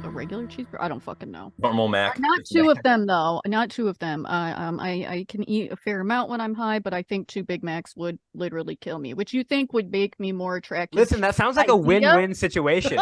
A regular cheeseburger? I don't fucking know. Normal Mac. Not two of them though. Not two of them. I can eat a fair amount when I'm high, but I think 2 Big Macs would literally kill me, which you think would make me more attractive. Listen, that sounds like a win-win situation.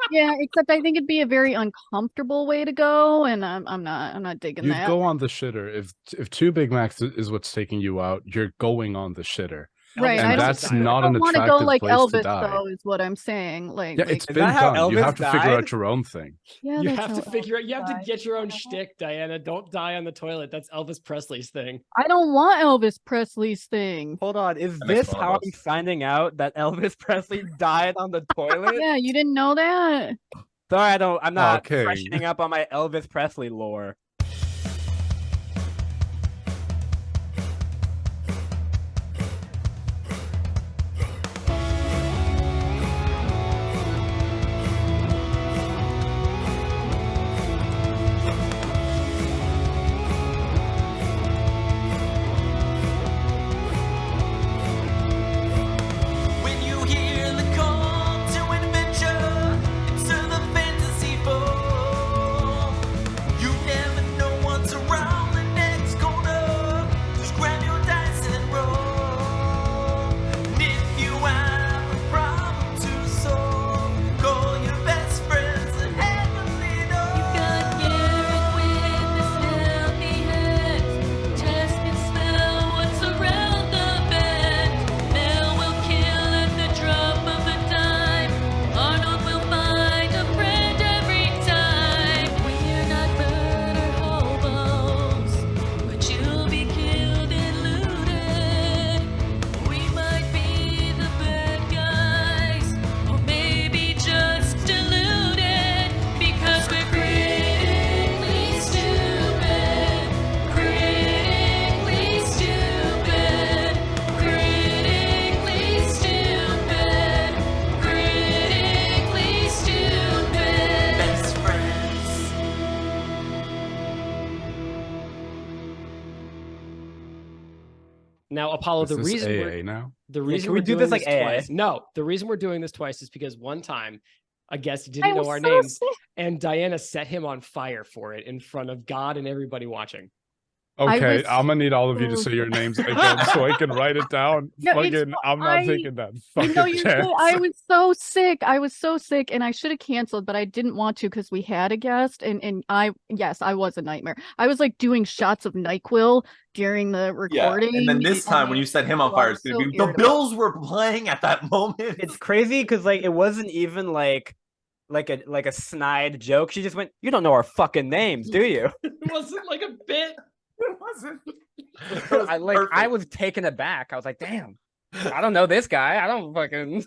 Yeah, except I think it'd be a very uncomfortable way to go, and I'm not digging You'd that. go on the shitter. If 2 Big Macs is what's taking you out, you're going on the shitter. Right, And I that's not an don't want to attractive go like place to Elvis, die. though, is what I'm saying. Like, Yeah, like, it's been done. You have to figure out your own thing. yeah, You that's have to how figure out. Elvis You have to died. get your own shtick, Diana. Don't die on the toilet. That's Elvis Presley's thing. I don't want Elvis Presley's thing. Hold on, is That makes this fun of how us. I'm finding out that Elvis Presley died on the toilet? Yeah, you didn't know that? Sorry, I'm not Okay. freshening up on my Elvis Presley lore. When you hear the call to adventure into the fantasy fold, you never know what's around the next corner. Just grab your dice and roll. And if you have a problem to solve, call your best friends and heavenly door. You got Garrett with the stealthy hands. Test and smell what's around the bend. Mel will kill at the drop of a dime. Arnold will find a friend every time. We're not murder hobos, but you'll be killed and looted. We might be the bad guys, or maybe just deluded, because we're critically stupid, critically stupid, critically stupid, critically stupid. Best friends. Now, Apollo, Is the this reason AA we're now? the reason can we we're do doing this like AA? twice. No, the reason we're doing this twice is because one time a guest I didn't know was our so names, sick. and Diana set him on fire for it in front of God and everybody watching. Okay, was I'm gonna need all of you to so say your names again so I can write it down. No, it's Fucking, I'm not taking that fucking you're chance. I was so sick. I was so sick, and I should have canceled, but I didn't want to because we had a guest, and I was a nightmare. I was like doing shots of NyQuil during the Yeah, recording. and then this time when you set him on fire, it's gonna be the Bills were playing at that moment. It's crazy because like it wasn't even like a snide joke. She just went, "You don't know our fucking names, do you?" It wasn't like a bit. It wasn't. I was taken aback. I was like, "Damn, I don't know this guy. I don't fucking."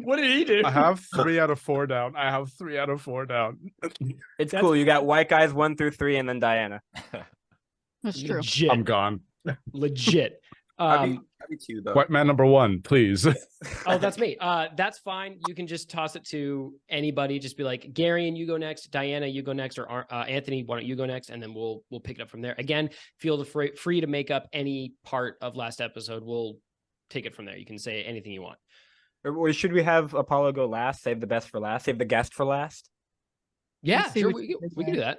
What did he do? I have 3 out of 4 down. I have 3 out of 4 down. It's cool. You got white guys 1 through 3, and then Diana. That's true. Legit. I'm gone. Legit. I'd be 2 though. White man number 1, please. Oh, that's me. That's fine. You can just toss it to anybody. Just be like, Garion, you go next. Diana, you go next. Or Anthony, why don't you go next? And then we'll pick it up from there. Again, feel free to make up any part of last episode. We'll take it from there. You can say anything you want. Or should we have Apollo go last? Save the best for last. Save the guest for last. Yeah, Let's see sure. what you We can do that.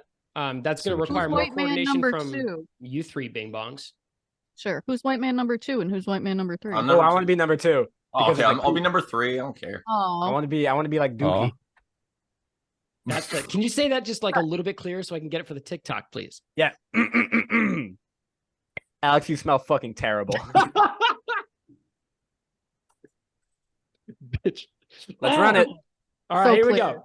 That's See going to what you require do. more White man coordination number from 2. you 3 Bing Bongs. Sure. Who's white man number 2 and who's white man number 3? I'm Oh, I number want to be number 2. Oh, because okay, of the I'll be cool- number 3. I don't care. I Oh, want to be like Dookie. That's the, can you say that just like a little bit clearer so I can get it for the TikTok, please? Yeah. Alex, you smell fucking terrible. Bitch. Let's run it. All right, So here we clear. go.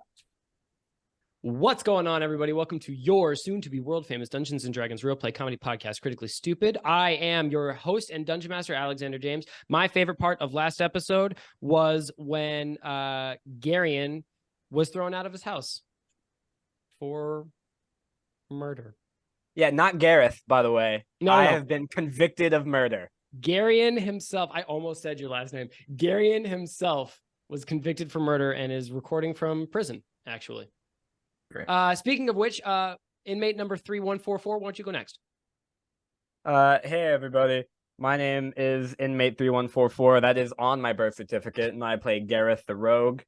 What's going on, everybody? Welcome to your soon-to-be world-famous Dungeons & Dragons real-play comedy podcast, Critically Stupid. I am your host and Dungeon Master, Alexander James. My favorite part of last episode was when Garion was thrown out of his house for murder. Yeah, not Gareth, by the way. No, I no. have been convicted of murder. Garion himself, I almost said your last name. Garion himself was convicted for murder and is recording from prison, actually. Great. Speaking of which, inmate number 3144, why don't you go next? Hey everybody. My name is Inmate3144. That is on my birth certificate, and I play Gareth the Rogue.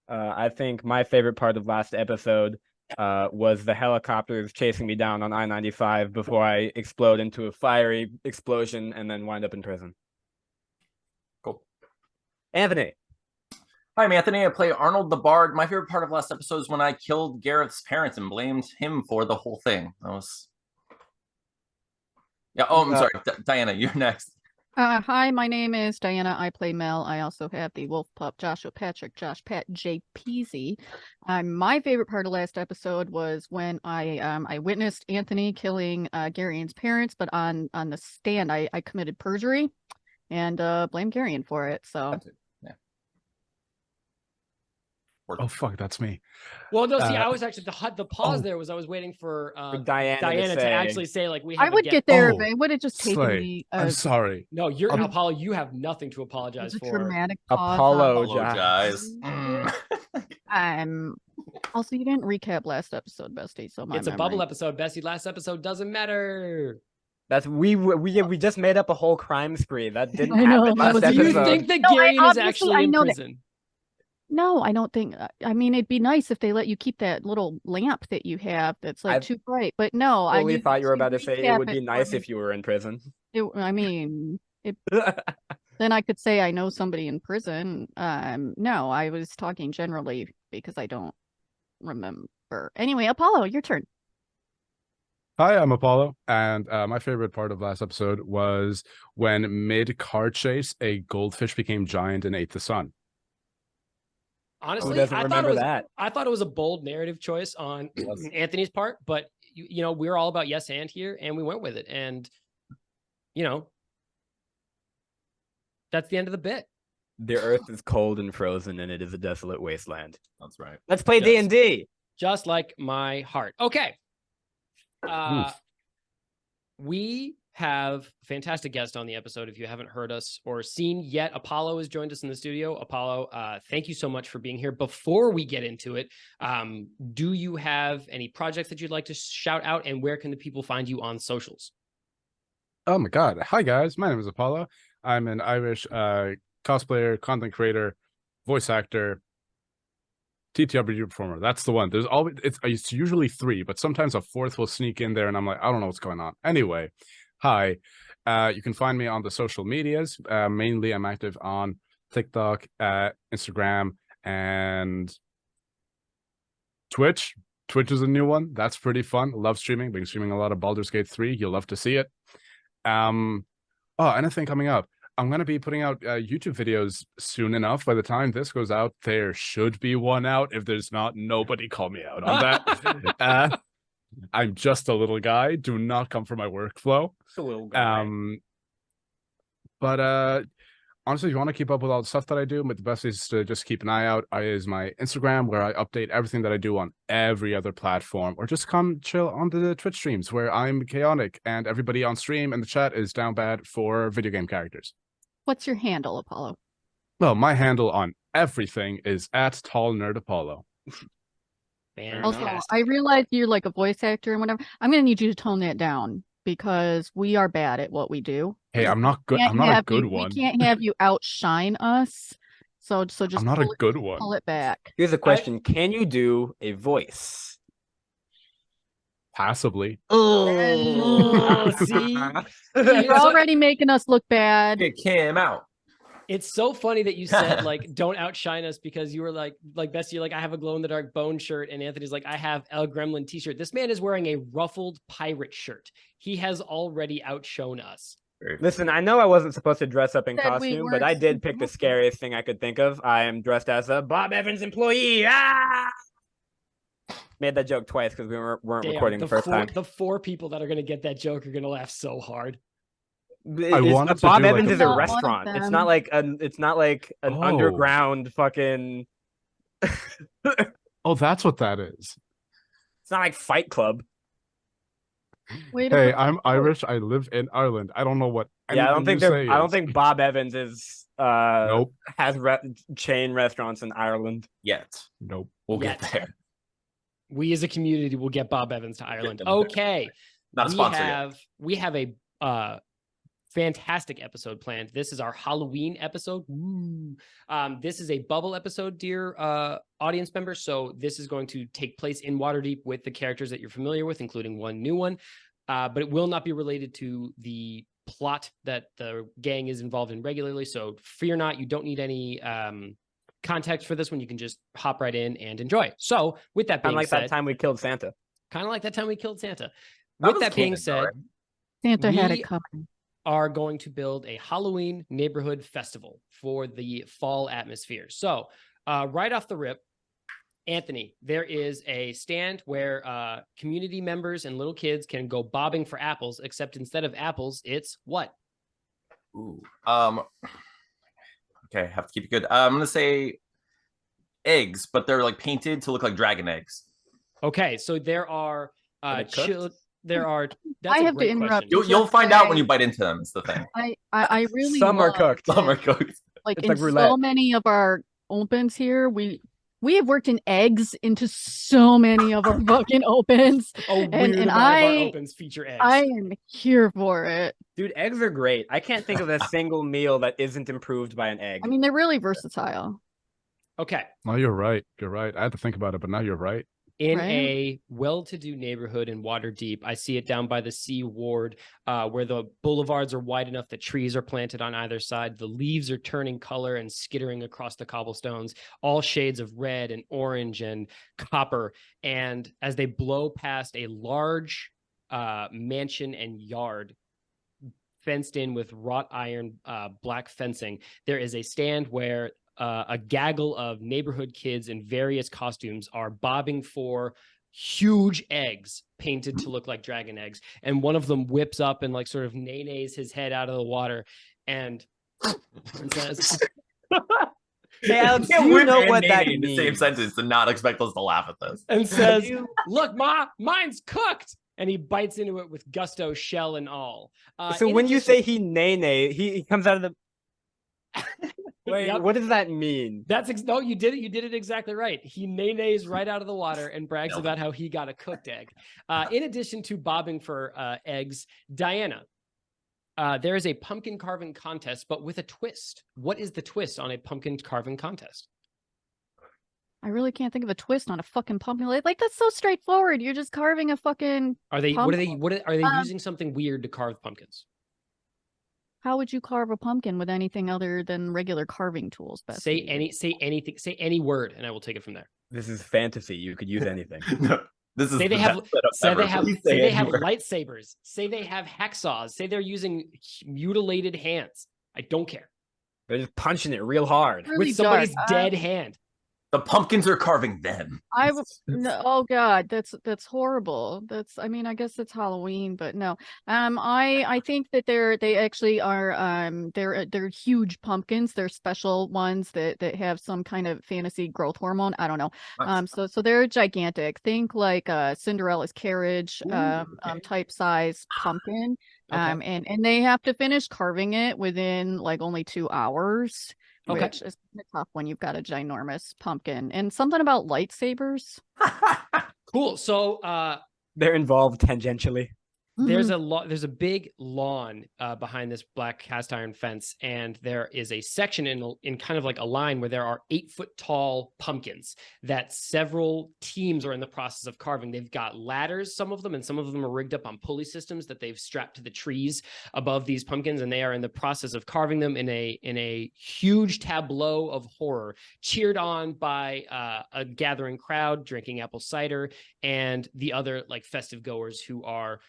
I think my favorite part of last episode was the helicopters chasing me down on I-95 before I explode into a fiery explosion and then wind up in prison. Cool. Anthony. Hi, I'm Anthony. I play Arnold the Bard. My favorite part of last episode is when I killed Gareth's parents and blamed him for the whole thing. That was... Yeah, oh, I'm sorry. Diana, you're next. Hi, my name is Diana. I play Mel. I also have the Wolf Pup, Joshua Patrick, Josh Pat, J. Peasy. My favorite part of last episode was when I witnessed Anthony killing Garion's parents, but on the stand, I committed perjury and blamed Garion for it. So. Yeah. Oh fuck, that's me. Well, no, see, I was actually the pause there was I was waiting for Diana to actually say like we. Have I would get there, but it would have just taken me. I'm sorry. No, you're Apollo. You have nothing to apologize for. Dramatic Apologize. Also, you didn't recap last episode, Bestie. So it's a bubble episode, Bestie. Last episode doesn't matter. That's we just made up a whole crime spree that didn't I know. happen last Do episode. you think that Garion is actually in prison? No, I don't think. I mean, it'd be nice if they let you keep that little lamp that you have that's like too bright. But no, I totally thought you were about to say it would be nice if you were in prison. I mean, then I could say I know somebody in prison. No, I was talking generally because I don't remember. Anyway, Apollo, your turn. Hi, I'm Apollo, and my favorite part of last episode was when mid-car chase, a goldfish became giant and ate the sun. Honestly, I thought it was a bold narrative choice on Anthony's part, but you know, we're all about yes and here, and we went with it, and you know, that's the end of the bit. The earth is cold and frozen, and it is a desolate wasteland. That's right. Let's play D&D. Just like my heart. Okay. We have a fantastic guest on the episode. If you haven't heard us or seen yet, Apollo has joined us in the studio. Apollo, thank you so much for being here. Before we get into it, do you have any projects that you'd like to shout out, and where can the people find you on socials? Oh my god. Hi guys, my name is Apollo. I'm an Irish cosplayer, content creator, voice actor, TTRPG performer. That's the one. There's always it's usually 3, but sometimes a 4th will sneak in there and I'm like, I don't know what's going on. Anyway, hi. You can find me on the social medias. Mainly I'm active on TikTok, Instagram, and Twitch. Twitch is a new one. That's pretty fun. Love streaming. Been streaming a lot of Baldur's Gate 3. You'll love to see it. Anything coming up. I'm going to be putting out YouTube videos soon enough. By the time this goes out, there should be one out. If there's not, nobody call me out on that. I'm just a little guy. Do not come for my workflow. Just a little guy. But honestly, if you want to keep up with all the stuff that I do, but the best is to just keep an eye out. Is my Instagram, where I update everything that I do on every other platform, or just come chill on the Twitch streams where I'm chaotic and everybody on stream and the chat is down bad for video game characters. What's your handle, Apollo? Well, my handle on everything is @TallNerdApollo. Also, I realize you're like a voice actor and whatever. I'm going to need you to tone that down because we are bad at what we do. Hey, I'm not good. I'm not a good one. We can't have you outshine us. So just I'm not a good one. Pull it back. Here's a question. Can you do a voice? Passively. Oh, see? You're already making us look bad. It came out. It's so funny that you said like don't outshine us, because you were like Bestie, you're like, I have a glow in the dark bone shirt, and Anthony's like, I have El Gremlin t-shirt. This man is wearing a ruffled pirate shirt. He has already outshone us. Listen, I know I wasn't supposed to dress up in costume, but I did pick the scariest thing I could think of. I am dressed as a Bob Evans employee. Ah! Made that joke twice because we weren't recording the first time. The 4 people that are going to get that joke are going to laugh so hard. Bob Evans is a restaurant. It's not like an underground fucking. Oh, that's what that is. It's not like Fight Club. Hey, I'm Irish. I live in Ireland. I don't know what. Yeah, I don't think Bob Evans is. Nope. Has chain restaurants in Ireland Yet. Nope. We'll get there. We as a community will get Bob Evans to Ireland. Okay. Not a sponsor yet. We have a fantastic episode planned. This is our Halloween episode. Woo. This is a bubble episode, dear audience members. So this is going to take place in Waterdeep with the characters that you're familiar with, including one new one. But it will not be related to the plot that the gang is involved in regularly. So fear not, you don't need any context for this one. You can just hop right in and enjoy. So with that being Kind of like said, that time we killed Santa. kind of like that time we killed Santa. That With was that being canon, though, said, right? Santa had we it coming. are going to build a Halloween neighborhood festival for the fall atmosphere. So right off the rip, Anthony, there is a stand where community members and little kids can go bobbing for apples, except instead of apples, it's what? Ooh. Okay, have to keep it good. I'm gonna say eggs, but they're like painted to look like dragon eggs. Okay, so there are Are they cooked? there are. That's I a have to great interrupt question. You'll find out say- when you bite into them. It's the thing. I really Some are love cooked. that, Some are cooked. like It's in like so roulette. many of our opens here, we have worked in eggs into so many of our fucking opens. A weird and amount of our I- opens feature eggs. I am here for it. Dude, eggs are great. I can't think of a single meal that isn't improved by an egg. I mean, they're really versatile. Okay. No, you're right. You're right. I had to think about it, but now you're right. In Right. a well-to-do neighborhood in Waterdeep, I see it down by the Sea Ward, where the boulevards are wide enough that trees are planted on either side. The leaves are turning color and skittering across the cobblestones, all shades of red and orange and copper. And as they blow past a large mansion and yard fenced in with wrought iron black fencing, there is a stand where a gaggle of neighborhood kids in various costumes are bobbing for huge eggs painted to look like dragon eggs. And one of them whips up and like sort of nays his head out of the water and says, Hey, Alex, can't do you whip know and what that nay in the same means? sentence and not expect us to laugh at this. and says, look, Ma, mine's cooked. And he bites into it with gusto, shell and all. So in when you addition- say he nay, he comes out of the. Wait, Yep. what does that mean? No, you did it. You did it exactly right. He nays right out of the water and brags Nailed it. about how he got a cooked egg. In addition to bobbing for eggs, Diana, there is a pumpkin carving contest, but with a twist. What is the twist on a pumpkin carving contest? I really can't think of a twist on a fucking pumpkin. Like that's so straightforward. You're just carving a fucking. Are they? What are they? Pumpkin. Are they Um, using something weird to carve pumpkins? How would you carve a pumpkin with anything other than regular carving tools? Say Betsy? say anything. Say any word, and I will take it from there. This is fantasy. You could use anything. This is Say they the have. best setup Say ever. they have. Please Say they have anywhere. lightsabers. Say they have hacksaws. Say they're using mutilated hands. I don't care. They're just punching it real hard. Really With somebody's dark. dead hand. The pumpkins are carving them. No, oh God, that's horrible. I mean, I guess it's Halloween, but no. I think that they actually are they're huge pumpkins. They're special ones that have some kind of fantasy growth hormone. I don't know. Nice. So they're gigantic. Think like Cinderella's carriage okay. type size pumpkin. Okay. And they have to finish carving it within like only 2 hours. Okay. Which is kinda tough when you've got a ginormous pumpkin. And something about lightsabers. Cool. So They're involved tangentially. there's Mhm. there's a big lawn behind this black cast iron fence, and there is a section in kind of like a line where there are 8-foot tall pumpkins that several teams are in the process of carving. They've got ladders, some of them, and some of them are rigged up on pulley systems that they've strapped to the trees above these pumpkins, and they are in the process of carving them in a huge tableau of horror, cheered on by a gathering crowd drinking apple cider and the other like festive goers who are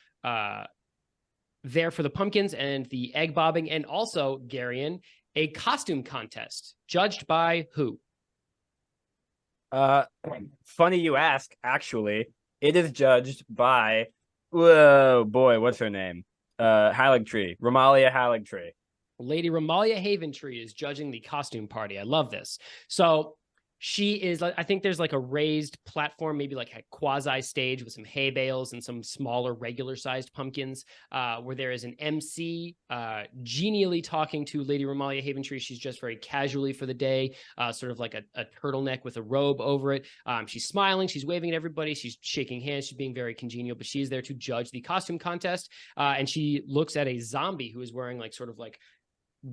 there for the pumpkins and the egg bobbing, and also Garion, a costume contest judged by who? Funny you ask. Actually, it is judged by. Whoa, boy, what's her name? Haligtree, Romalia Haligtree. Lady Romalia Haventree is judging the costume party. I love this. So She is, I think there's like a raised platform, maybe like a quasi stage with some hay bales and some smaller regular sized pumpkins, where there is an MC genially talking to Lady Romalia Haventree. She's just very casually for the day, sort of like a turtleneck with a robe over it. She's smiling, she's waving at everybody, she's shaking hands, she's being very congenial, but she's there to judge the costume contest. And she looks at a zombie who is wearing like sort of like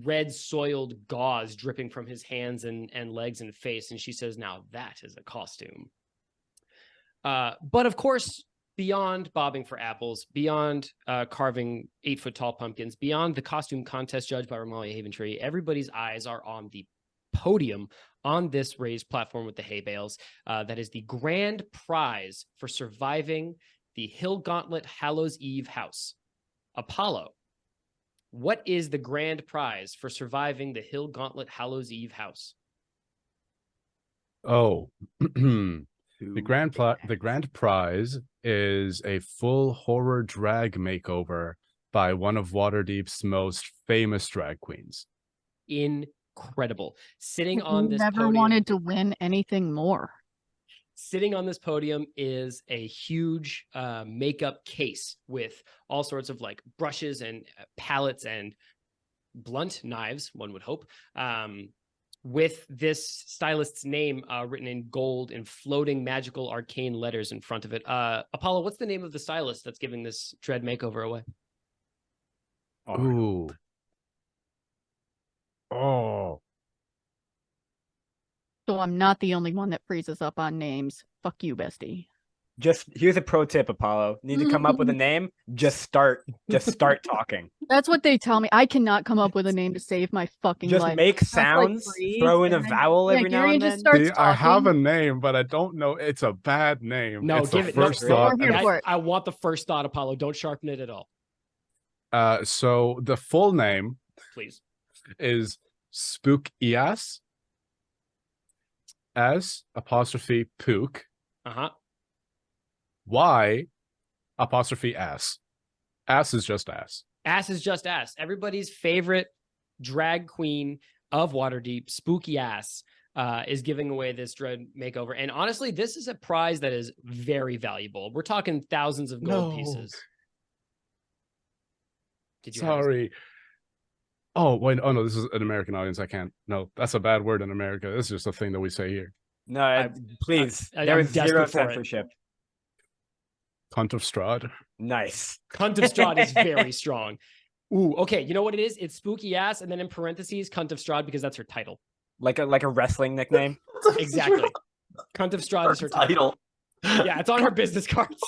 red soiled gauze dripping from his hands and legs and face, and she says, now that is a costume. But of course, beyond bobbing for apples, beyond carving 8-foot tall pumpkins, beyond the costume contest judged by Romalia Haventree, everybody's eyes are on the podium on this raised platform with the hay bales. That is the grand prize for surviving the Hill Gauntlet Hallows Eve house. Apollo, what is the grand prize for surviving the Hill Gauntlet Hallows Eve house? Oh, the grand prize is a full horror drag makeover by one of Waterdeep's most famous drag queens. Incredible. Sitting on this never podium, wanted to win anything more. sitting on this podium is a huge makeup case with all sorts of like brushes and palettes and blunt knives, one would hope, with this stylist's name written in gold in floating magical arcane letters in front of it. Apollo, what's the name of the stylist that's giving this dread makeover away? Ooh. Oh. So I'm not the only one that freezes up on names. Fuck you, bestie. Just here's a pro tip, Apollo. Need to come up with a name? Just start talking. That's what they tell me. I cannot come up with a name to save my fucking Just life. make Just, like, sounds, freeze, throw in a and then- vowel yeah, every now Garion and just then. starts See, I have a talking. name, but I don't know. It's a bad name. No, it's give the it. No, first no, thought. we're here for it. I want the first thought, Apollo. Don't sharpen it at all, So the full name please. is Spook Ias S apostrophe Pook Uh-huh. Y apostrophe S. Ass is just ass. Ass is just ass. Everybody's favorite drag queen of Waterdeep, Spooky Ass, is giving away this dread makeover. And honestly, this is a prize that is very valuable. We're talking thousands of gold No. pieces. Did you have a- Sorry. Oh, wait. Oh, no, this is an American audience. I can't. No, that's a bad word in America. This is just a thing that we say here. No, please. I'm There is zero desperate for it. censorship. Cunt of Strahd. Nice. Cunt of Strahd is very strong. Ooh, okay. You know what it is? It's Spooky Ass, and then in parentheses, Cunt of Strahd, because that's her title. Like a wrestling nickname. Exactly. Cunt of Strahd is her title. Yeah, it's on her business cards.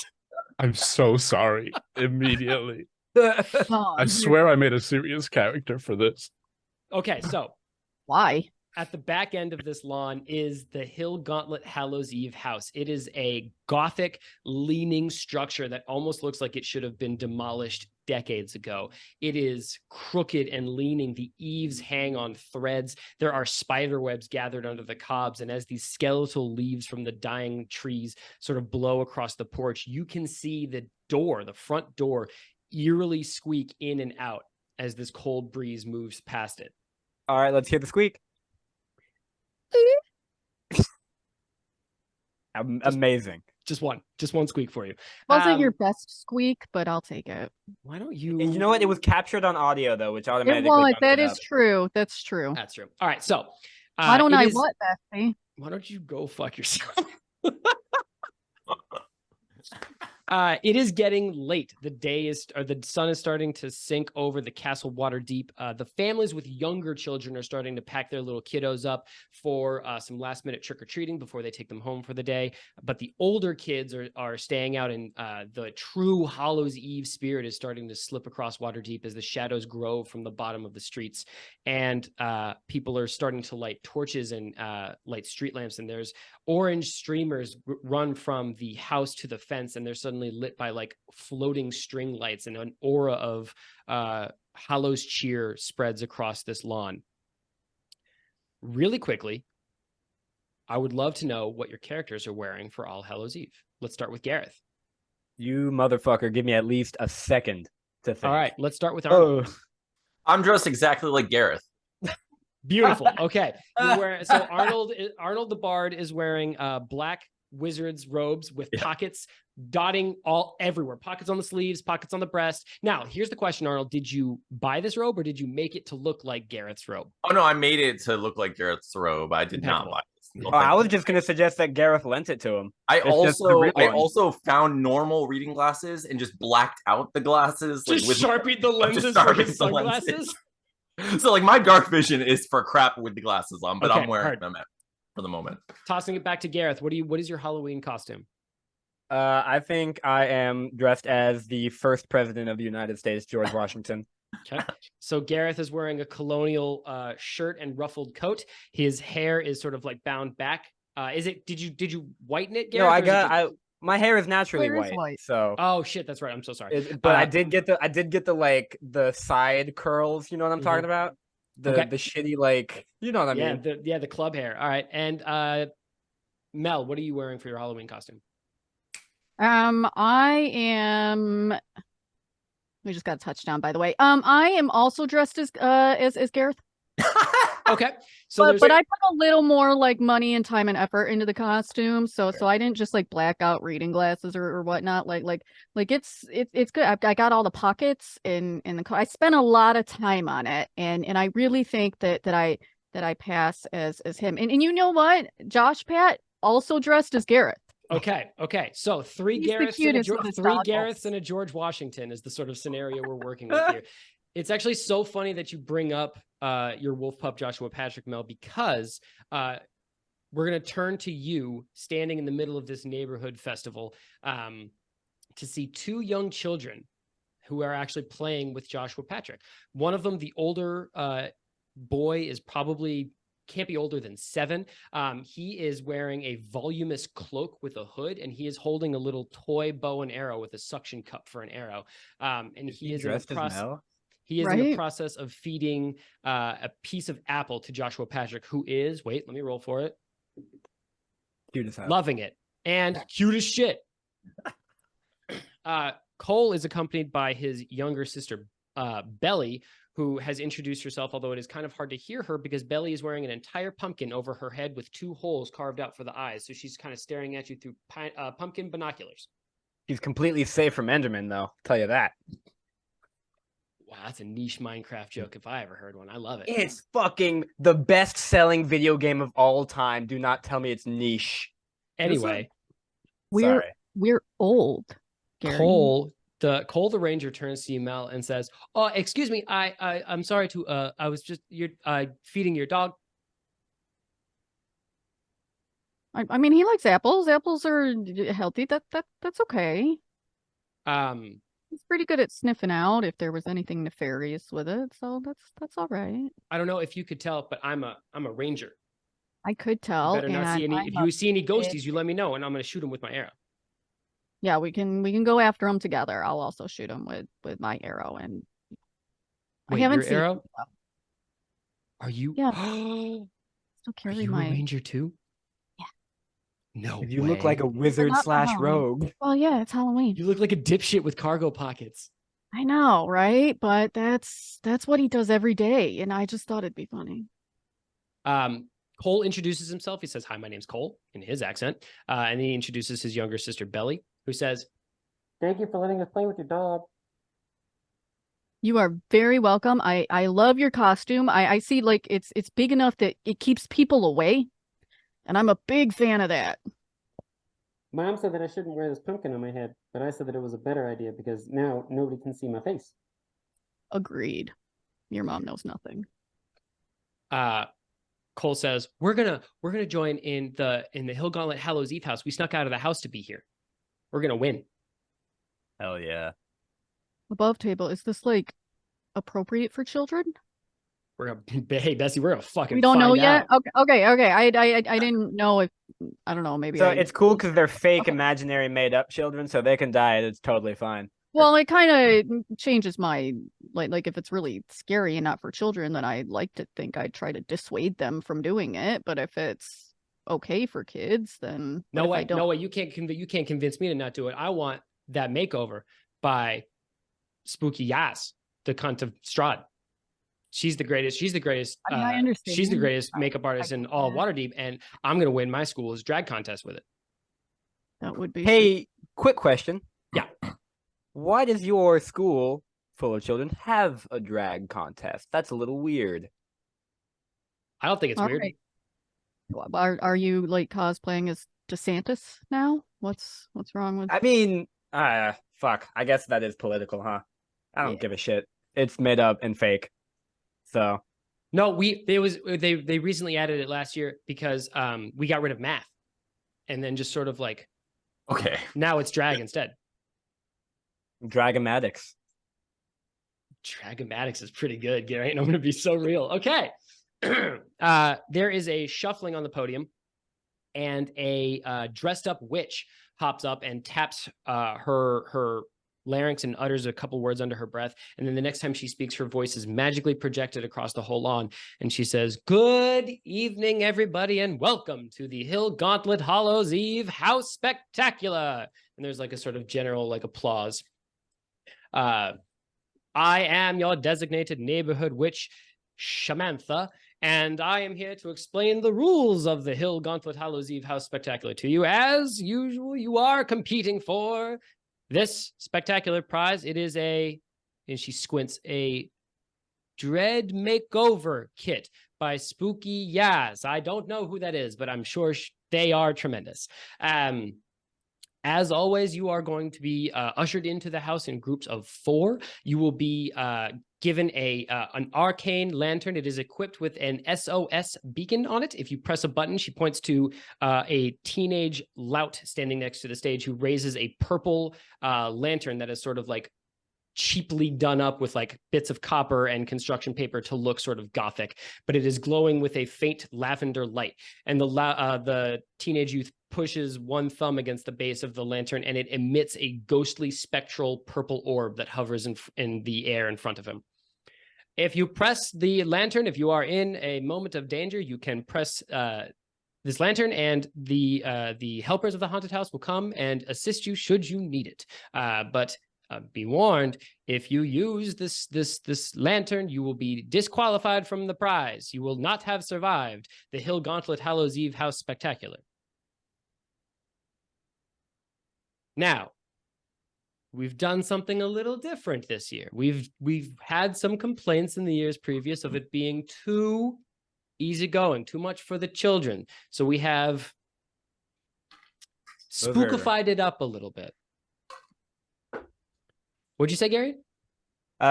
I'm so sorry. Immediately. Oh, I swear I made a serious character for this. Okay, so why? at the back end of this lawn is the Hill Gauntlet Hallows Eve house. It is a Gothic leaning structure that almost looks like it should have been demolished decades ago. It is crooked and leaning. The eaves hang on threads. There are spider webs gathered under the cobs. And as these skeletal leaves from the dying trees sort of blow across the porch, you can see the door, the front door, eerily squeak in and out as this cold breeze moves past it. All right, let's hear the squeak. Amazing. Just one squeak for you. Wasn't your best squeak, but I'll take it. Why don't you? And you know what? It was captured on audio though, which It automatically. was. bumped That it is up. true. That's true. That's true. All right, so Why don't it I is- what, Bessie? Why don't you go fuck yourself? It is getting late. The sun is starting to sink over the castle Waterdeep. The families with younger children are starting to pack their little kiddos up for some last minute trick or treating before they take them home for the day. But the older kids are staying out, and the true Hallows Eve spirit is starting to slip across Waterdeep as the shadows grow from the bottom of the streets, and people are starting to light torches and light street lamps. And there's orange streamers run from the house to the fence, and they're suddenly lit by like floating string lights, and an aura of Hallows cheer spreads across this lawn. Really quickly, I would love to know what your characters are wearing for All Hallows Eve. Let's start with Gareth. You motherfucker, give me at least a second to think. All right, let's start with Arnold. Oh, I'm dressed exactly like Gareth. Beautiful. Okay. So Arnold the Bard is wearing black wizard's robes with pockets dotting everywhere. Pockets on the sleeves, pockets on the breast. Now, here's the question, Arnold. Did you buy this robe or did you make it to look like Gareth's robe? Oh no, I made it to look like Gareth's robe. I did not buy this. No, I was thank just gonna suggest that Gareth lent it to him. I It's just the real one. also found normal reading glasses and just blacked out the glasses. Just sharpied the lenses just for sharpied his the sunglasses. lenses. So like my dark vision is for crap with the glasses on, but Okay, I'm wearing heard. them for the moment. Tossing it back to Gareth. What is your Halloween costume? I think I am dressed as the first president of the United States, George Washington. Okay. So Gareth is wearing a colonial shirt and ruffled coat. His hair is sort of like bound back. Did you whiten it, Gareth? No, my hair is naturally Hair is white, white. so. Oh shit, that's right. I'm so sorry. But I did get the like the side curls. You know what I'm talking about? The shitty like, you know what I mean? The club hair. All right. And Mel, what are you wearing for your Halloween costume? I am. We just got a touchdown, by the way. I am also dressed as Gareth. Okay. So but I put a little more like money and time and effort into the costume. So I didn't just like black out reading glasses or whatnot. Like it's good. I got all the pockets in the I spent a lot of time on it, and I really think that I pass as him. And you know what? Josh Pat also dressed as Gareth. Okay. So three He's the Gareths cutest with his goggles. Gareths and a George Washington is the sort of scenario we're working with here. It's actually so funny that you bring up your wolf pup Joshua Patrick, Mel, because we're going to turn to you standing in the middle of this neighborhood festival to see two young children who are actually playing with Joshua Patrick. One of them, the older boy, is probably can't be older than 7. He is wearing a voluminous cloak with a hood, and he is holding a little toy bow and arrow with a suction cup for an arrow. And he is dressed as Mel? He is in the process of feeding a piece of apple to Joshua Patrick, who is, wait, let me roll for it. Cute as hell. Loving it. And cute as shit. Cole is accompanied by his younger sister, Belly, who has introduced herself, although it is kind of hard to hear her because Belly is wearing an entire pumpkin over her head with 2 holes carved out for the eyes. So she's kind of staring at you through pumpkin binoculars. He's completely safe from Enderman, though. I'll tell you that. Wow, that's a niche Minecraft joke if I ever heard one. I love it. It's fucking the best-selling video game of all time. Do not tell me it's niche. Anyway, we're old. Gary. Cole the Ranger turns to you, Mel, and says, "Oh, excuse me, I'm sorry to I was just feeding your dog." I mean, he likes apples. Apples are healthy. That's okay. He's pretty good at sniffing out if there was anything nefarious with it, so that's all right. I don't know if you could tell, but I'm a ranger. I could tell. Better not see any. If you see any ghosties, you let me know, and I'm going to shoot them with my arrow. Yeah, we can go after him together. I'll also shoot him with my arrow. And Wait, I haven't your seen arrow? him, though. Are you? Yeah. Still Still Are carry you my a ranger too? Yeah. No. You look like a wizard not slash Halloween. rogue. Well, yeah, it's Halloween. You look like a dipshit with cargo pockets. I know, right? But that's what he does every day, and I just thought it'd be funny. Cole introduces himself. He says, "Hi, my name's Cole," in his accent, and he introduces his younger sister Belly, who says, "Thank you for letting us play with your dog." You are very welcome. I love your costume. I see like it's big enough that it keeps people away, and I'm a big fan of that. Mom said that I shouldn't wear this pumpkin on my head, but I said that it was a better idea because now nobody can see my face. Agreed. Your mom knows nothing. Cole says, "We're gonna join in the Hill Gauntlet Hallows Eve house. We snuck out of the house to be here. We're gonna win." Hell yeah. Above table, is this like appropriate for children? We're gonna, hey Bessie, we're gonna fucking. We don't know find yet. out. Okay. I didn't know if I don't know. Maybe So it's cool because they're fake, imaginary, made-up children, so they can die. It's totally fine. Well, it kind of changes my like if it's really scary and not for children, then I like to think I'd try to dissuade them from doing it. But if it's okay for kids, then No way. You can't convince me to not do it. I want that makeover by Spooky Yas, the cunt of Strahd. She's the greatest. She's the greatest. I mean, I understand. She's the greatest makeup artist in get all of that. Waterdeep, and I'm gonna win my school's drag contest with it. That would be. Hey, quick question. Yeah. Why does your school full of children have a drag contest? That's a little weird. I don't think it's All weird. right. Are you like cosplaying as DeSantis now? What's wrong with? I mean, fuck. I guess that is political, huh? I don't Yeah. give a shit. It's made up and fake. So No, they recently added it last year because we got rid of math, and then just sort of like Okay. now it's drag instead. Dragomatics. Dragomatics is pretty good, Gary. And I'm gonna be so real. Okay. There is a shuffling on the podium, and a dressed up witch hops up and taps her larynx and utters a couple words under her breath. And then the next time she speaks, her voice is magically projected across the whole lawn. And she says, "Good evening, everybody, and welcome to the Hill Gauntlet Hallows Eve House Spectacular." And there's like a sort of general like applause. I am your designated neighborhood witch, Shamantha, and I am here to explain the rules of the Hill Gauntlet Hallows Eve House Spectacular to you. As usual, you are competing for this spectacular prize. It is and she squints, a Dread Makeover Kit by Spooky Yaz. I don't know who that is, but I'm sure they are tremendous. As always, you are going to be ushered into the house in groups of 4. You will be given an arcane lantern. It is equipped with an SOS beacon on it. If you press a button, she points to a teenage lout standing next to the stage who raises a purple lantern that is sort of like cheaply done up with like bits of copper and construction paper to look sort of gothic, but it is glowing with a faint lavender light. And the teenage youth pushes one thumb against the base of the lantern, and it emits a ghostly spectral purple orb that hovers in the air in front of him. If you press the lantern, if you are in a moment of danger, you can press this lantern, and the helpers of the haunted house will come and assist you should you need it. But be warned, if you use this lantern, you will be disqualified from the prize. You will not have survived the Hill Gauntlet Hallows Eve House Spectacular. Now, we've done something a little different this year. We've had some complaints in the years previous of it being too easygoing, too much for the children. So we have spookified it up a little bit. What'd you say, Gary?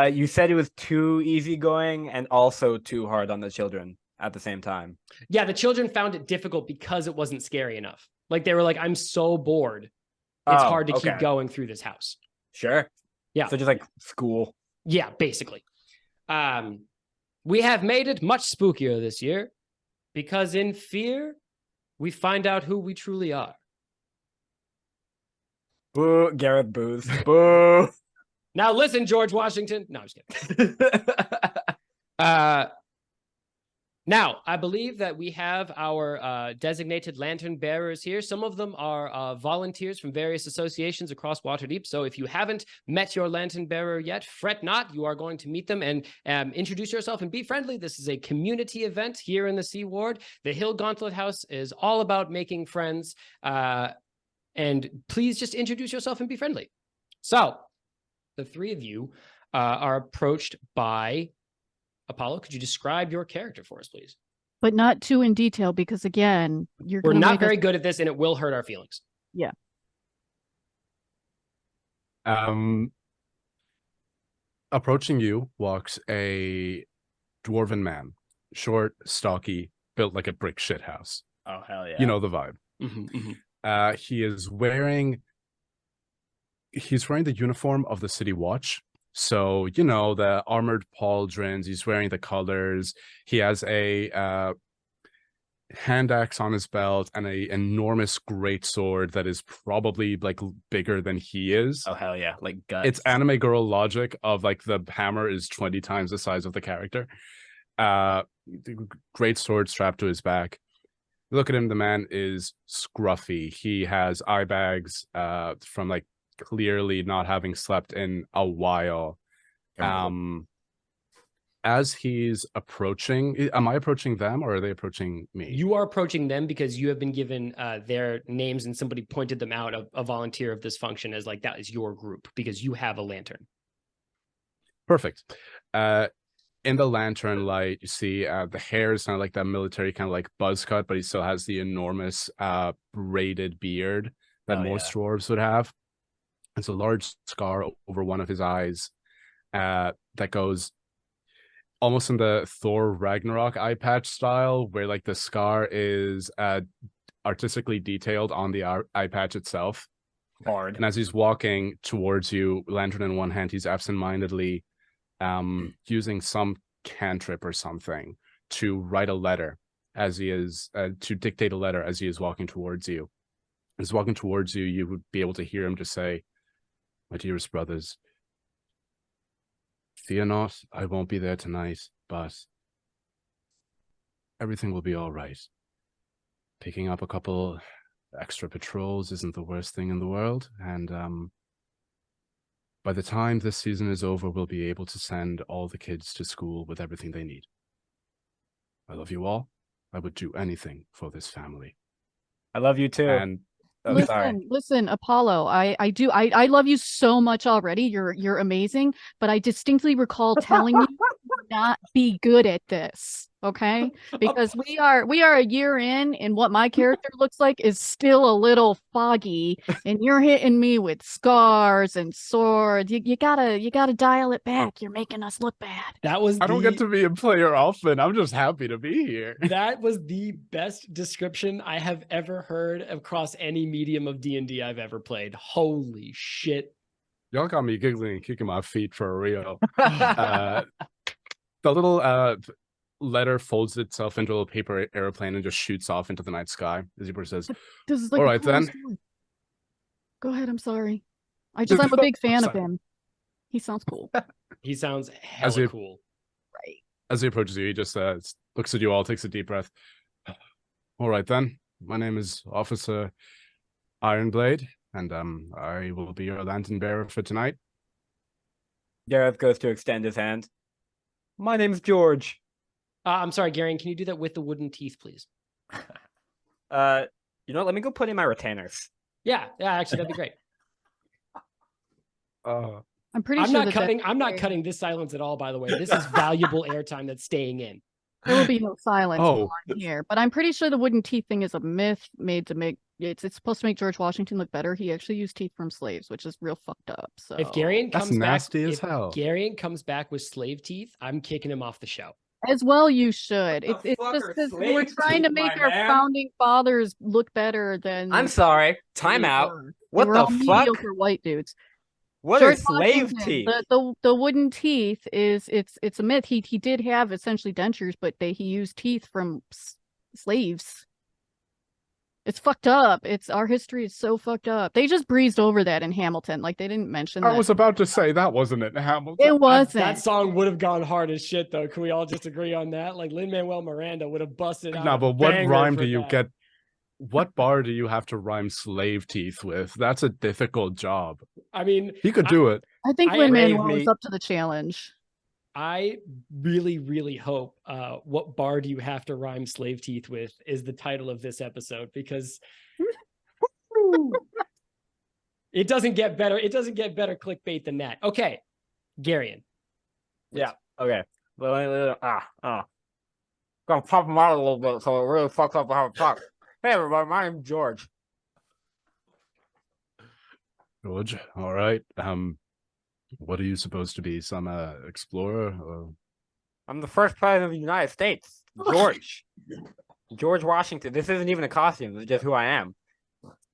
You said it was too easygoing and also too hard on the children at the same time. Yeah, the children found it difficult because it wasn't scary enough. Like they were like, "I'm so bored. It's hard to keep going through this house." Sure. Yeah. So just like school. Yeah, basically. We have made it much spookier this year because in fear, we find out who we truly are. Boo, Gareth boos. Boo. Now listen, George Washington. No, I'm just kidding. Now, I believe that we have our designated lantern bearers here. Some of them are volunteers from various associations across Waterdeep. So if you haven't met your lantern bearer yet, fret not. You are going to meet them and introduce yourself and be friendly. This is a community event here in the Sea Ward. The Hill Gauntlet House is all about making friends. And please just introduce yourself and be friendly. So the 3 of you are approached by Apollo. Could you describe your character for us, please? But not too in detail, because again, We're gonna not make very us- good at this, and it will hurt our feelings. Approaching you walks a dwarven man, short, stocky, built like a brick shit house. Oh, hell yeah. You know the vibe. He's wearing the uniform of the City Watch. So, you know, the armored pauldrons, he's wearing the colors. He has a hand axe on his belt and a enormous greatsword that is probably like bigger than he is. Oh, hell yeah. Like guts. It's anime girl logic of like the hammer is 20 times the size of the character. The great sword strapped to his back. Look at him, the man is scruffy. He has eye bags from like clearly not having slept in a while. And as he's approaching, am I approaching them or are they approaching me? You are approaching them because you have been given their names and somebody pointed them out, a volunteer of this function, as like that is your group because you have a lantern. Perfect. In the lantern light, you see the hair is kind of like that military kind of like buzz cut, but he still has the enormous braided beard that most dwarves would have. It's a large scar over one of his eyes that goes almost in the Thor Ragnarok eye patch style, where like the scar is artistically detailed on the eye patch itself. Hard. And as he's walking towards you, lantern in one hand, he's absentmindedly using some cantrip or something to write a letter as he is to dictate a letter as he is walking towards you. As he's walking towards you, you would be able to hear him just say, "My dearest brothers, fear not, I won't be there tonight, but everything will be all right. Picking up a couple extra patrols isn't the worst thing in the world, and by the time this season is over, we'll be able to send all the kids to school with everything they need. I love you all. I would do anything for this family." I love you too. And Listen, Apollo, I love you so much already. You're amazing, but I distinctly recall telling you not be good at this, okay? Because we are a year in, and what my character looks like is still a little foggy, and you're hitting me with scars and swords. You gotta dial it back. You're making us look bad. That was I don't get to be a player often. I'm just happy to be here. That was the best description I have ever heard across any medium of D&D I've ever played. Holy shit. Y'all got me giggling and kicking my feet for real. The little letter folds itself into a little paper airplane and just shoots off into the night sky. Zebra says, This is like "All the right then." coolest one. Go ahead. I'm sorry. I'm a big fan of him. He sounds cool. He sounds hella cool. Right. As he approaches you, he just looks at you all, takes a deep breath. "All right then. My name is Officer Ironblade, and I will be your lantern bearer for tonight." Gareth goes to extend his hand. "My name's George." I'm sorry, Garion, can you do that with the wooden teeth, please? You know what? Let me go put in my retainers. Yeah, actually, that'd be great. I'm pretty I'm sure not cutting this silence at all, by the way. This is valuable airtime that's staying in. there will be no silence Oh. here. But I'm pretty sure the wooden teeth thing is a myth made to make it's supposed to make George Washington look better. He actually used teeth from slaves, which is real fucked up. So If Garion That's comes back, nasty as if hell. Garion comes back with slave teeth, I'm kicking him off the show. as well you should. What the It's fuck just are because slave we're trying to teeth, make my our man? founding fathers look better than I'm sorry. Time they out. were. They What were the all fuck? mediocre white dudes. What George are slave Washington, teeth? The wooden teeth is it's a myth. He did have essentially dentures, but he used teeth from slaves. It's fucked up. Our history is so fucked up. They just breezed over that in Hamilton. Like they didn't mention I that. was about to say that wasn't it, Hamilton. It wasn't. That song would have gone hard as shit, though. Can we all just agree on that? Like Lin-Manuel Miranda would have busted out. No, a but what banger rhyme for do you that. get? What bar do you have to rhyme slave teeth with? That's a difficult job. I mean, He could do it. I think I- Lin-Manuel Brave was me. up to the challenge. I really, really hope What Bar Do You Have to Rhyme Slave Teeth With is the title of this episode, because it doesn't get better. It doesn't get better clickbait than that. Okay, Garion. Yeah. Okay. Gonna pop them out a little bit so it really fucks up how it talks. Hey everybody, my name's George. George, all right. What are you supposed to be? Some explorer? Or... I'm the first president of the United States. George. George Washington. This isn't even a costume. This is just who I am.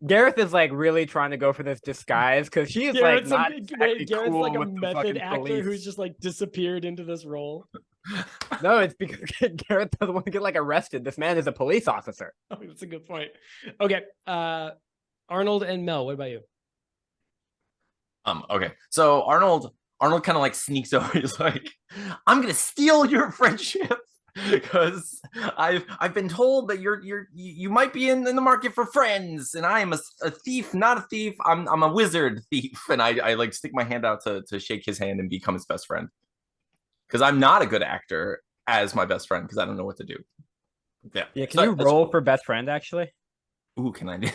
Gareth is like really trying to go for this disguise because he is like not exactly Garrett's cool like a with the method fucking actor police. who's just like disappeared into this role. No, it's because Gareth doesn't want to get like arrested. This man is a police officer. Oh, that's a good point. Okay, Arnold and Mel, what about you? Okay. So Arnold kind of like sneaks over. He's like, "I'm gonna steal your friendship because I've been told that you might be in the market for friends, and I am a thief, not a thief. I'm a wizard thief." And I like stick my hand out to shake his hand and become his best friend. because I'm not a good actor as my best friend because I don't know what to do. Yeah. Yeah, can So you that's roll cool. for best friend actually? Ooh, can I do?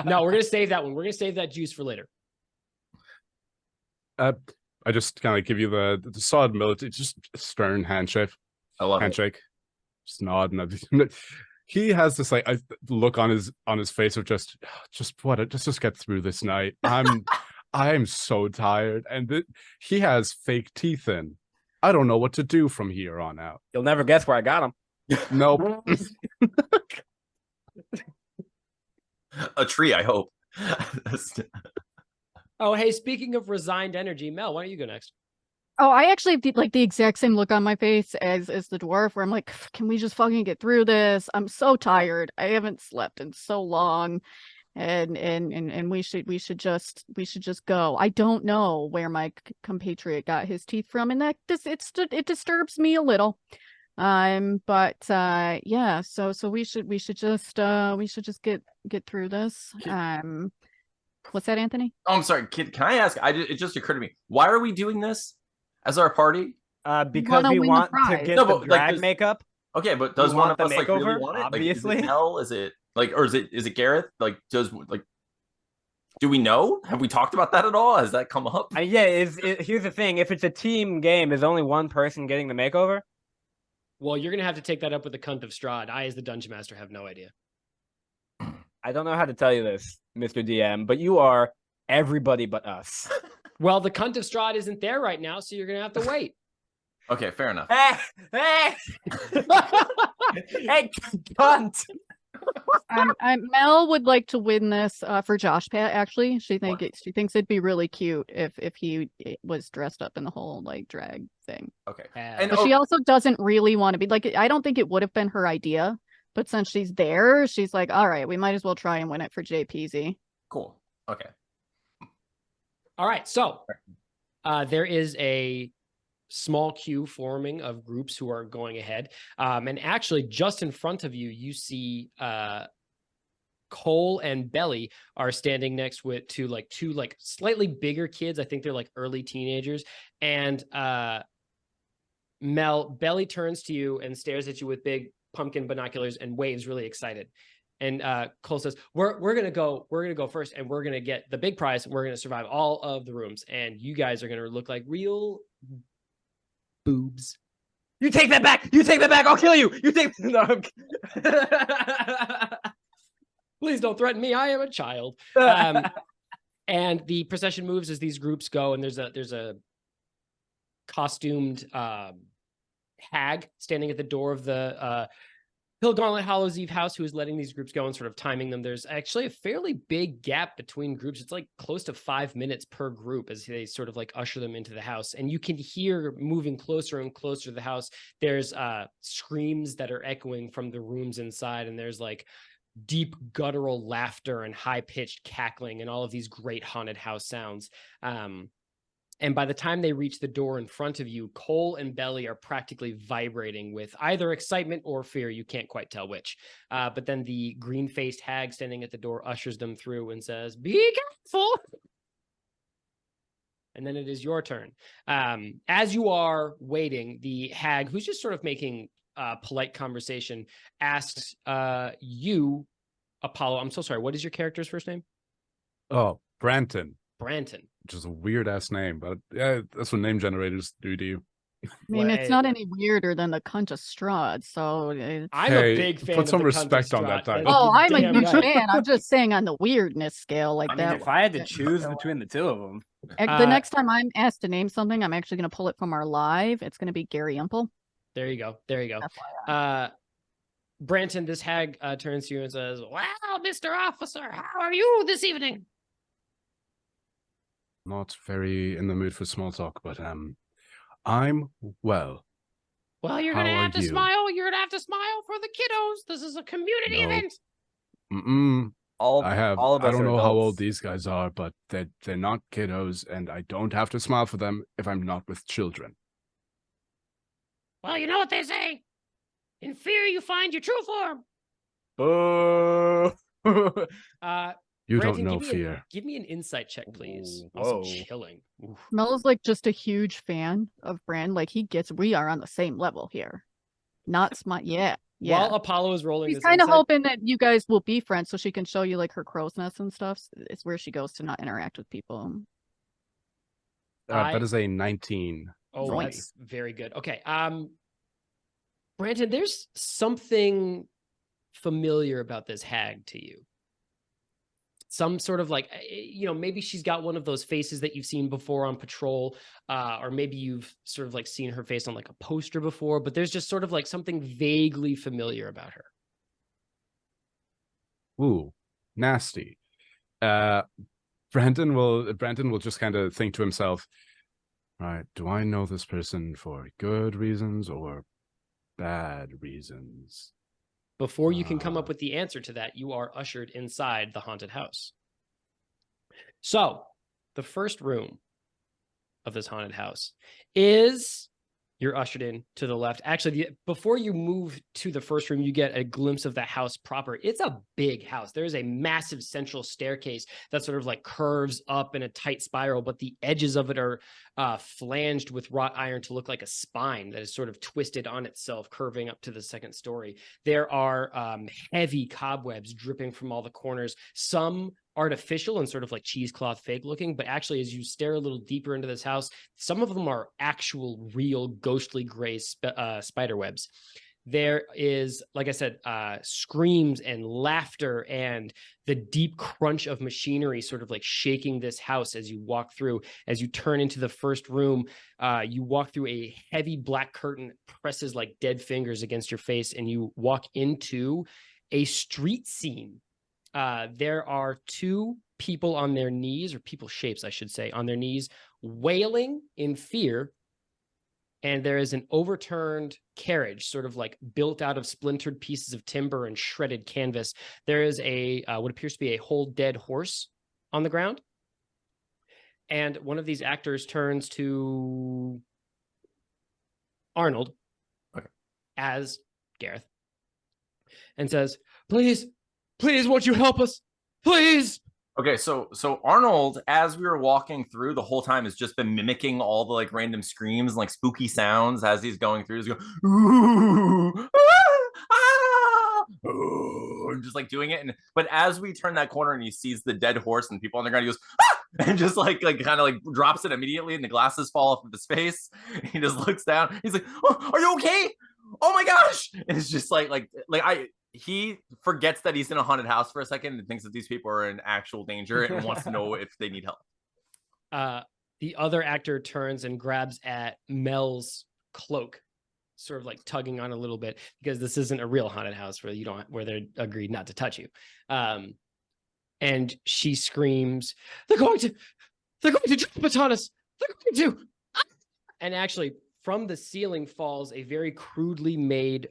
No, we're gonna save that one. We're gonna save that juice for later. I just kind of give you the solid military, just stern handshake. I love it. Handshake, just nod and everything. He has this like look on his face of just get through this night. I'm so tired, and he has fake teeth in. I don't know what to do from here on out. You'll never guess where I got him. Nope. A tree, I hope. Oh, hey, speaking of resigned energy, Mel, why don't you go next? Oh, I actually have like the exact same look on my face as the dwarf, where I'm like, can we just fucking get through this? I'm so tired. I haven't slept in so long, and we should just go. I don't know where my compatriot got his teeth from, and that it disturbs me a little. But yeah, so we should just get through this. What's that, Anthony? Oh, I'm sorry. Can I ask? It just occurred to me. Why are we doing this as our party? Because wanna we win the want to prize. get No, the but, like, drag there's- makeup. Okay, but does We one want of the us like really makeover, want it? obviously. Like, is it Mel? Is it like, or is it Gareth? Like, do we know? Have we talked about that at all? Has that come up? Yeah, here's the thing. If it's a team game, is only one person getting the makeover? Well, you're gonna have to take that up with the cunt of Strahd. I, as the dungeon master, have no idea. I don't know how to tell you this, Mr. DM, but you are everybody but us. Well, the cunt of Strahd isn't there right now, so you're gonna have to wait. Okay, fair enough. Hey, hey, hey, cunt! Mel would like to win this for Josh Pat. Actually, she thinks it'd be really cute if he was dressed up in the whole like drag thing. Okay. And But she also doesn't really want to be like. I don't think it would have been her idea, but since she's there, she's like, all right, we might as well try and win it for JPZ. Cool. Okay. all right, so there is a small queue forming of groups who are going ahead. And actually, just in front of you, you see Cole and Belly are standing next to two slightly bigger kids. I think they're like early teenagers. And Belly turns to you and stares at you with big pumpkin binoculars and waves, really excited. And Cole says, we're gonna go first, and we're gonna get the big prize, and we're gonna survive all of the rooms, and you guys are gonna look like real boobs. You take that back! You take that back! I'll kill you! You take no. Please don't threaten me. I am a child. And the procession moves as these groups go, and there's a costumed hag standing at the door of the Hill Gauntlet Hallows Eve house, who is letting these groups go and sort of timing them. There's actually a fairly big gap between groups. It's like close to 5 minutes per group as they sort of like usher them into the house. And you can hear moving closer and closer to the house. There's screams that are echoing from the rooms inside. And there's like deep guttural laughter and high-pitched cackling and all of these great haunted house sounds. And by the time they reach the door in front of you, Cole and Belly are practically vibrating with either excitement or fear. You can't quite tell which. But then the green-faced hag standing at the door ushers them through and says, "Be careful." And then it is your turn. As you are waiting, the hag, who's just sort of making polite conversation, asks you, Apollo, I'm so sorry, what is your character's first name? Oh, Branton, Branton. which is a weird ass name, but yeah, that's what name generators do to you. I mean, it's not any weirder than the cunt of Strahd, so I'm Hey, a big fan put of some the Cunt of respect on Strahd. that title. oh, You're I'm a damn huge right. fan. I'm just saying on the weirdness scale, like I mean, that. if I had to choose between the two of them, The next time I'm asked to name something, I'm actually going to pull it from our live. It's going to be Gary Umple. There you go. There you go. FYI. Branton, this hag turns to you and says, "Well, Mr. Officer, how are you this evening?" Not very in the mood for small talk, but I'm well. Well, you're How gonna are have to you? smile. You're gonna have to smile for the kiddos. This is a community No. event. all I of us don't are know how old adults. these guys are, but they're not kiddos, and I don't have to smile for them if I'm not with children. Well, you know what they say. In fear, you find your true form. Boo! You Brandon, don't know give me fear. give me an insight check, please. Ooh, Also whoa. chilling. Oof. Mel is like just a huge fan of Bran. Like we are on the same level here. Not smart. Yeah. Yeah. While Apollo is rolling She's this kind of insight, hoping that you guys will be friends so she can show you like her crow's nest and stuff. It's where she goes to not interact with people. That is a 19. oh, for me. that's very good. Okay. Brandon, there's something familiar about this hag to you. Some sort of like, maybe she's got one of those faces that you've seen before on patrol, or maybe you've sort of like seen her face on like a poster before, but there's just sort of like something vaguely familiar about her. Ooh, nasty. Brandon will just kind of think to himself, right, do I know this person for good reasons or bad reasons? Before you can come up with the answer to that, you are ushered inside the haunted house. So, the first room of this haunted house is, you're ushered in to the left. Actually, before you move to the first room, you get a glimpse of the house proper. It's a big house. There is a massive central staircase that sort of like curves up in a tight spiral, but the edges of it are flanged with wrought iron to look like a spine that is sort of twisted on itself, curving up to the second story. There are heavy cobwebs dripping from all the corners, some artificial and sort of like cheesecloth fake looking, but actually as you stare a little deeper into this house, some of them are actual real ghostly gray spider webs. There is, like I said, screams and laughter and the deep crunch of machinery sort of like shaking this house as you walk through. As you turn into the first room, you walk through a heavy black curtain, presses like dead fingers against your face, and you walk into a street scene. There are two people on their knees, or people shapes, I should say, on their knees, wailing in fear. And there is an overturned carriage, sort of like built out of splintered pieces of timber and shredded canvas. There is a what appears to be a whole dead horse on the ground. And one of these actors turns to Arnold as Gareth and says, please, won't you help us? Please. Okay, so Arnold, as we were walking through, the whole time has just been mimicking all the like random screams and like spooky sounds as he's going through. He's going, ooh, ooh, and just like doing it. But as we turn that corner and he sees the dead horse and people on the ground, he goes, ah! And just like kind of like drops it immediately, and the glasses fall off of his face. He just looks down. He's like, oh, are you okay? Oh my gosh! And it's just he forgets that he's in a haunted house for a second and thinks that these people are in actual danger and wants to know if they need help. The other actor turns and grabs at Mel's cloak, sort of like tugging on a little bit, because this isn't a real haunted house where they're agreed not to touch you. And she screams, they're going to drop it on us. They're going to. And actually, from the ceiling falls a very crudely made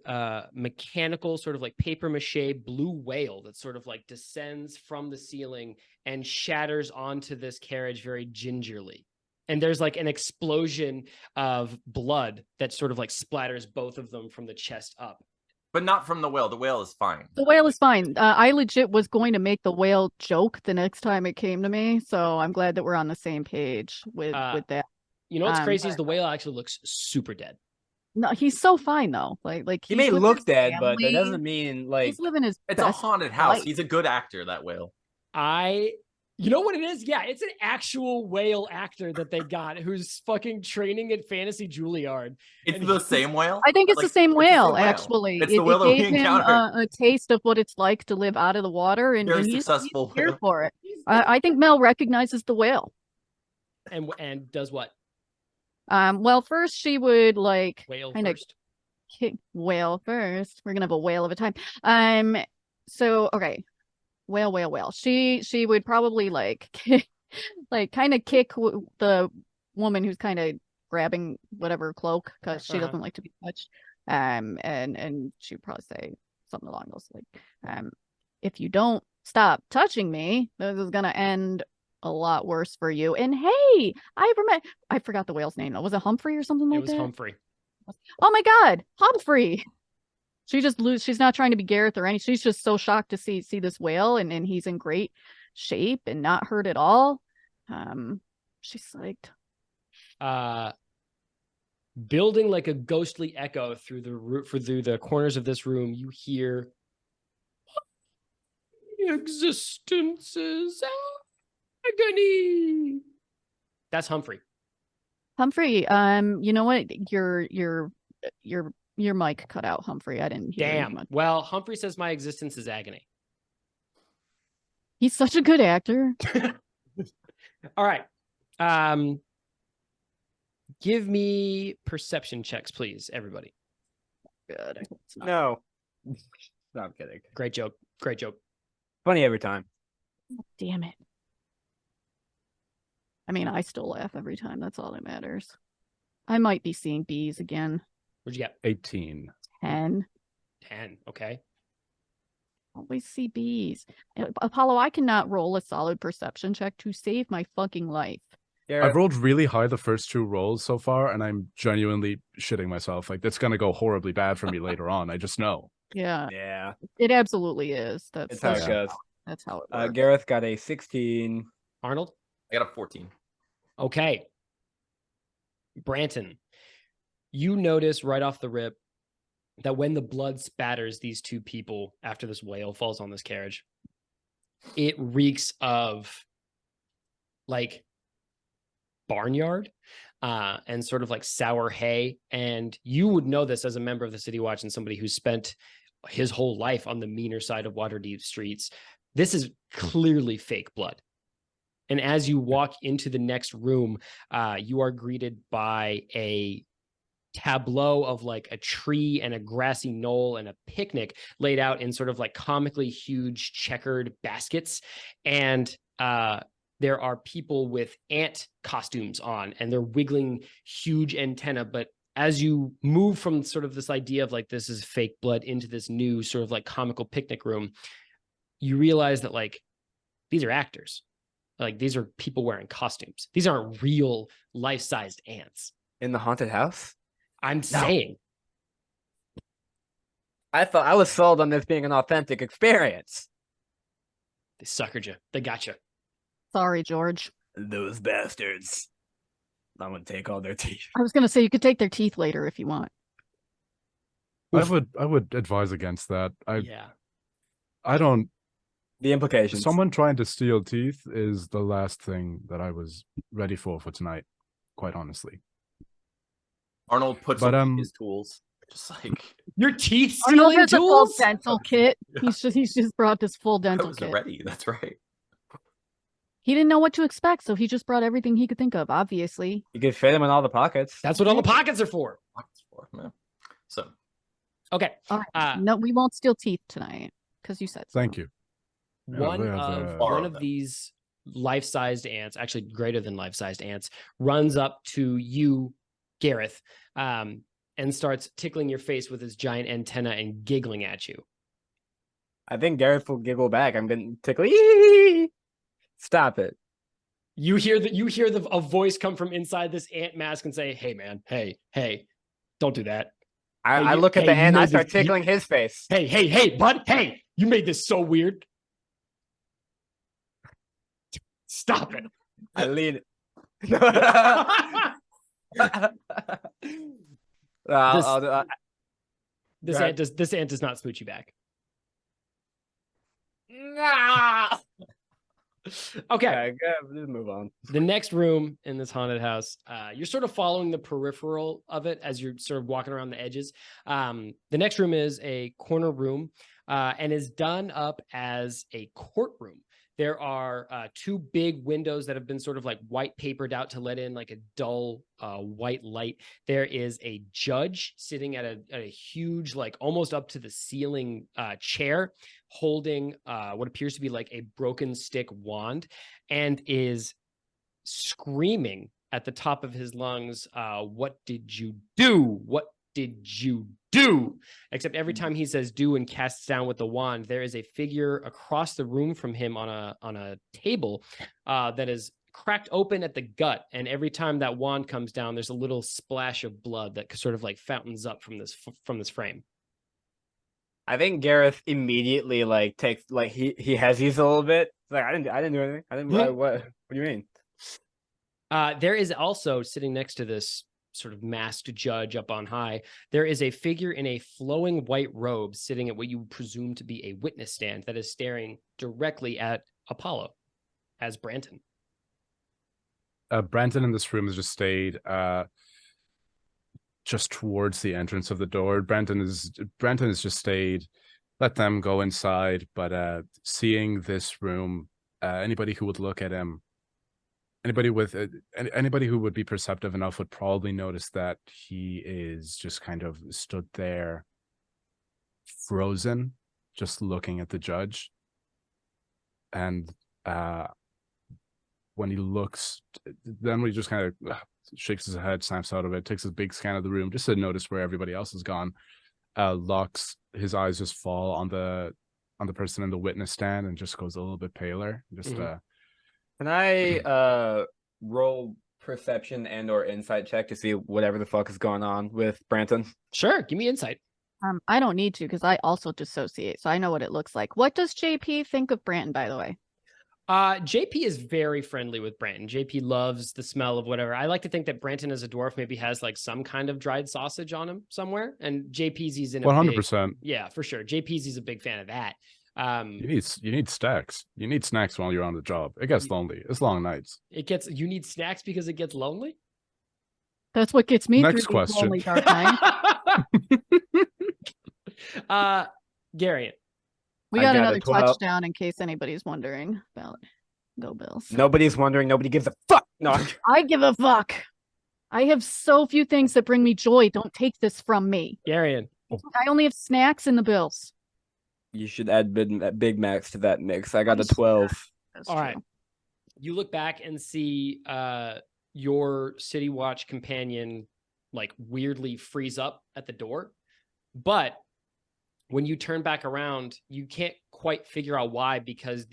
mechanical sort of like paper mache blue whale that sort of like descends from the ceiling and shatters onto this carriage very gingerly. And there's like an explosion of blood that sort of like splatters both of them from the chest up. But not from the whale. The whale is fine. The whale is fine. I legit was going to make the whale joke the next time it came to me, so I'm glad that we're on the same page with that. You know what's crazy is the whale actually looks super dead. No, he's so fine though. Like He may with look his dead, but that family. doesn't mean like He's living his It's a best haunted house. life. He's a good actor, that whale. You know what it is? Yeah, it's an actual whale actor that they got who's fucking training at Fantasy Juilliard. It's And the he's- same whale? I think it's Like, the same it's the whale, same whale. actually. It's the whale that we gave him encountered. a taste of what it's like to live out of the water, and, Very and he's successful here whale. for it. I think Mel recognizes the whale. And does what? Well, first she would like Whale kind of first. kick whale first. We're gonna have a whale of a time. So okay, whale. She would probably like like kind of kick the woman who's kind of grabbing whatever cloak because she doesn't like to be touched. And she'd probably say something along those like, if you don't stop touching me, this is gonna end a lot worse for you. And hey, I forgot the whale's name though. Was it Humphrey or something like It was that? Humphrey. Oh my God, Humphrey. She's not trying to be Gareth or anything. She's just so shocked to see this whale, and he's in great shape and not hurt at all. She's psyched. Building like a ghostly echo through the corners of this room, you hear existence is agony. That's Humphrey. Humphrey, you know what? Your mic cut out, Humphrey. I didn't hear you Damn. much. Well, Humphrey says my existence is agony. He's such a good actor. All right. Give me perception checks, please, everybody. Good. I hope it's not. No. No, I'm kidding. Great joke. Great joke. Funny every time. Damn it. I mean, I still laugh every time. That's all that matters. I might be seeing bees again. What'd you get? 18. 10. 10. Okay. Always see bees. Apollo, I cannot roll a solid perception check to save my fucking life. I've rolled really high the first 2 rolls so far, and I'm genuinely shitting myself. Like, that's gonna go horribly bad for me later on. I just know. Yeah, Yeah. it absolutely is. It's how it goes. That's how it works. Gareth got a 16. Arnold? I got a 14. Okay. Branton, you notice right off the rip that when the blood spatters these 2 people after this whale falls on this carriage, it reeks of like barnyard and sort of like sour hay. And you would know this as a member of the City Watch and somebody who spent his whole life on the meaner side of Waterdeep streets. This is clearly fake blood. And as you walk into the next room, you are greeted by a tableau of like a tree and a grassy knoll and a picnic laid out in sort of like comically huge checkered baskets. And there are people with ant costumes on, and they're wiggling huge antenna. But as you move from sort of this idea of like this is fake blood into this new sort of like comical picnic room, you realize that like these are actors. Like these are people wearing costumes. These aren't real life-sized ants. In the haunted house? I'm saying. I thought I was sold on this being an authentic experience. They suckered you. They got you. Sorry, George. Those bastards. I'm gonna take all their teeth. I was gonna say you could take their teeth later if you want. I would advise against that. Yeah. I don't. The implications. Someone trying to steal teeth is the last thing that I was ready for tonight, quite honestly. Arnold puts But, away his tools. Just like Your teeth Arnold stealing has a full tools? dental kit. Yeah. He's just brought this full I dental was kit. ready. That's right. He didn't know what to expect, so he just brought everything he could think of. Obviously, You could fit them in all the pockets. That's what all the pockets are for. Pockets for, man. So Okay. all right. No, we won't steal teeth tonight because you said so. Thank you. Yeah, One there's, of Borrow one of them. these life-sized ants, actually greater than life-sized ants, runs up to you, Gareth, and starts tickling your face with his giant antenna and giggling at you. I think Gareth will giggle back. I'm getting tickly. Stop it. You hear a voice come from inside this ant mask and say, "Hey, man, hey, don't do that. I Hey, look at hey, the you ant. I made start this- tickling his face. Hey, bud, hey, you made this so weird. Stop it." I lean. This Go ant does not smooch you back. Okay. Just move on. The next room in this haunted house, you're sort of following the peripheral of it as you're sort of walking around the edges. The next room is a corner room and is done up as a courtroom. There are 2 big windows that have been sort of like white papered out to let in like a dull white light. There is a judge sitting at a huge, like almost up to the ceiling chair, holding what appears to be like a broken stick wand, and is screaming at the top of his lungs, "What did you do? What did you do?" Except every time he says "do" and casts down with the wand, there is a figure across the room from him on a table that is cracked open at the gut, and every time that wand comes down, there's a little splash of blood that sort of like fountains up from this frame. I think Gareth immediately like takes like he hesitates a little bit like I didn't do anything. I didn't. What do you mean? There is also sitting next to this sort of masked judge up on high, there is a figure in a flowing white robe sitting at what you presume to be a witness stand that is staring directly at Apollo as Branton. Branton in this room has just stayed just towards the entrance of the door. Branton has just stayed, let them go inside, but seeing this room, anybody who would look at him, anybody who would be perceptive enough would probably notice that he is just kind of stood there frozen, just looking at the judge. And when he looks, then when he just kind of shakes his head, snaps out of it, takes a big scan of the room just to notice where everybody else has gone, locks, his eyes just fall on the person in the witness stand and just goes a little bit paler. Just Can I roll perception and or insight check to see whatever the fuck is going on with Branton? Sure, give me insight. I don't need to because I also dissociate, so I know what it looks like. What does JP think of Branton, by the way? JP is very friendly with Branton. JP loves the smell of whatever. I like to think that Branton as a dwarf maybe has like some kind of dried sausage on him somewhere, and JP's in 100%. Yeah, for sure. JP's a big fan of that. You need stacks. You need snacks while you're on the job. It gets lonely. It's long nights. You need snacks because it gets lonely? That's what gets me Next through these question. lonely dark nights. Garion. We I got got a another 12. touchdown in case anybody's wondering about Go Bills. Nobody's wondering. Nobody gives a fuck. No. I give a fuck. I have so few things that bring me joy. Don't take this from me. Garion. I only have snacks in the bills. You should add Big Macs to that mix. I got a 12. That's All true. right. You look back and see your City Watch companion like weirdly freeze up at the door. But when you turn back around, you can't quite figure out why, because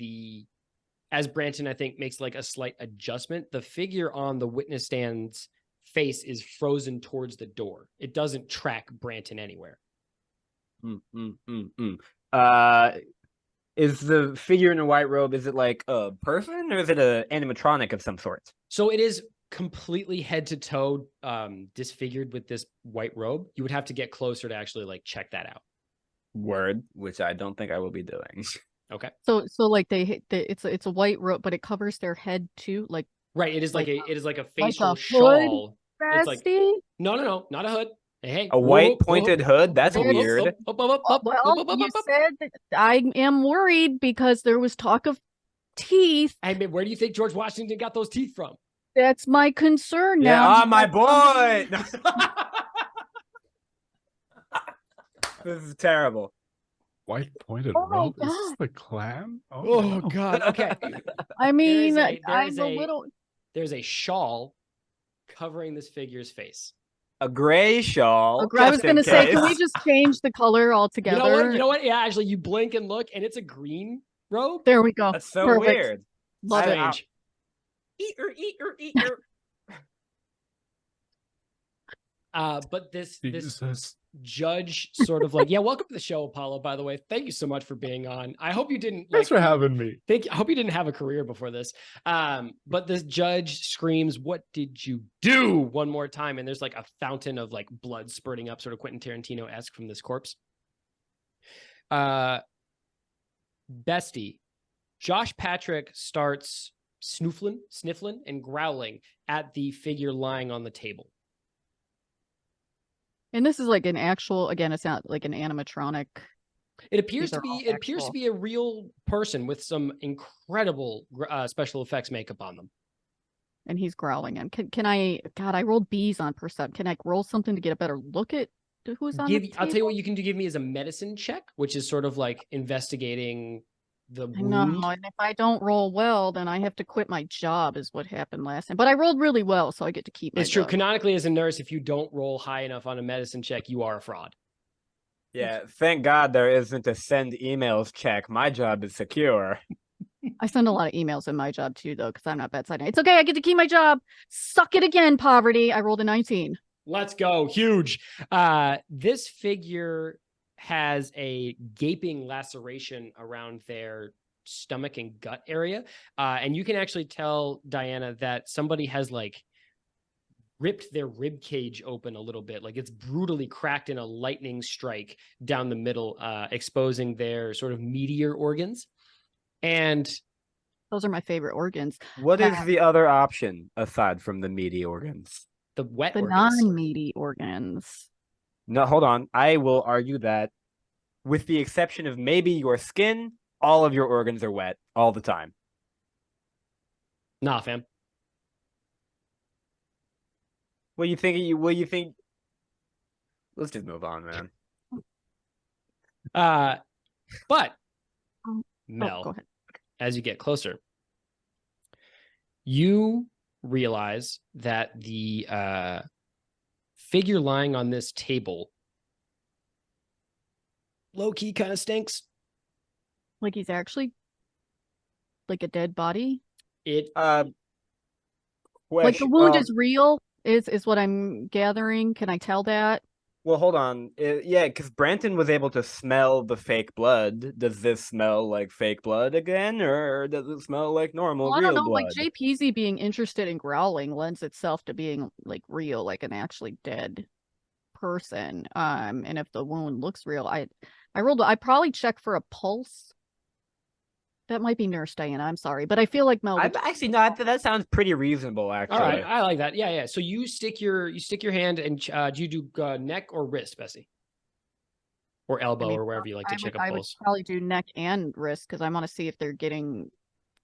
as Branton, I think, makes like a slight adjustment, the figure on the witness stand's face is frozen towards the door. It doesn't track Branton anywhere. Is the figure in a white robe, is it like a person or is it an animatronic of some sort? So it is completely head to toe disfigured with this white robe. You would have to get closer to actually like check that out. Word, which I don't think I will be doing. Okay. So like it's a white robe, but it covers their head too. Like Right. It is like a facial hood, shawl. It's like Bestie? no, not a hood. Hey, A white pointed hood? That's There's- weird. Well, you said that I am worried because there was talk of teeth. I mean, where do you think George Washington got those teeth from? That's my concern Yeah, now. my boy. This is terrible. White pointed Oh my robe? Is this God. the clan? Oh no. God. Okay. I mean, there I'm is a a- little. There's a shawl covering this figure's face. A gray shawl. I was just in going to say, can we case. just change the color altogether? You know what? Yeah, actually, you blink and look, and it's a green robe. There we go. That's so Perfect. weird. Love it. Strange. But this Jesus. judge sort of like, yeah, welcome to the show, Apollo, by the way. Thank you so much for being on. I hope you didn't Thanks for having me. I hope you didn't have a career before this. But this judge screams, "What did you do?" one more time, and there's like a fountain of like blood spurting up, sort of Quentin Tarantino-esque from this corpse. Bestie, Josh Patrick starts sniffling, and growling at the figure lying on the table. And this is like an actual, again, it's not like an animatronic. It appears These to are all be actual. a real person with some incredible special effects makeup on them. And he's growling. And can I, God, I rolled B's on percent. Can I roll something to get a better look at who's on the I'll tell you table? what you can do. Give me as a medicine check, which is sort of like investigating the I know, wound. and if I don't roll well, then I have to quit my job, is what happened last time. But I rolled really well, so I get to keep my It's true. job. Canonically, as a nurse, if you don't roll high enough on a medicine check, you are a fraud. Yeah, thank God there isn't a send emails check. My job is secure. I send a lot of emails in my job too, though, because I'm not bedside. It's okay. I get to keep my job. Suck it again, poverty. I rolled a 19. Let's go. Huge. This figure has a gaping laceration around their stomach and gut area. And you can actually tell, Diana, that somebody has like ripped their rib cage open a little bit. Like it's brutally cracked in a lightning strike down the middle, exposing their sort of meatier organs. And Those are my favorite organs. What is the other option aside from the meaty organs? the wet The organs. non-meaty organs. No, hold on. I will argue that, with the exception of maybe your skin, all of your organs are wet all the time. Nah, fam. What do you think? What do you think? Let's just move on, man. But Oh, Mel, go ahead. as you get closer, you realize that the figure lying on this table low-key kind of stinks. Like he's actually like a dead body. It Like the wound is real, is what I'm gathering. Can I tell that? Well, hold on. Yeah, because Branton was able to smell the fake blood. Does this smell like fake blood again, or does it smell like normal Well, I real don't know. blood? Like JPZ being interested in growling lends itself to being like real, like an actually dead person. And if the wound looks real, I probably check for a pulse. That might be Nurse Diana. I'm sorry, but I feel like Mel. I've actually not. That sounds pretty reasonable, actually. all right. I like that. Yeah, yeah. So you stick your hand and do you do neck or wrist, Bessie, or elbow, or wherever you like to check a I would pulse? probably do neck and wrist because I want to see if they're getting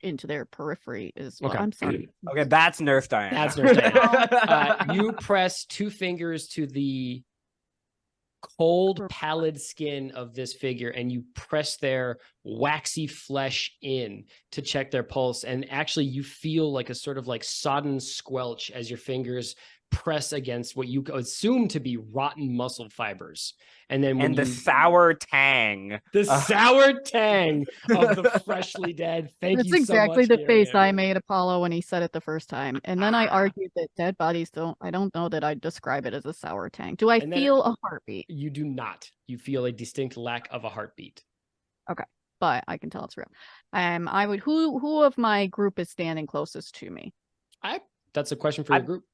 into their periphery as well. Okay. I'm sorry. Okay, that's Nurse Diana. That's Nurse Diana. You press two fingers to the cold, pallid skin of this figure, and you press their waxy flesh in to check their pulse. And actually, you feel like a sort of like sodden squelch as your fingers press against what you assume to be rotten muscle fibers. And then when And the sour tang. the sour tang of the freshly dead. Thank That's you exactly so much, the face I Garion. made Apollo when he said it the first time. And then I argued that dead bodies I don't know that I'd describe it as a sour tank. Do I And then- feel a heartbeat? You do not. You feel a distinct lack of a heartbeat. But I can tell it's real. I would who of my group is standing closest to me? That's a question for your group.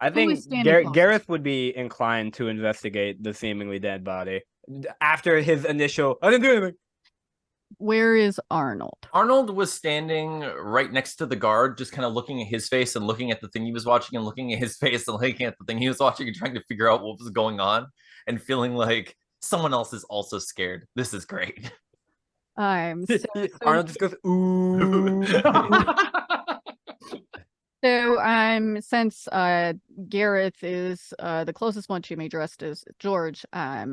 I think is standing closest? Gareth would be inclined to investigate the seemingly dead body after his initial. I didn't do anything. Where is Arnold? Arnold was standing right next to the guard, just kind of looking at his face and looking at the thing he was watching and looking at his face and looking at the thing he was watching and trying to figure out what was going on and feeling like someone else is also scared. This is great. So Arnold just goes, ooh. Since Gareth is the closest one to me dressed as George, I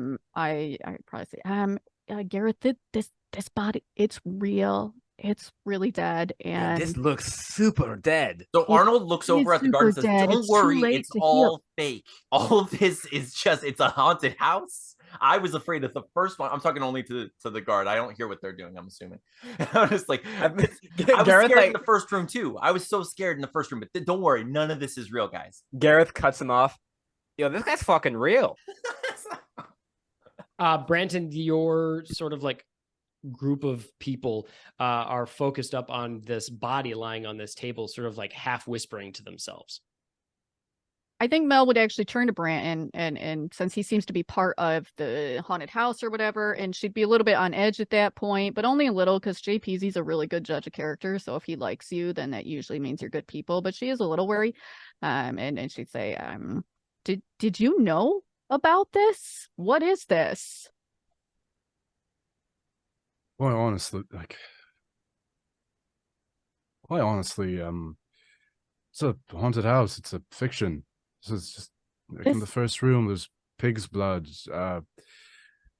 probably say Gareth, this body, it's real. It's really dead, and This looks super dead. So Arnold looks over at the guard and says, super dead. "Don't It's too worry, late it's to all fake. All of this is it's a haunted house." I was afraid of the first one. I'm talking only to the guard. I don't hear what they're doing, I'm assuming. I was like, I was Gareth, scared in the first room too. I was so scared in the first room, but don't worry, none of this is real, guys. Gareth cuts him off. Yo, this guy's fucking real. Branton, your sort of like group of people are focused up on this body lying on this table, sort of like half whispering to themselves. I think Mel would actually turn to Brant and since he seems to be part of the haunted house or whatever, and she'd be a little bit on edge at that point, but only a little because JPZ's a really good judge of character. So if he likes you, then that usually means you're good people. But she is a little wary, and she'd say, did you know about this? What is this? Quite honestly, it's a haunted house. It's a fiction. This is just like in the first room. There's pig's blood,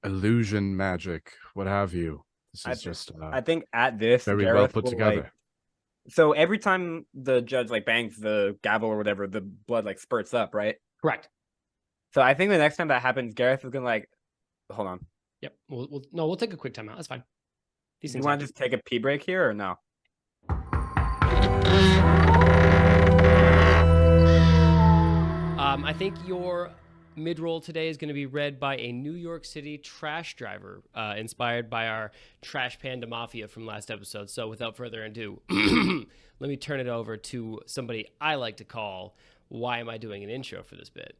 illusion, magic, what have you. This is just I think at this, very well Gareth put will, together. like- so every time the judge like bangs the gavel or whatever, the blood like spurts up, right? Correct. So I think the next time that happens, Gareth is gonna like, hold on. Yep. We'll take a quick timeout. That's fine. These You things want to happen. just take a pee break here or no? I think your mid-roll today is going to be read by a New York City trash driver, inspired by our Trash Panda Mafia from last episode. So without further ado, let me turn it over to somebody I like to call, why am I doing an intro for this bit?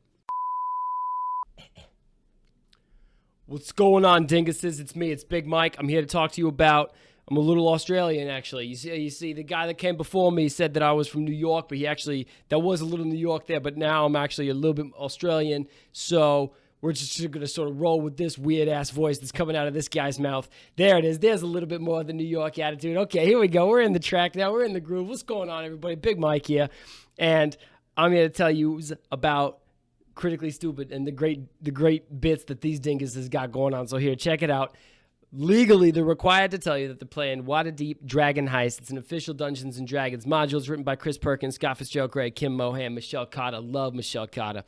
What's going on, dinguses? It's me, it's Big Mike. I'm here to talk to you about, I'm a little Australian, actually. You see, the guy that came before me said that I was from New York, but there was a little New York there, but now I'm actually a little bit Australian. So we're just going to sort of roll with this weird-ass voice that's coming out of this guy's mouth. There it is. There's a little bit more of the New York attitude. Okay, here we go. We're in the track now. We're in the groove. What's going on, everybody? Big Mike here. And I'm here to tell you about Critically Stupid and the great bits that these dinguses got going on. So here, check it out. Legally, they're required to tell you that they're playing Waterdeep Dragon Heist. It's an official Dungeons & Dragons module. It's written by Chris Perkins, Scott Fitzgerald, Gray, Kim Mohan, Michelle Carter. Love Michelle Carter.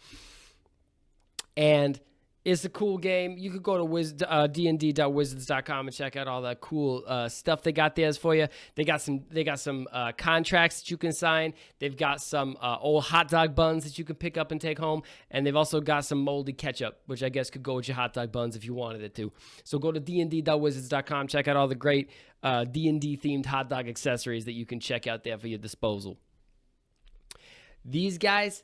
And it's a cool game. You could go to dnd.wizards.com and check out all that cool stuff they got there for you. They got some contracts that you can sign. They've got some old hot dog buns that you can pick up and take home. And they've also got some moldy ketchup, which I guess could go with your hot dog buns if you wanted it to. So go to dnd.wizards.com. Check out all the great D&D themed hot dog accessories that you can check out there for your disposal. These guys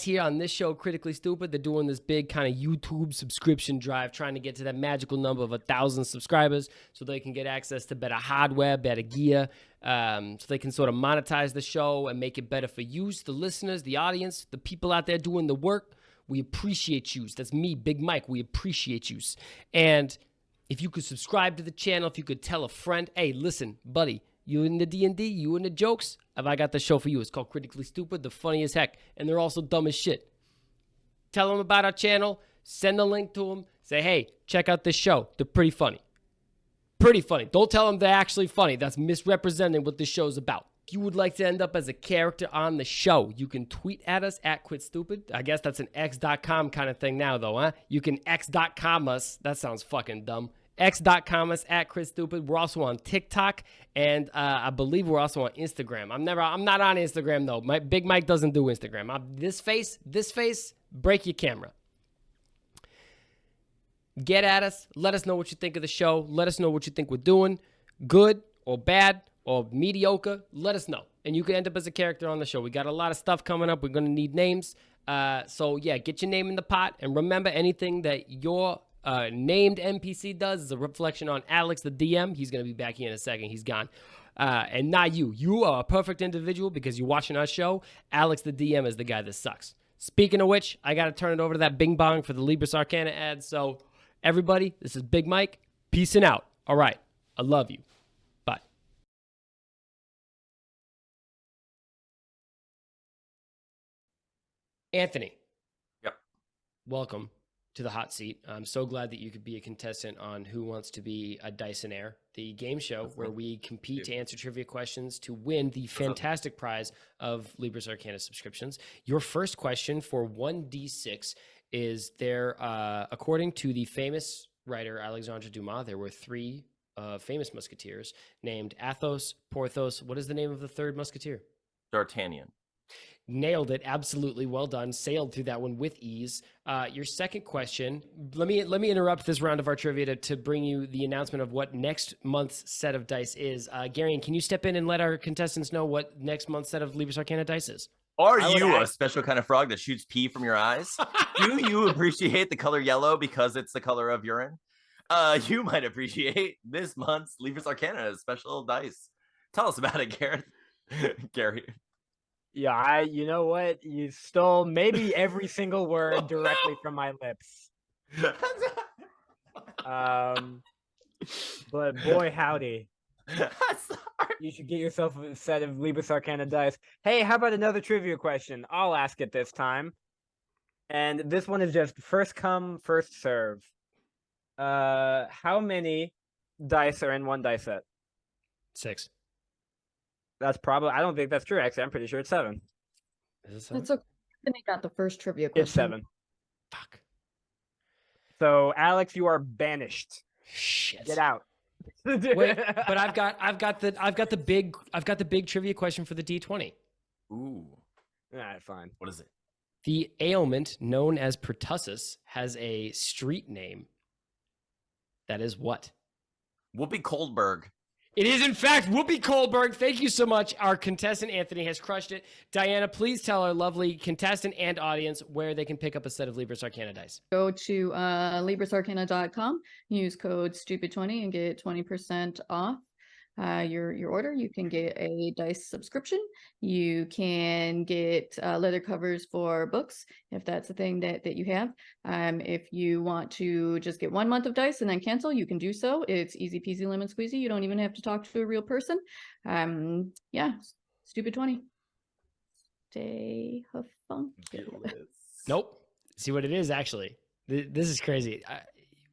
here on this show, Critically Stupid, they're doing this big kind of YouTube subscription drive, trying to get to that magical number of 1,000 subscribers so they can get access to better hardware, better gear, so they can sort of monetize the show and make it better for you, the listeners, the audience, the people out there doing the work. We appreciate you. That's me, Big Mike. We appreciate you. And if you could subscribe to the channel, if you could tell a friend, hey, listen, buddy, you in the D&D, you in the jokes, have I got the show for you. It's called Critically Stupid, the funny as heck, and they're also dumb as shit. Tell them about our channel, send a link to them, say, hey, check out this show. They're pretty funny. Pretty funny. Don't tell them they're actually funny. That's misrepresenting what this show's about. If you would like to end up as a character on the show, you can tweet at us at QuitStupid. I guess that's an x.com kind of thing now, though, huh? You can x.com us. That sounds fucking dumb. X.com us at QuitStupid. We're also on TikTok, and I believe we're also on Instagram. I'm not on Instagram, though. Big Mike doesn't do Instagram. This face, break your camera. Get at us. Let us know what you think of the show. Let us know what you think we're doing. Good or bad or mediocre. Let us know. And you can end up as a character on the show. We got a lot of stuff coming up. We're going to need names. So, yeah, get your name in the pot. And remember, anything that your named NPC does is a reflection on Alex, the DM. He's going to be back here in a second. He's gone. And not you. You are a perfect individual because you're watching our show. Alex, the DM, is the guy that sucks. Speaking of which, I got to turn it over to that Bing Bong for the Libris Arcana ad. So, everybody, this is Big Mike. Peacing out. All right. I love you. Bye. Anthony. Yep. Welcome to the hot seat. I'm so glad that you could be a contestant on Who Wants to Be a Dysonaire, the game show where we compete to answer trivia questions to win the fantastic prize of Libris Arcana subscriptions. Your first question for 1d6 is there, according to the famous writer Alexandre Dumas, there were three famous musketeers named Athos, Porthos. What is the name of the third musketeer? D'Artagnan. Nailed it. Absolutely. Well done. Sailed through that one with ease. Your second question, let me interrupt this round of our trivia to bring you the announcement of what next month's set of dice is. Garion, can you step in and let our contestants know what next month's set of Libris Arcana dice is? Are you a special kind of frog that shoots pee from your eyes? Do you appreciate the color yellow because it's the color of urine? You might appreciate this month's Libris Arcana special dice. Tell us about it, Gareth. Gary. Yeah, you know what? You stole maybe every single word directly from my lips. But boy, howdy. You should get yourself a set of Libris Arcana dice. Hey, how about another trivia question? I'll ask it this time. And this one is just first come, first serve. How many dice are in one dice set? 6. That's probably, I don't think that's true, actually. I'm pretty sure it's 7. Is it 7? That's okay. Anthony got the first trivia question. It's 7. Fuck. So, Alex, you are banished. Shit. Get out. Wait, but I've got the big trivia question for the D20. Ooh. All right, fine. What is it? The ailment known as pertussis has a street name. That is what? Whoopi Goldberg. It is, in fact, Whoopi Goldberg. Thank you so much. Our contestant, Anthony, has crushed it. Diana, please tell our lovely contestant and audience where they can pick up a set of Libris Arcana dice. Go to LibrisArcana.com, use code STUPID20 and get 20% off your order. You can get a dice subscription. You can get leather covers for books if that's the thing that you have. If you want to just get 1 month of dice and then cancel, you can do so. It's easy peasy lemon squeezy. You don't even have to talk to a real person. Yeah, STUPID20. Stay hofunculus. Nope. See what it is, actually. This is crazy.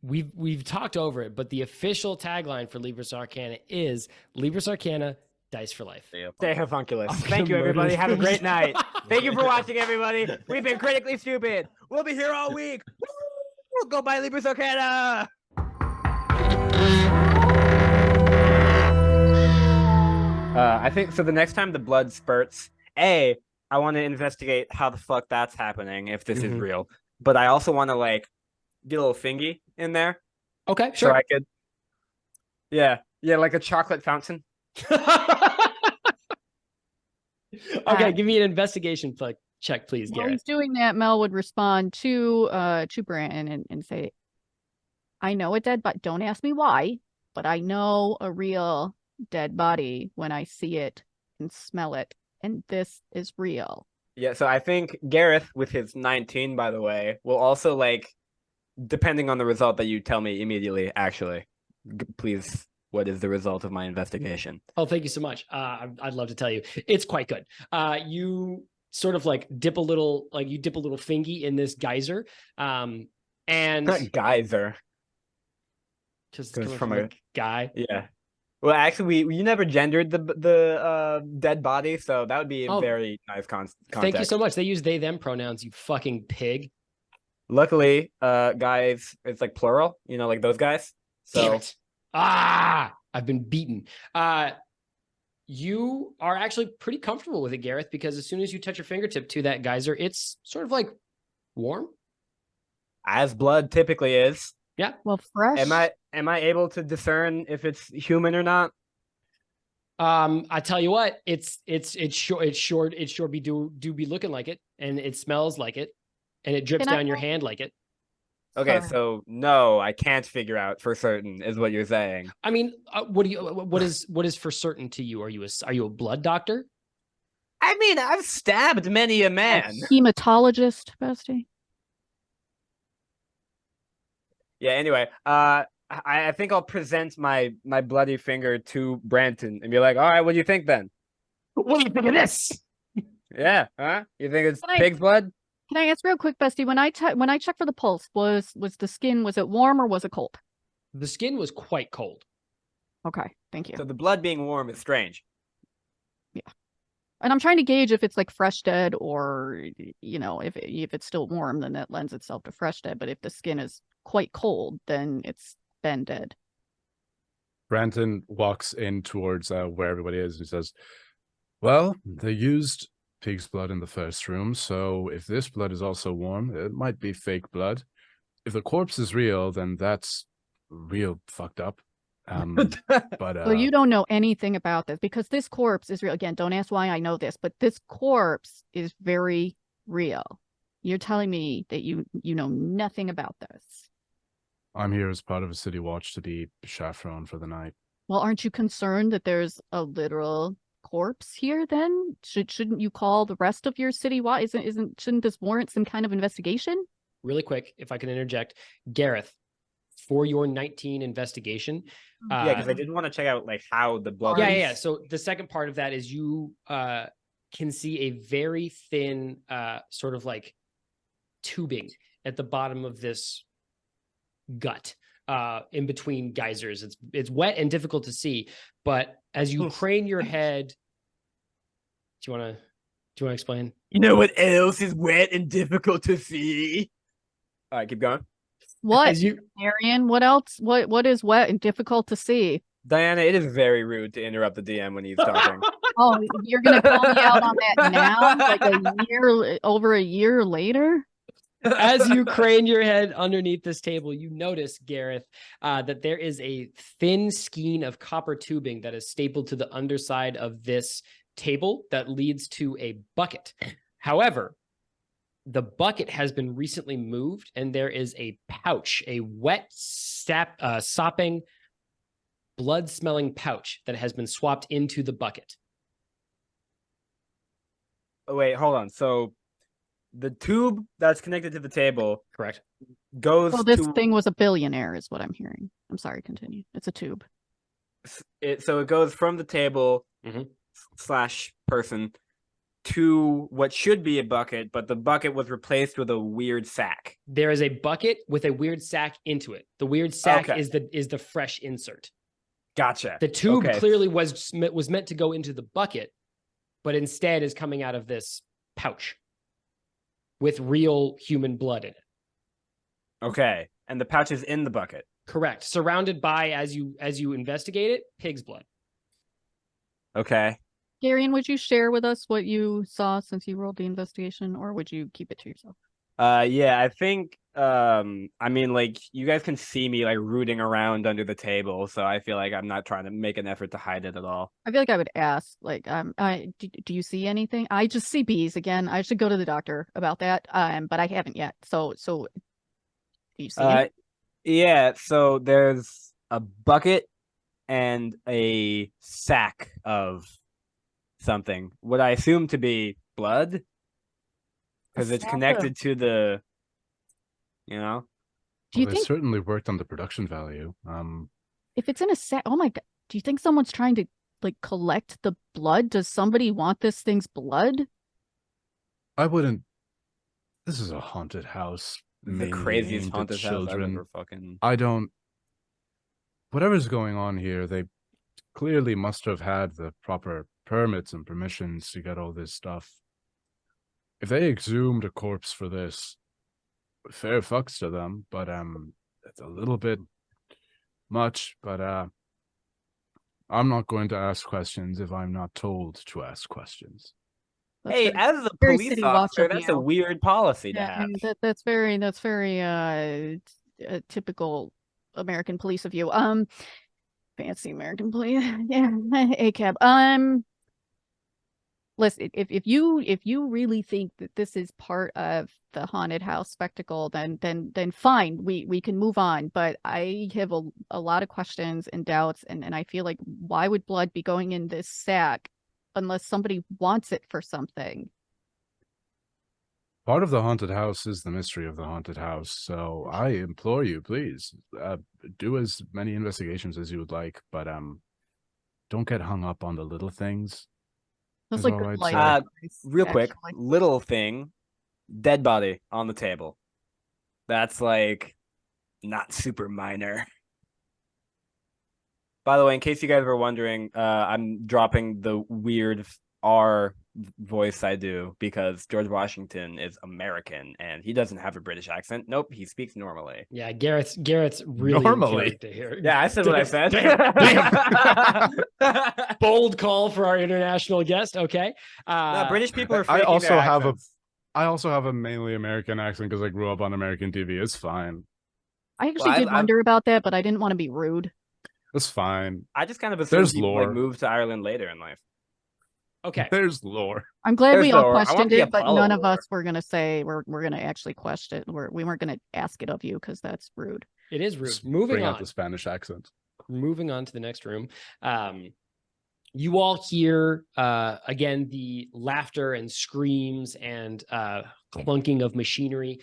We've talked over it, but the official tagline for Libris Arcana is Libris Arcana, dice for life. Stay homunculus. I'm Thank you, gonna everybody. murder Have a this. great night. Thank you for watching, everybody. We've been critically stupid. We'll be here all week. Woo! Go buy Libris Arcana. I think so. The next time the blood spurts, I want to investigate how the fuck that's happening if this is Mhm. real. But I also want to like get a little fingy in there, Okay, so sure. I could. Yeah, like a chocolate fountain. Okay, give me an investigation check, please, While Garrett. he's doing that, Mel would respond to Brandon and say, I know a dead body. Don't ask me why, but I know a real dead body when I see it and smell it. And this is real. Yeah, so I think Gareth, with his 19, by the way, will also like, depending on the result that you tell me immediately. Actually, please, what is the result of my investigation? Oh, thank you so much. I'd love to tell you. It's quite good. You sort of like dip a little fingy in this geyser. And Geyser. just 'Cause coming from from a- a guy. Yeah. Well, actually, we never gendered the dead body, so that would be a Oh, very nice context. Thank you so much. They use they them pronouns, you fucking pig. Luckily, guys, it's like plural. You know, like those guys. Damn So it. I've been beaten. You are actually pretty comfortable with it, Gareth, because as soon as you touch your fingertip to that geyser, it's sort of like warm. as blood typically is, Well, fresh. am I able to discern if it's human or not? I tell you what, it's sure be looking like it, and it smells like it, and it drips Can I down your roll? hand like it. Okay, Sorry. so no, I can't figure out for certain, is what you're saying. I mean, what is for certain to you? Are you a blood doctor? I mean, I've stabbed many a A man. hematologist, Bestie. Yeah, anyway, I think I'll present my bloody finger to Branton and be like, all right, what do you think then? What do you think of this? Yeah, huh? You think it's Can I- pig's blood? Can I ask real quick, Bestie? When I checked for the pulse, was the skin, was it warm or was it cold? The skin was quite cold. Okay, thank you. So the blood being warm is strange. And I'm trying to gauge if it's like fresh dead or, if it's still warm, then that lends itself to fresh dead. But if the skin is quite cold, then it's been dead. Brandon walks in towards where everybody is and says, well, they used pig's blood in the first room, so if this blood is also warm, it might be fake blood. If the corpse is real, then that's real fucked up. But So you don't know anything about this because this corpse is real. Again, don't ask why I know this, but this corpse is very real. You're telling me that you know nothing about this. I'm here as part of a city watch to be chaperone for the night. Well, aren't you concerned that there's a literal corpse here then? Shouldn't you call the rest of your city? Why shouldn't this warrant some kind of investigation? Really quick, if I can interject, Gareth, for your 19 investigation. Yeah, because I did want to check out like how the blood. Yeah. So the second part of that is you can see a very thin sort of like tubing at the bottom of this gut in between geysers. It's wet and difficult to see, but as you crane your head, do you want to explain? You know what else is wet and difficult to see? All right, keep going. What, As you Arian? What else? What is wet and difficult to see? Diana, it is very rude to interrupt the DM when he's talking. Oh, you're gonna call me out on that now, like over a year later? As you crane your head underneath this table, you notice, Gareth, that there is a thin skein of copper tubing that is stapled to the underside of this table that leads to a bucket. However, the bucket has been recently moved, and there is a pouch, a wet, sopping, blood-smelling pouch that has been swapped into the bucket. Oh, wait, hold on. So the tube that's connected to the table Correct. goes Well, this to thing was a billionaire, is what I'm hearing. I'm sorry, continue. It's a tube. so it goes from the table Mhm. / person to what should be a bucket, but the bucket was replaced with a weird sack. There is a bucket with a weird sack into it. The weird sack Okay. is the fresh insert. Gotcha. The tube Okay. clearly was meant to go into the bucket, but instead is coming out of this pouch with real human blood in it. Okay. And the pouch is in the bucket. Correct. Surrounded by, as you investigate it, pig's blood. Okay. Garion, would you share with us what you saw since you rolled the investigation, or would you keep it to yourself? Yeah, I think I mean, like, you guys can see me like rooting around under the table, so I feel like I'm not trying to make an effort to hide it at all. I feel like I would ask, like, do you see anything? I just see bees again. I should go to the doctor about that, but I haven't yet. So do you see it? Yeah, so there's a bucket and a sack of something. What I assume to be blood, because it's sack connected to the, you know. Do you Well, they think certainly worked on the production value. if it's in a sack? Oh my God! Do you think someone's trying to like collect the blood? Does somebody want this thing's blood? I wouldn't. This is a haunted house. The mainly craziest aimed at haunted house I've children. ever fucking. I don't. Whatever's going on here, they clearly must have had the proper permits and permissions to get all this stuff. If they exhumed a corpse for this, fair fucks to them, but it's a little bit much, but I'm not going to ask questions if I'm not told to ask questions. That's Hey, very- as a very police city watch officer, of that's you. a weird policy to Yeah, have. and that's very typical American police of you. Fancy American police. Yeah, ACAB. Listen, if you really think that this is part of the haunted house spectacle, then fine, we can move on. But I have a lot of questions and doubts, and I feel like, why would blood be going in this sack unless somebody wants it for something? Part of the haunted house is the mystery of the haunted house, so I implore you, please, do as many investigations as you would like, but don't get hung up on the little things. That's is like all good I'd life say. advice, Real quick, actually. little thing, dead body on the table. That's like not super minor. By the way, in case you guys were wondering, I'm dropping the weird R voice I do because George Washington is American and he doesn't have a British accent. Nope, he speaks normally. Yeah, Garrett's really Normally. in character here. Yeah, I said what I said. Bold call for our international guest. Okay. No, British people are I faking also their have accents. I also have a mainly American accent because I grew up on American TV. It's fine. I actually Well, did I've- wonder about that, but I didn't want to be rude. It's fine. I just kind of assume There's people like lore. move to Ireland later in life. Okay. There's lore. I'm glad There's we all the- I want questioned the it, but Apollo none of lore. us were gonna say we're gonna actually question. We weren't gonna ask it of you because that's rude. It is rude. Just Moving bring on. out the Spanish accent. Moving on to the next room. You all hear again the laughter and screams and clunking of machinery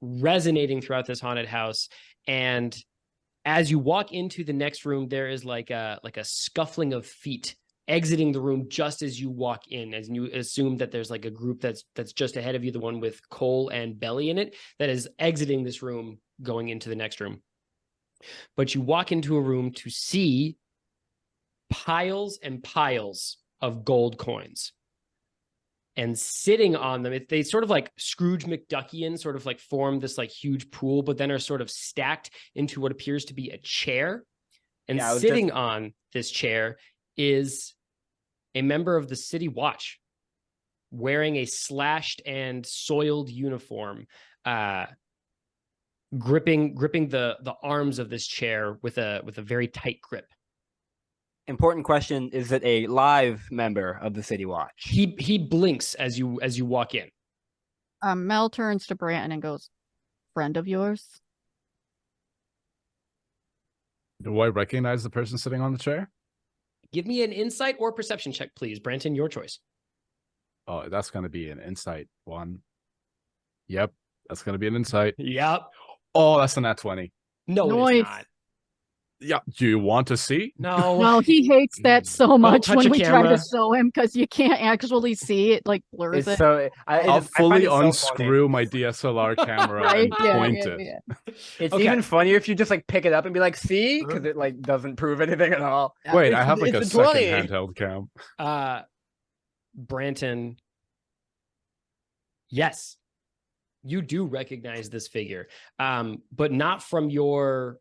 resonating throughout this haunted house. And as you walk into the next room, there is like a scuffling of feet exiting the room just as you walk in, as you assume that there's like a group that's just ahead of you, the one with Cole and Belly in it, that is exiting this room going into the next room. But you walk into a room to see piles and piles of gold coins. And sitting on them, they sort of like Scrooge McDuckian sort of like form this like huge pool, but then are sort of stacked into what appears to be a chair. And Yeah, I was sitting on this chair is a member of the City Watch wearing a slashed and soiled uniform, gripping the arms of this chair with a very tight grip. Important question: is it a live member of the City Watch? He blinks as you walk in. Mel turns to Branton and goes, "Friend of yours?" Do I recognize the person sitting on the chair? Give me an insight or perception check, please, Branton. Your choice. Oh, that's going to be an insight one. Yep, that's going to be an insight. Yep. Oh, that's a nat 20. No, it Nice. is not. Yeah, do you want to see? No. No, he hates that so much touch when a we try camera. to show him because you can't actually see it, like blurs It's it. so I'll fully so funny. unscrew my DSLR camera Right? and Yeah, point yeah, it. yeah. It's Okay. even funnier if you just like pick it up and be like, "See," because it like doesn't prove anything at all. Wait, It's- I have like it's a the second 20. handheld cam. Branton, yes, you do recognize this figure, but not from your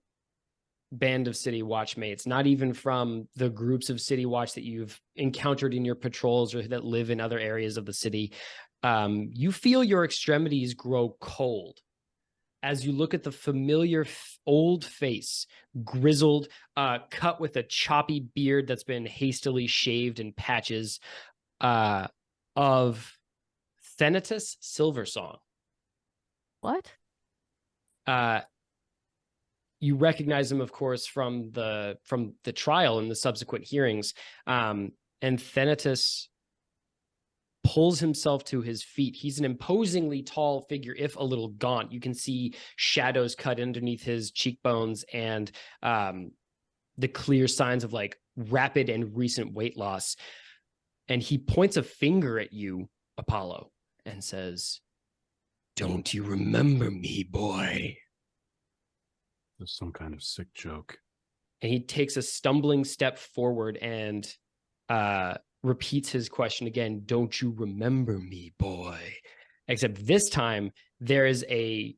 band of City Watch mates, not even from the groups of City Watch that you've encountered in your patrols or that live in other areas of the city. You feel your extremities grow cold as you look at the familiar old face, grizzled, cut with a choppy beard that's been hastily shaved in patches, of Thenatus Silversong. What? You recognize him, of course, from the trial and the subsequent hearings. And Thenatus pulls himself to his feet. He's an imposingly tall figure, if a little gaunt. You can see shadows cut underneath his cheekbones and the clear signs of like rapid and recent weight loss. And he points a finger at you, Apollo, and says, "Don't you remember me, boy?" There's some kind of sick joke. And he takes a stumbling step forward and repeats his question again. "Don't you remember me, boy?" Except this time there is a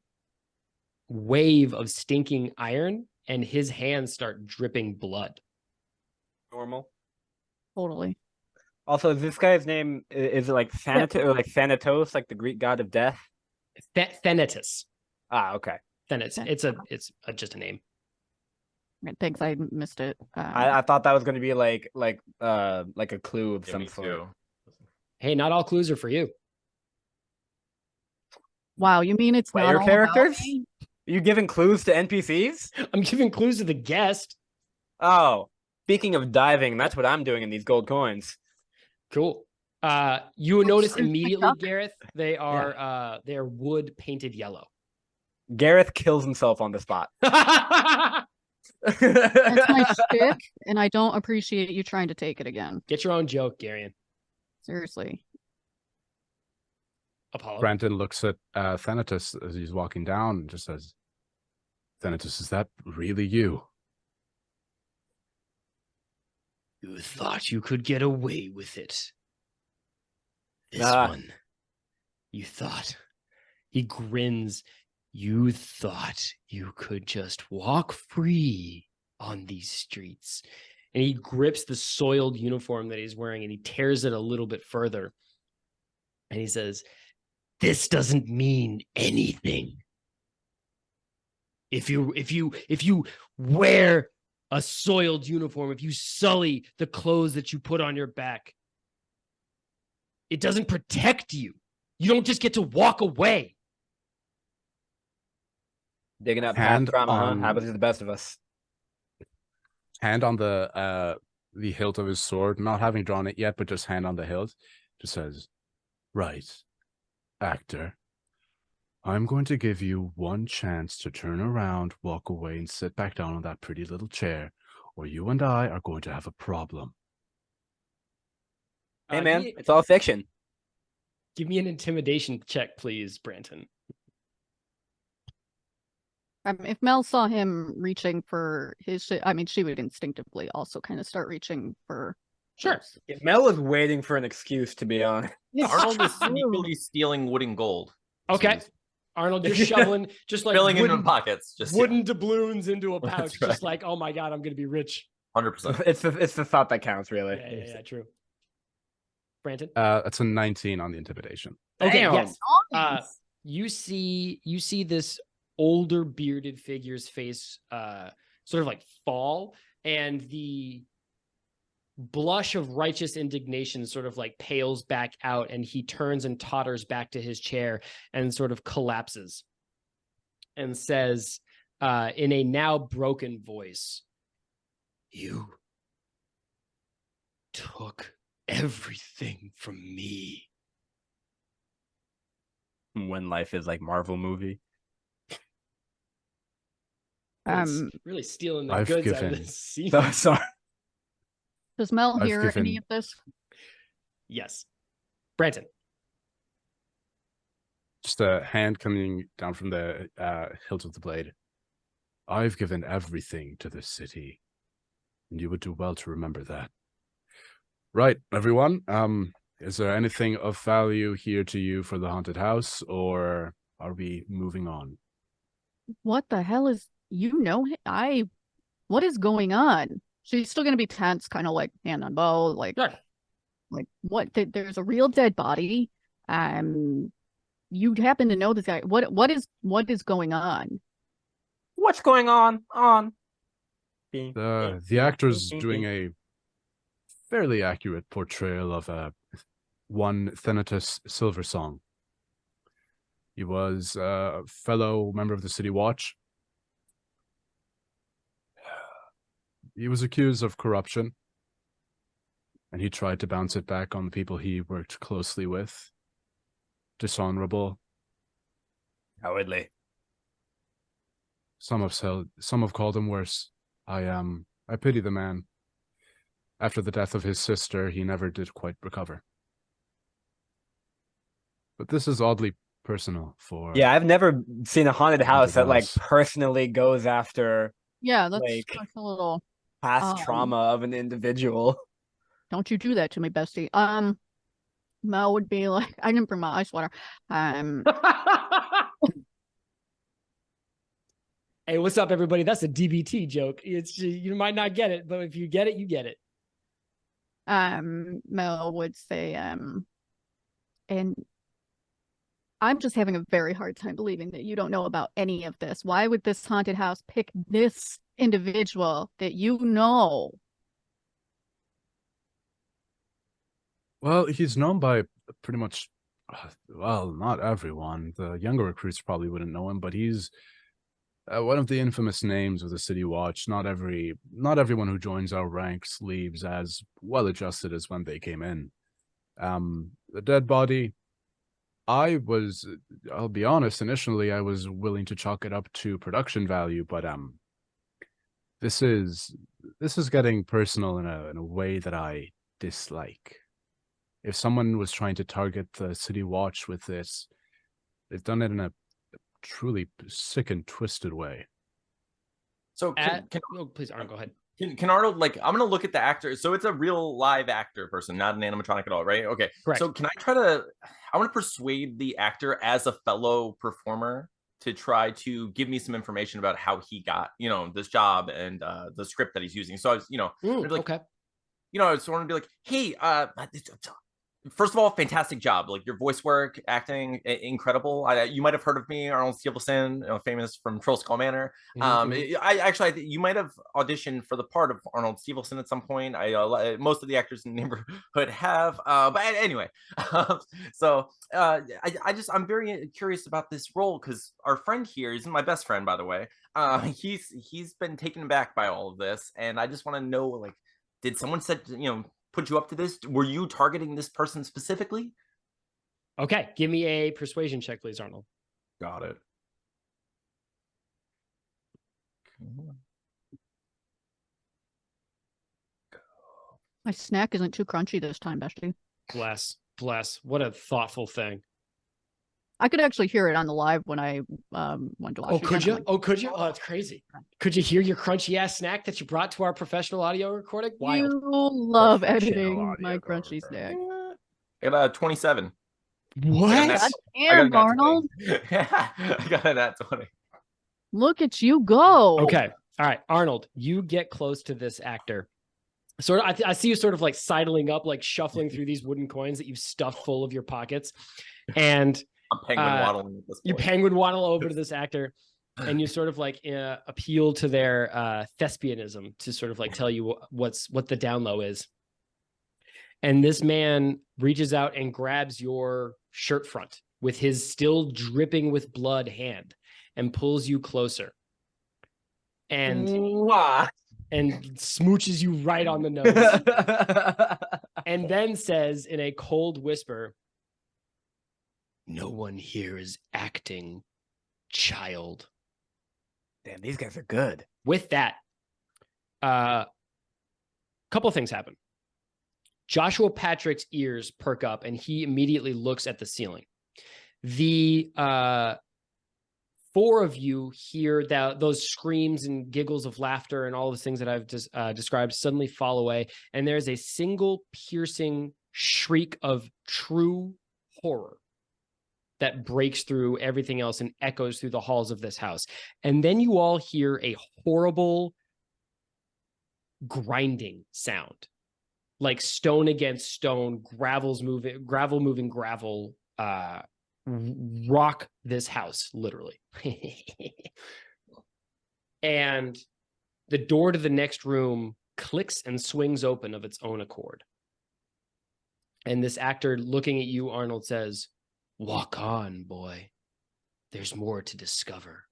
wave of stinking iron and his hands start dripping blood. Normal. Totally. Also, is this guy's name is it like Thanatos or like Thanatos, like the Greek god of death? Thenatus. Ah, okay. Thenatus. It's just a name. Right, thanks, I missed it. I thought that was going to be like a clue of Yeah, some me sort. too. Hey, not all clues are for you. Wow, you mean it's not Player all about characters? me? Are you giving clues to NPCs? I'm giving clues to the guest. Oh, speaking of diving, that's what I'm doing in these gold coins. Cool. You would notice Scrooge immediately, McDuck? Gareth, they are wood painted yellow. Gareth kills himself on the spot. That's my shtick, and I don't appreciate you trying to take it again. Get your own joke, Garion. Seriously. Apollo. Branton looks at Thenatus as he's walking down and just says, "Thenatus, is that really you?" You thought you could get away with it. This Ah. one. You thought. He grins. You thought you could just walk free on these streets. And he grips the soiled uniform that he's wearing and he tears it a little bit further. And he says, "This doesn't mean anything. If you wear a soiled uniform, if you sully the clothes that you put on your back, it doesn't protect you. You don't just get to walk away." Digging up Hand past trauma, huh? on- Happens to the best of us. Hand on the hilt of his sword, not having drawn it yet, but just hand on the hilt, just says, "Right, actor. I'm going to give you one chance to turn around, walk away, and sit back down on that pretty little chair, or you and I are going to have a problem." Hey man, it's all fiction. Give me an intimidation check, please, Branton. If Mel saw him reaching for his shit, I mean, she would instinctively also kind of start reaching for. Sure. hers. Mel is waiting for an excuse, to be honest. Arnold is sneakily stealing wood and gold. Okay. Arnold, you're shoveling just like Filling in wooden, the pockets. Just wooden doubloons into a That's pouch, right. just like, oh my God, I'm going to be rich. 100%. It's the thought that counts, really. Yeah, true. Brandon? That's a 19 on the intimidation. Okay, Damn. yes. Nice. You see this older bearded figure's face sort of like fall, and the blush of righteous indignation sort of like pales back out, and he turns and totters back to his chair and sort of collapses and says in a now broken voice, "You took everything from me." When life is like Marvel movie. Really stealing the I've goods out of given- this scene. So sorry. Does Mel I've hear any given- of this? Yes. Branton. Just a hand coming down from the hilt of the blade. I've given everything to this city, and you would do well to remember that. Right, everyone. Is there anything of value here to you for the haunted house, or are we moving on? What the hell is, what is going on? She's still gonna be tense, kind of like hand on bow, like Sure. what? There's a real dead body. You happen to know this guy. What is going on? What's going on? The actor's doing a fairly accurate portrayal of one Thenatus Silversong. He was a fellow member of the City Watch. He was accused of corruption, and he tried to bounce it back on the people he worked closely with. Dishonorable. Cowardly. Some have called him worse. I pity the man. After the death of his sister, he never did quite recover. But this is oddly personal for... Yeah, I've never seen a haunted house that like house. personally goes after Yeah, that's Like- a little. past trauma of an individual. Don't you do that to me, bestie. Mel would be like, I didn't bring my ice water. Hey, what's up, everybody? That's a DBT joke. It's you might not get it, but if you get it, you get it. Mel would say, and I'm just having a very hard time believing that you don't know about any of this. Why would this haunted house pick this individual that you know? Well, he's known by pretty much, well, not everyone. The younger recruits probably wouldn't know him, but he's one of the infamous names of the City Watch. Not everyone who joins our ranks leaves as well adjusted as when they came in. The dead body, I'll be honest, initially I was willing to chalk it up to production value, but this is getting personal in a way that I dislike. If someone was trying to target the City Watch with this, they've done it in a truly sick and twisted way. So Please, Aaron, go ahead. Can Arnold, like, I'm gonna look at the actor. So it's a real live actor person, not an animatronic at all, right? Okay. Correct. So I want to persuade the actor as a fellow performer to try to give me some information about how he got, this job and the script that he's using. So I was, like, Okay. I just want to be like, hey, first of all, fantastic job. Like your voice work, acting, incredible. You might have heard of me, Arnold Stevenson, famous from Troll Skull Manor. I think you might have auditioned for the part of Arnold Stevenson at some point. Most of the actors in the neighborhood have. But anyway, I'm very curious about this role because our friend here, he's my best friend, by the way. He's been taken aback by all of this, and I just want to know, like, did someone put you up to this? Were you targeting this person specifically? Okay. Give me a persuasion check, please, Arnold. Got it. My snack isn't too crunchy this time, bestie. Bless. What a thoughtful thing. I could actually hear it on the live when I went to watch. Oh, it could again. you? Oh, could you? Oh, that's crazy. Could you hear your crunchy ass snack that you brought to our professional audio recording? Wild. You love Professional editing audio my recording. crunchy snack. I got a 27. What? I God got damn, a nat 20. Arnold. I got a nat 20. Look at you go. Okay. All right. Arnold, you get close to this actor Sort of, I see you sort of like sidling up, like shuffling through these wooden coins that you've stuffed full of your pockets, and I'm penguin waddling at this you point. penguin waddle over to this actor, and you sort of like appeal to their thespianism to sort of like tell you what the down low is. And this man reaches out and grabs your shirt front with his still dripping with blood hand and pulls you closer. And smooches you right on the nose. And then says in a cold whisper, "No one here is acting, child." Damn, these guys are good. With that, couple of things happen. Joshua Patrick's ears perk up and he immediately looks at the ceiling. The four of you hear those screams and giggles of laughter and all the things that I've just described suddenly fall away. And there's a single piercing shriek of true horror that breaks through everything else and echoes through the halls of this house. And then you all hear a horrible grinding sound, like stone against stone, gravel moving gravel, rock this house, literally. And the door to the next room clicks and swings open of its own accord. And this actor looking at you, Arnold, says, "Walk on, boy. There's more to discover."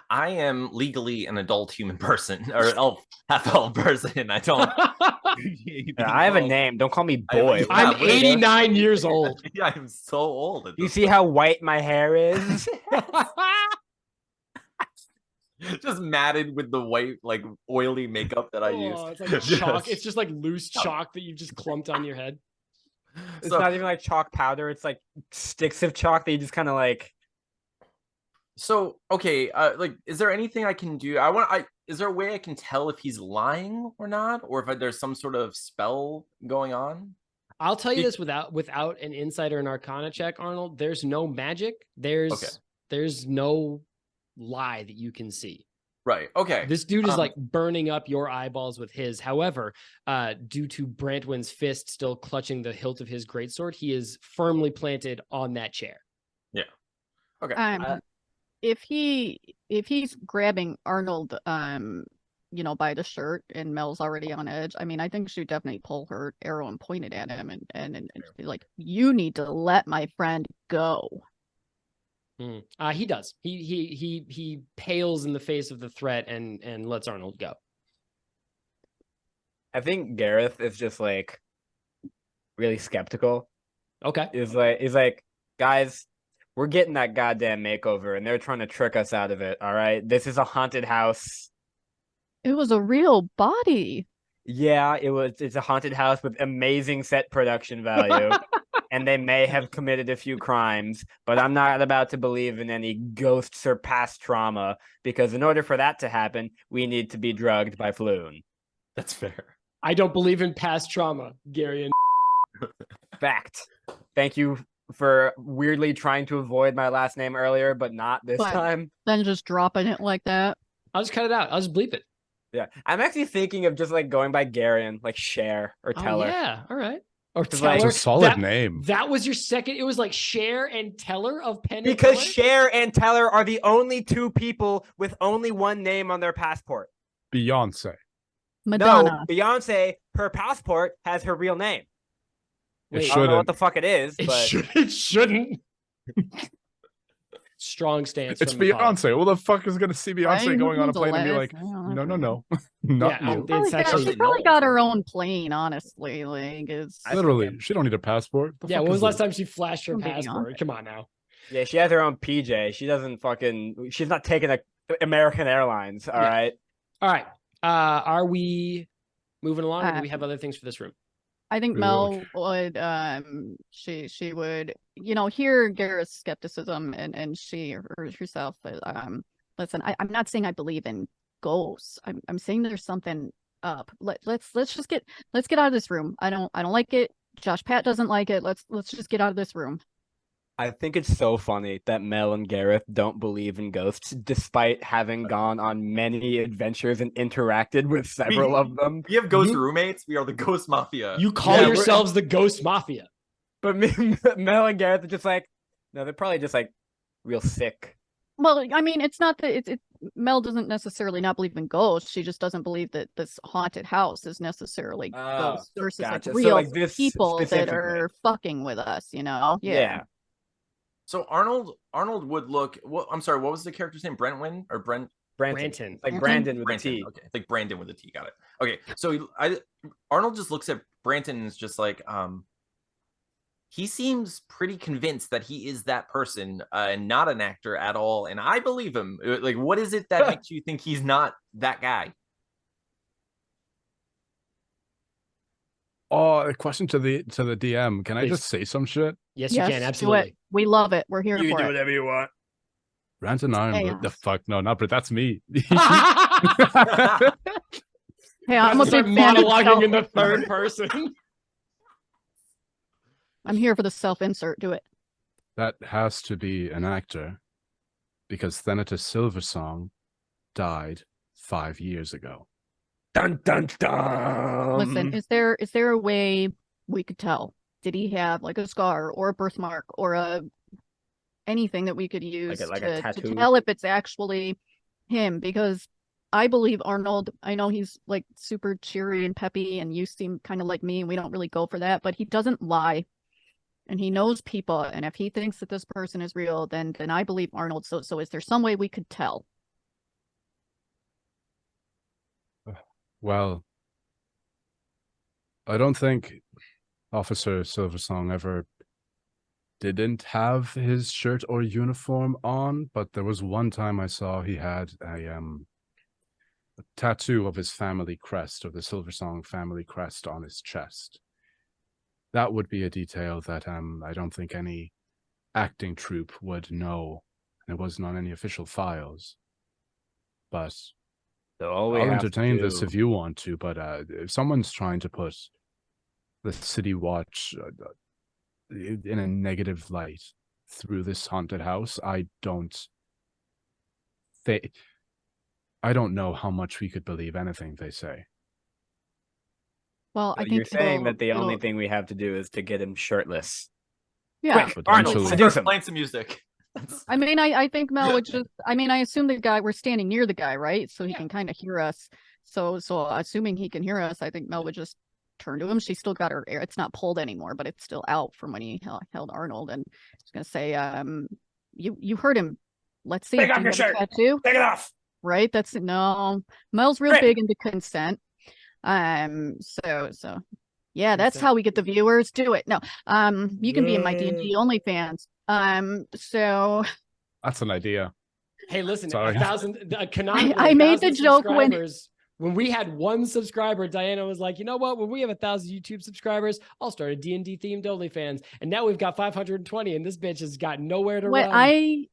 I am legally an adult human person, or half-elf person. I don't. I have a name. Don't call me boy. I'm what is it? 89 years old. Yeah, I'm so old. at You this see how white my hair is? just matted with the white, like oily makeup that I use. Oh, it's like chalk. It's just like loose chalk that you've just clumped on your head. It's So- not even like chalk powder. It's like sticks of chalk that you just kind of like. So okay, like, is there anything I can do? Is there a way I can tell if he's lying or not, or if there's some sort of spell going on? I'll tell you this without an insight or an arcana check, Arnold. There's no magic. There's no lie that you can see. Right. Okay. This dude is like burning up your eyeballs with his. However, due to Brantwyn's fist still clutching the hilt of his greatsword, he is firmly planted on that chair. Yeah. Okay. If he's grabbing Arnold, by the shirt and Mel's already on edge, I mean, I think she would definitely pull her arrow and point it at him and be like, "You need to let my friend go." He does. He pales in the face of the threat and lets Arnold go. I think Gareth is just like really skeptical. Okay. He's like, guys, we're getting that goddamn makeover, and they're trying to trick us out of it. All right, this is a haunted house. It was a real body. Yeah, it's a haunted house with amazing set production value. And they may have committed a few crimes, but I'm not about to believe in any ghosts or past trauma, because in order for that to happen, we need to be drugged by Floon. That's fair. I don't believe in past trauma, Garion. Fact. Thank you for weirdly trying to avoid my last name earlier, but not this But- time. Then just dropping it like that. I'll just cut it out. I'll just bleep it. Yeah, I'm actually thinking of just like going by Garion, like Cher or Teller. Oh, yeah. All right. Or It's Teller. like- It's a solid That- name. That was your second. It was like Cher and Teller of Penn. Because and Teller? Cher and Teller are the only two people with only one name on their passport. Beyonce. Madonna. No, Beyonce, her passport has her real name. Wait, I don't know what shouldn't. the fuck it is, but It shouldn't. Strong stance. It's from the pod. Beyonce. Well, the fuck is gonna see Beyonce Right? going on a Who's the plane and be last? like, I don't no, know. no, not Yeah, you. Probably it's she's probably got her own plane, honestly. Like it's Literally, she don't need a passport. The Yeah, fuck when was is the last this? time she flashed her I'm being passport? honest. Come on now. yeah, she has her own PJ. She doesn't fucking. She's not taking a American Airlines. All Yeah. right. All right. Are we moving along? Or do we have Um, other things for this room? I think Ooh, Mel would she would hear Gareth's skepticism and she herself listen, I'm not saying I believe in ghosts. I'm saying there's something up. Let's just get out of this room. I don't like it. Josh Pat doesn't like it. Let's just get out of this room. I think it's so funny that Mel and Gareth don't believe in ghosts, despite having gone on many adventures and interacted with several of them. We have ghost You- roommates. We are the ghost mafia. You call Yeah, we're- yourselves the Ghost Mafia. But Mel and Gareth are just like, no, they're probably just like real sick. Well, I mean, it's not that Mel doesn't necessarily not believe in ghosts. She just doesn't believe that this haunted house is necessarily Oh, ghosts versus gotcha. like So, real like, this people that specifically. are fucking with us, you know? Yeah. So Arnold would look. What? I'm sorry. What was the character's name? Brentwyn or Brent? Branton. It's like Branton? Brandon with Branton. a T. Okay, like Brandon with a T. Got it. Okay, so Arnold just looks at Branton and is just like, he seems pretty convinced that he is that person and not an actor at all, and I believe him. Like, what is it that makes you think he's not that guy? Oh, a question to the DM. Can I Please. just say some shit? Yes, Yes, you can. do it. Absolutely. We love it. We're here You can for do it. whatever you want. Brandon Iron, the chaos. fuck no, not but that's me. Hey, I'm a Start big fan of monologuing in the self-insert. third person. I'm here for the self-insert. Do it. That has to be an actor, because Thenatus Silversong died 5 years ago. Dun dun dun. Listen, is there a way we could tell? Did he have like a scar or a birthmark or anything that we could use like a to tattoo? tell if it's actually him? Because I believe Arnold. I know he's like super cheery and peppy, and you seem kind of like me, and we don't really go for that. But he doesn't lie, and he knows people. And if he thinks that this person is real, then I believe Arnold. So is there some way we could tell? Well, I don't think Officer Silversong ever didn't have his shirt or uniform on, but there was one time I saw he had a tattoo of his family crest, of the Silversong family crest, on his chest. That would be a detail that I don't think any acting troupe would know, and it wasn't on any official files. But So all we I'll have to entertain this do- if you want to, but if someone's trying to put the City Watch in a negative light through this haunted house, I don't know how much we could believe anything they say. Well, So I think you're saying it'll- that the only it'll- thing we have to do is to get him shirtless. yeah. Quick, Arnold, Potentially. seduce him. Playing some music. I mean, I think Mel would just. I mean, I assume the guy we're standing near the guy, right? So he can kind of hear us. So assuming he can hear us, I think Mel would just turn to him. She's still got her air. It's not pulled anymore, but it's still out from when he held Arnold. And she's gonna say, you heard him. Let's see. Take do off you your have a shirt. tattoo? Take it off. Right? That's no. Mel's real Rip. big into consent. So yeah, that's Consent. how we get the viewers. Do it. No. You can be in my Yay. D&D OnlyFans. So That's an idea. Hey, listen, Sorry. 1,000. Canonically, I made the 1,000 joke when- subscribers- when we had one subscriber, Diana was like, you know what? When we have 1,000 YouTube subscribers, I'll start a D&D themed OnlyFans. And now we've got 520, and this bitch has got nowhere to when run.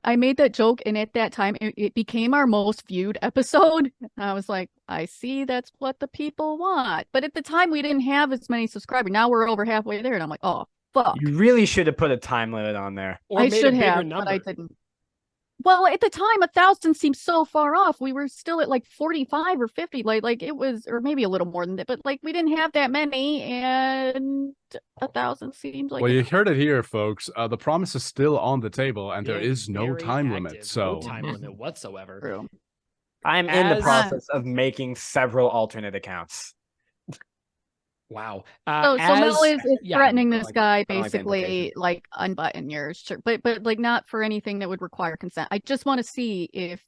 I made that joke, and at that time it became our most viewed episode. I was like, I see, that's what the people want. But at the time we didn't have as many subscribers. Now we're over halfway there, and I'm like, oh fuck. You really should have put a time limit on there. Or I made a should bigger have, number. but I didn't. Well, at the time, 1,000 seemed so far off. We were still at like 45 or 50, like it was, or maybe a little more than that. But like we didn't have that many, and 1,000 seems like Well, it- you heard it here, folks. The promise is still on the table, and there Being is no very time active, limit. So no time limit whatsoever. True. I'm in the As- process of making several alternate accounts. Wow. So Mel is yeah, threatening this like- guy I don't like the basically implication. like unbutton your shirt, but like not for anything that would require consent. I just want to see if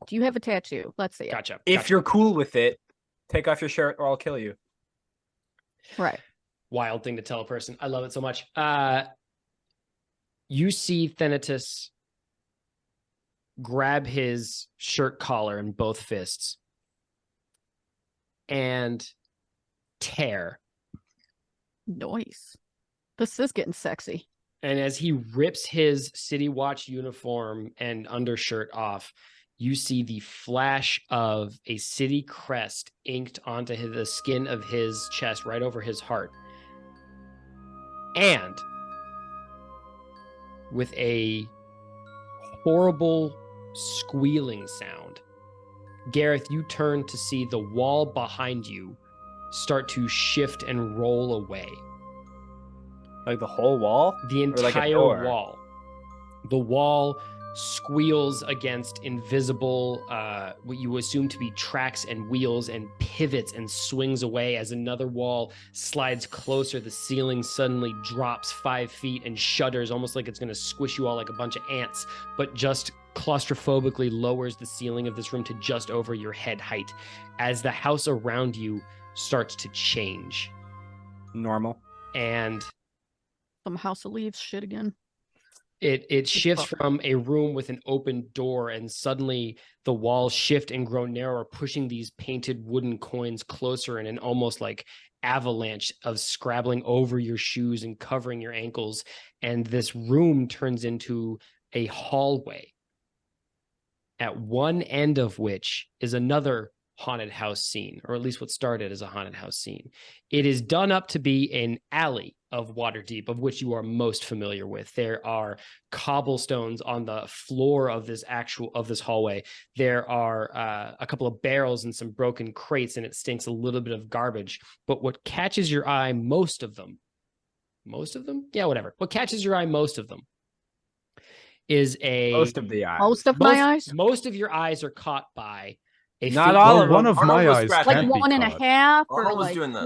do you have a tattoo? Let's see it. Gotcha. If gotcha. you're cool with it, take off your shirt or I'll kill you. Right. Wild thing to tell a person. I love it so much. You see Thenatus grab his shirt collar in both fists and tear. Noise. This is getting sexy. And as he rips his City Watch uniform and undershirt off, you see the flash of a city crest inked onto the skin of his chest right over his heart. And with a horrible squealing sound. Gareth, you turn to see the wall behind you start to shift and roll away. Like the whole wall? The Or like a entire door? wall. The wall squeals against invisible, what you assume to be tracks and wheels, and pivots and swings away as another wall slides closer. The ceiling suddenly drops 5 feet and shudders, almost like it's going to squish you all like a bunch of ants, but just claustrophobically lowers the ceiling of this room to just over your head height as the house around you starts to change. Normal. And Some House of Leaves shit again. it shifts fuck. from a room with an open door, and suddenly the walls shift and grow narrower, pushing these painted wooden coins closer in an almost like avalanche of scrabbling over your shoes and covering your ankles. And this room turns into a hallway, at one end of which is another haunted house scene, or at least what started as a haunted house scene. It is done up to be an alley of Waterdeep, of which you are most familiar with. There are cobblestones on the floor of this hallway. There are a couple of barrels and some broken crates, and it stinks a little bit of garbage. But what catches your eye most of them? Yeah, whatever. What catches your eye most of them is Most of the eyes. Most of my eyes? Most of your eyes are caught by a Not figure- all Well, of one them. of Arnold my was eyes scratching. Like can't be 1.5, caught. or Arnold was like doing this.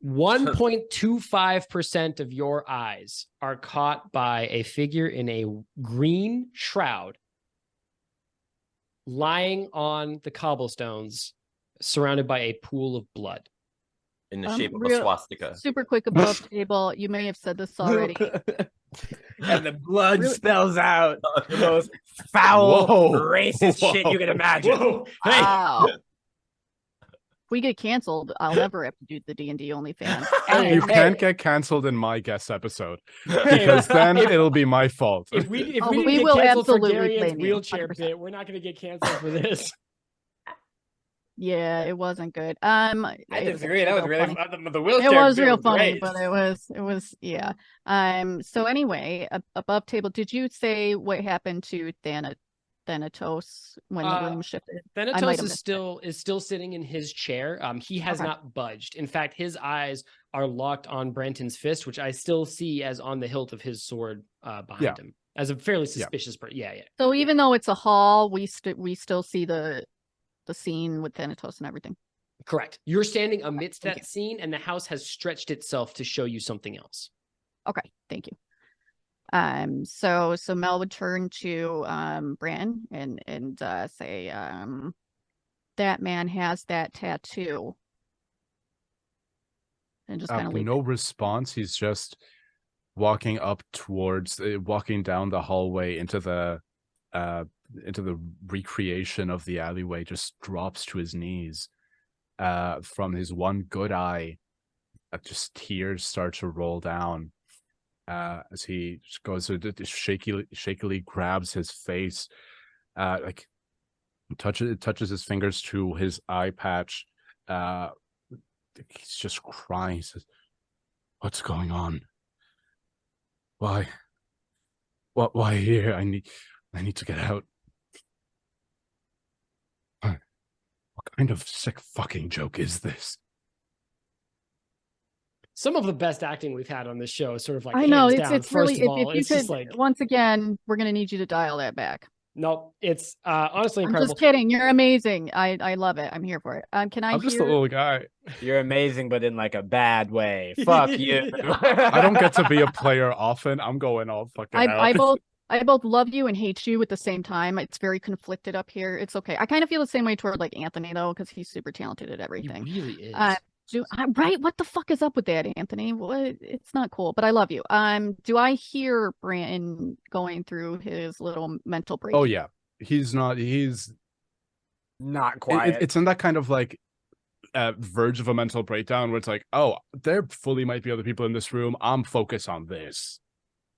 1.25% of your eyes are caught by a figure in a green shroud lying on the cobblestones, surrounded by a pool of blood. In the shape of a real- swastika. Super quick above table. You may have said this already. And the blood Really- spells out the most foul, Whoa. racist shit you can imagine. Whoa. Hey, Wow. If we get canceled, I'll never have to do the D&D OnlyFans. Hey, You And can't get canceled in my guest episode because then it'll be my fault. If we Oh, didn't we get will canceled for absolutely Garion's blame you, wheelchair 100%. bit, we're not going to get canceled for this. yeah, it wasn't good. I it disagree. That was real really funny. the wheelchair. It was bit real funny, great. but it was yeah. So anyway, above table, did you say what happened to Thanatos when the room shifted? I might Thanatos have is still sitting in his chair. He has Okay. not budged. In fact, his eyes are locked on Brenton's fist, which I still see as on the hilt of his sword behind Yeah. him, as a fairly suspicious person. Yeah. So even though it's a hall, we still see the scene with Thanatos and everything. Correct. You're standing amidst Thank that you. scene, and the house has stretched itself to show you something else. Okay, thank you. So Mel would turn to Bran and say, that man has that tattoo. And just kind of leave No it. response. He's just walking up towards, walking down the hallway into the recreation of the alleyway. Just drops to his knees. From his one good eye, just tears start to roll down. As he just goes to shakily grabs his face, like touches his fingers to his eye patch. He's just crying. He says, "What's going on? Why here? I need to get out." What kind of sick fucking joke is this? Some of the best acting we've had on this show is sort of like I know hands it's down. it's really First of all, if you it's could just like once again, we're gonna need you to dial that back. no, it's honestly I'm incredible. just kidding. You're amazing. I love it. I'm here for it. Can I I'm just a hear? little guy. You're amazing, but in like a bad way. Fuck you. I don't get to be a player often. I'm going all fucking out. I both love you and hate you at the same time. It's very conflicted up here. It's okay. I kind of feel the same way toward like Anthony though, because he's super talented at He everything. really is. Right? What the fuck is up with that, Anthony? What? It's not cool, but I love you. Do I hear Brandon going through his little mental break? Oh yeah, he's not. He's Not quiet. it's in that kind of like verge of a mental breakdown where it's like, oh, there fully might be other people in this room. I'm focused on this.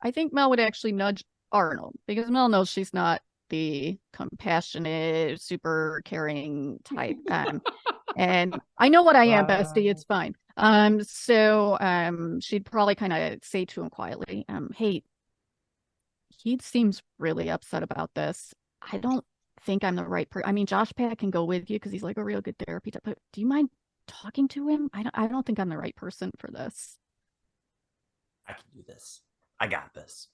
I think Mel would actually nudge Arnold because Mel knows she's not the compassionate, super caring type. And I know what I am, bestie. It's fine. So she'd probably kind of say to him quietly, hey, he seems really upset about this. I don't think I'm the right person. I mean, Josh Pat can go with you because he's like a real good therapy type, but do you mind talking to him? I don't think I'm the right person for this. I can do this. I got this.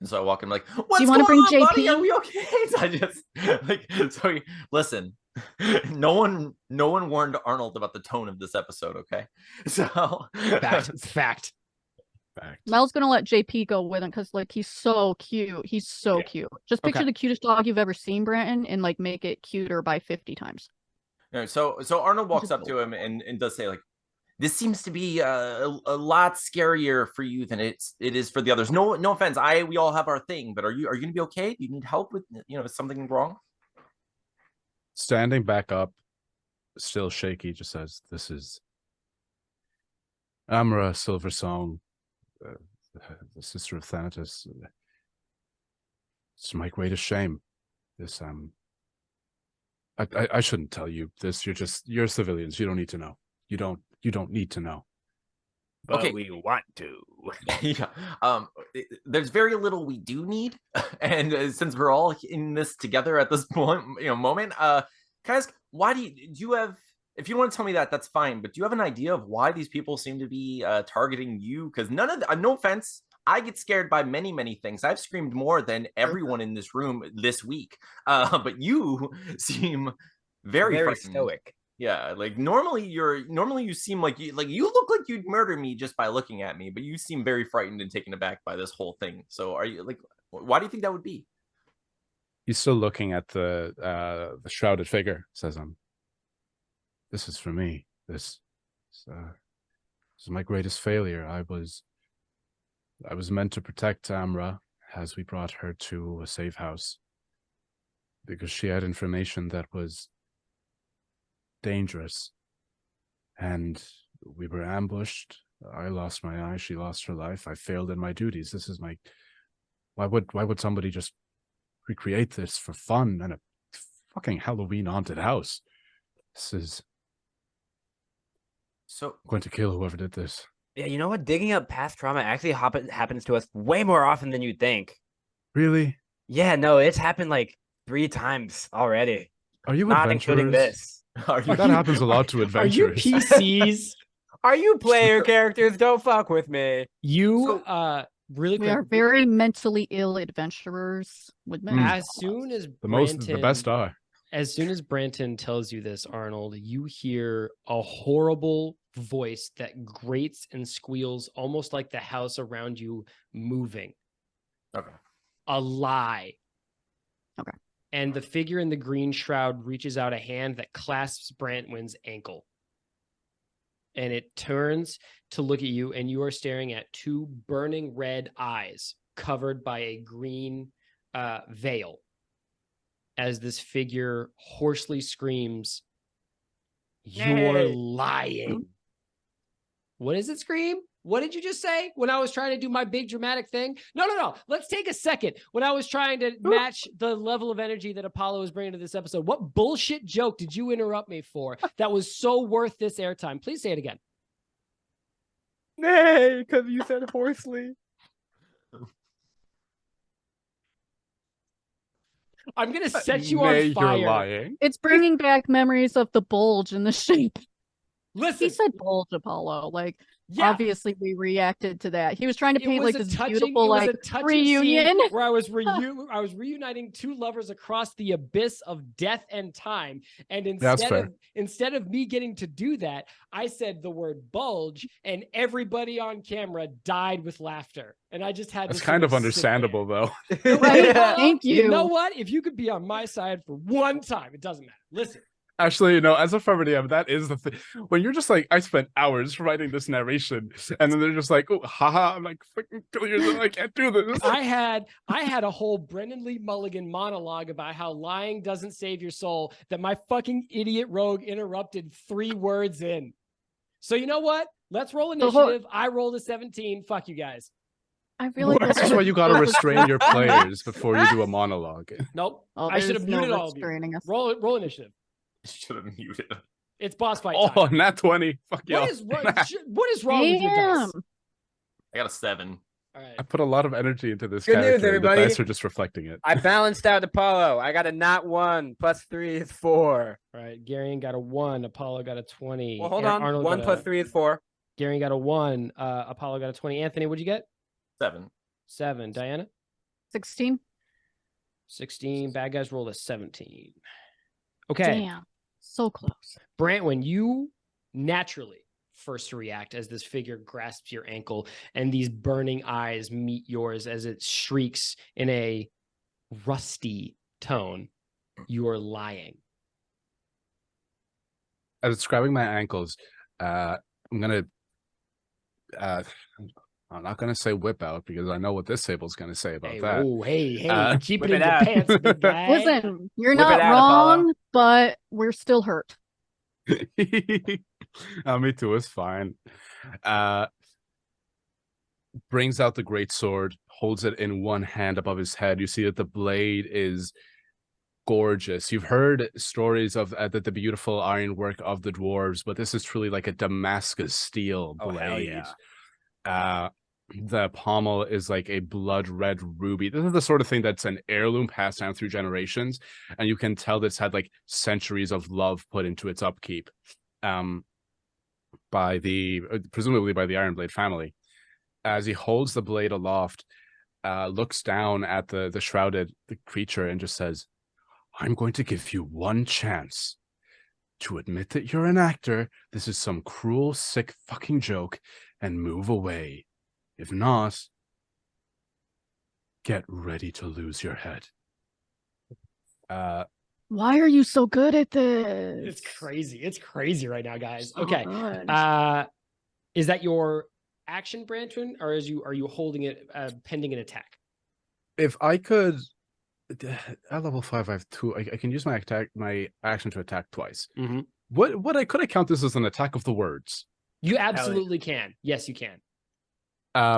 And so I walk in like, what's you wanna going bring on, buddy? JP? Are we okay? So I just like, so listen, no one warned Arnold about the tone of this episode, okay? So Fact. Fact. Mel's gonna let JP go with him because like he's so cute. He's so cute. Just picture Okay. the cutest dog you've ever seen, Branton, and like make it cuter by 50 times. Yeah, so Arnold walks up to him and does say like, this seems to be a lot scarier for you than it is for the others. No offense. We all have our thing, but are you gonna be okay? Do you need help with, is something wrong? Standing back up, still shaky, just says, "This is Amra Silversong, the sister of Thenatus. It's my greatest shame. This I shouldn't tell you this. You're civilians. You don't need to know. You don't need to know." But Okay. we want to. Yeah. There's very little we do need, and since we're all in this together at this moment, can I ask, why do you have? If you want to tell me that, that's fine. But do you have an idea of why these people seem to be targeting you? Because none of no offense, I get scared by many things. I've screamed more than everyone in this room this week. But you seem very frightened. stoic. Yeah, like normally you seem like you look like you'd murder me just by looking at me, but you seem very frightened and taken aback by this whole thing. So are you like, why do you think that would be? He's still looking at the shrouded figure. Says, "This is for me. This is my greatest failure. I was meant to protect Amra as we brought her to a safe house because she had information that was dangerous, and we were ambushed. I lost my eye. She lost her life. I failed in my duties. This is my. Why would somebody just recreate this for fun in a fucking Halloween haunted house? This is So going to kill whoever did this." Yeah, you know what? Digging up past trauma actually happens to us way more often than you'd think. Really? Yeah, no, it's happened like 3 times already. Are you Not adventurers? including this. are you? That happens a lot to Are you adventurers. PCs? Are you player characters? Don't fuck with me. You really We quick. are very mentally ill adventurers with many As flaws. soon as the best are. As soon as Branton tells you this, Arnold, you hear a horrible voice that grates and squeals, almost like the house around you moving. Okay. A lie. Okay. And the figure in the green shroud reaches out a hand that clasps Brantwin's ankle. And it turns to look at you, and you are staring at 2 burning red eyes covered by a green veil. As this figure hoarsely screams, "You're lying." What does it scream? What did you just say when I was trying to do my big dramatic thing? No. Let's take a second. When I was trying to match the level of energy that Apollo was bringing to this episode, what bullshit joke did you interrupt me for that was so worth this airtime? Please say it again. Nay, because you said hoarsely. I'm going to set you on fire. You're lying. It's bringing back memories of the bulge and the shape. Listen. He said bulge, Apollo. Like, Yeah. obviously we reacted to that. He was trying to It paint was like a this touching- beautiful it was like a touching reunion. scene where I was reuniting 2 lovers across the abyss of death and time. And That's instead of me getting to do that, I said the word bulge, and everybody on camera died with laughter. And I just had That's to kind sort of sit understandable, though. there. Right? Well, Thank you. You know what? If you could be on my side for one time, it doesn't matter. Listen. Actually, as a Fermidium, that is the thing. When you're just like, I spent hours writing this narration, and then they're just like, oh, haha, I'm like, fucking kill yourself, I can't do this. I had a whole Brendan Lee Mulligan monologue about how lying doesn't save your soul that my fucking idiot rogue interrupted 3 words in. So you know what? Let's roll initiative. I rolled a 17. Fuck you guys. I feel like This is why you gotta restrain your players before you do a monologue. Nope. Oh, I should have there's no muted all of you. restraining us. Roll initiative. Should have muted. It's boss fight Oh, time. nat 20. Fuck y'all. What is wrong with your dice? Damn. I got a 7. All right. I put a lot of energy into this Good news, character. everybody. The dice are just reflecting it. I balanced out Apollo. I got a not 1 plus 3 is 4. All right. Garion got a 1. Apollo got a 20. Well, hold on. Arnold 1 got plus 3 is 4. Garion got a 1. Apollo got a 20. Anthony, what'd you get? 7. 7. Diana? 16. 16. Bad guys rolled a 17. Okay. Damn. So close. Brantwin, you naturally first react as this figure grasps your ankle and these burning eyes meet yours as it shrieks in a rusty tone. You are lying. As it's grabbing my ankles, I'm not gonna say whip out because I know what this table's gonna say about Hey, that. whoa, hey, keep it whip in it your out. pants, big guy. Listen, you're Whip it not out, Apollo. wrong, but we're still hurt. Me too, it's fine. Brings out the great sword, holds it in one hand above his head. You see that the blade is gorgeous. You've heard stories of the beautiful ironwork of the dwarves, but this is truly like a Damascus steel Oh, hell blade. yeah. The pommel is like a blood red ruby. This is the sort of thing that's an heirloom passed down through generations, and you can tell that's had like centuries of love put into its upkeep, by presumably by the Ironblade family. As he holds the blade aloft, looks down at the shrouded creature and just says, "I'm going to give you one chance to admit that you're an actor. This is some cruel, sick fucking joke, and move away. If not, get ready to lose your head." Why are you so good at this? It's crazy. It's crazy right now, guys. So Okay. good. Is that your action, Brantwin, or are you holding it pending an attack? If I could, at level 5, I have 2. I can use my action to attack twice. Mm-hmm. Could I count this as an attack of the words? You absolutely can. Yes, you can.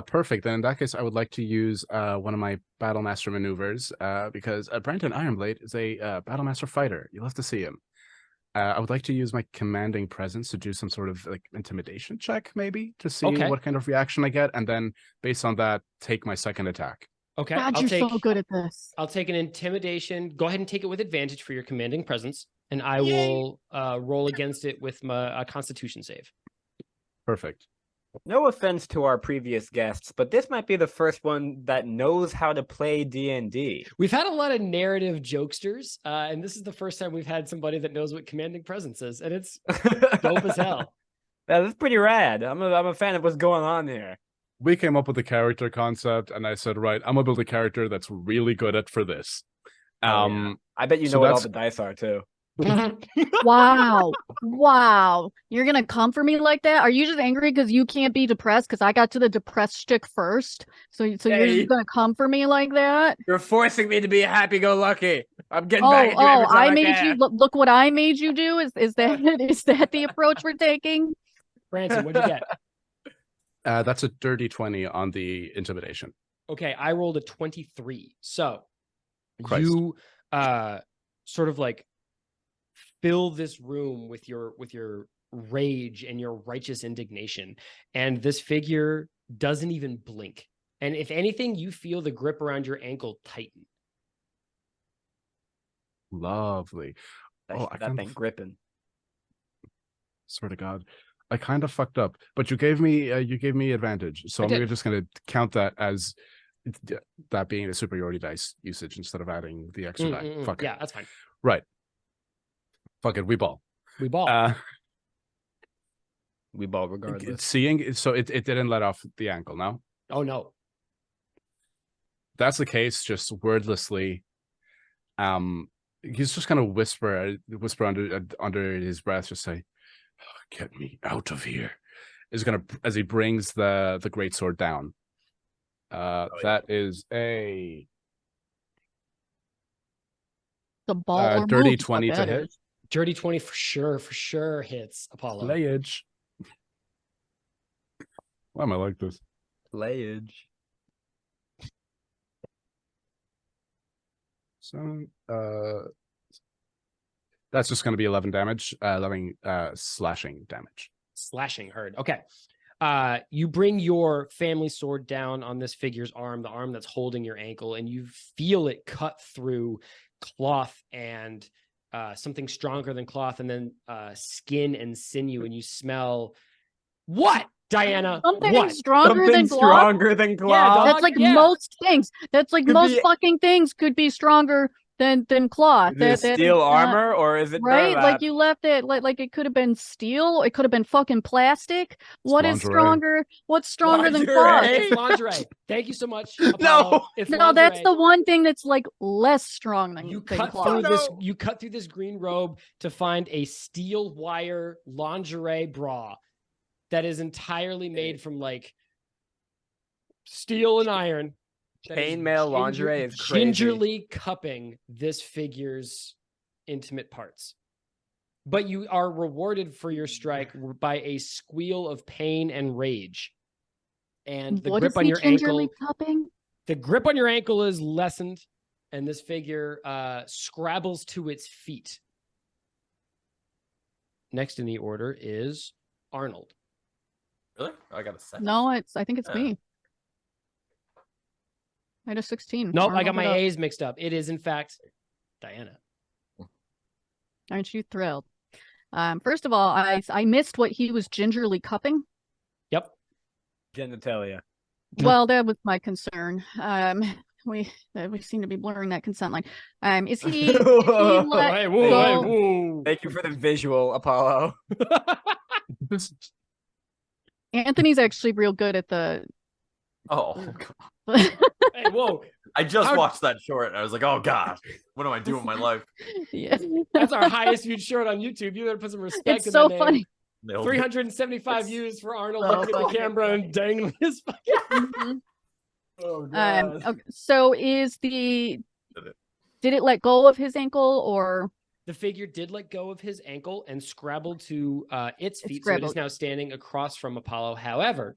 Perfect. Then in that case, I would like to use one of my Battlemaster maneuvers, because Brandon Ironblade is a Battlemaster fighter. You'll have to see him. I would like to use my commanding presence to do some sort of like intimidation check, maybe, to see Okay. what kind of reaction I get, and then based on that, take my second attack. Okay. God, I'll you're take so good at this. I'll take an intimidation. Go ahead and take it with advantage for your commanding presence, and I will roll against it with my Constitution save. Perfect. No offense to our previous guests, but this might be the first one that knows how to play D&D. We've had a lot of narrative jokesters, and this is the first time we've had somebody that knows what commanding presence is, and it's dope as hell. That's pretty rad. I'm a fan of what's going on here. We came up with the character concept, and I said, right, I'm gonna build a character that's really good at for this. Oh, yeah. I bet you so know what all that's- the dice are too. Wow. Wow. You're going to come for me like that? Are you just angry because you can't be depressed because I got to the depressed shtick first? So you're Hey. just going to come for me like that? You're forcing me to be happy-go-lucky. I'm getting back at you every time I made can. you look what I made you do? Is that the approach we're taking? Branson, what'd you get? That's a dirty 20 on the intimidation. Okay, I rolled a 23. So Christ. you sort of like fill this room with your rage and your righteous indignation, and this figure doesn't even blink. And if anything, you feel the grip around your ankle tighten. Lovely. That thing gripping. Swear to God, I kind of fucked up, but you gave me advantage, so I I'm did. just gonna count that as that being a superiority dice usage instead of adding the extra die. Fuck it. Yeah, that's fine. Right. Fuck it. We ball. We ball. We ball regardless. Seeing, so it didn't let off the ankle. No, Oh no. that's the case. Just wordlessly, he's just gonna whisper under his breath, just say, "Get me out of here." Is gonna, as he brings the great sword down. That is a The ball or dirty move is what 20 to that hit. is. Dirty 20 for sure hits Apollo. Playage. Why am I like this? Playage. So, that's just going to be 11 damage, 11 slashing damage. Slashing heard. Okay. You bring your family sword down on this figure's arm, the arm that's holding your ankle, and you feel it cut through cloth and something stronger than cloth, and then skin and sinew, and you smell what, Diana? Something What? stronger Something than cloth. stronger than Yeah, cloth. dog. That's like yeah. most things. That's like Could most be- fucking things could be stronger than cloth. Is it That is steel not- armor or is it right? burlap? Like you left it like it could have been steel. It could have been fucking plastic. What is lingerie. stronger? What's stronger than cloth? Lingerie. It's lingerie. Thank you so much. No. Apollo. It's No, that's lingerie. the one thing that's like less strong than, You than cut cloth. through this. No. You cut through this green robe to find a steel wire lingerie bra that is entirely made from like steel and iron. that is Chainmail lingerie is crazy. gingerly cupping this figure's intimate parts. But you are rewarded for your strike by a squeal of pain and rage. And the What grip is on he your gingerly ankle, cupping? the grip on your ankle is lessened, and this figure scrabbles to its feet. Next in the order is Arnold. Really? Oh, I got a second. No, I think it's Yeah. me. I had a 16. Nope, I Arnold got my it up. A's mixed up. It is, in fact, Diana. Aren't you thrilled? First of all, I missed what he was gingerly cupping. Yep. Genitalia. Well, that was my concern. We seem to be blurring that consent line. Is he? Did he let Hey, go? whoa. Thank you for the visual, Apollo. Anthony's actually real good at the. Oh, God. Hey, whoa. I just How- watched that short and I was like, oh gosh, what am I doing with my life? Yeah. That's our highest viewed short on YouTube. You better put some respect It's in so that name. funny. Nailed it. 375 It's views for Arnold so looking at the fucking camera and dangling his fucking. Mhm. Oh Okay, so did it let go of his ankle or The figure did let go of his ankle and scrabbled to its It feet, so it is scrabbled. now standing across from Apollo. However,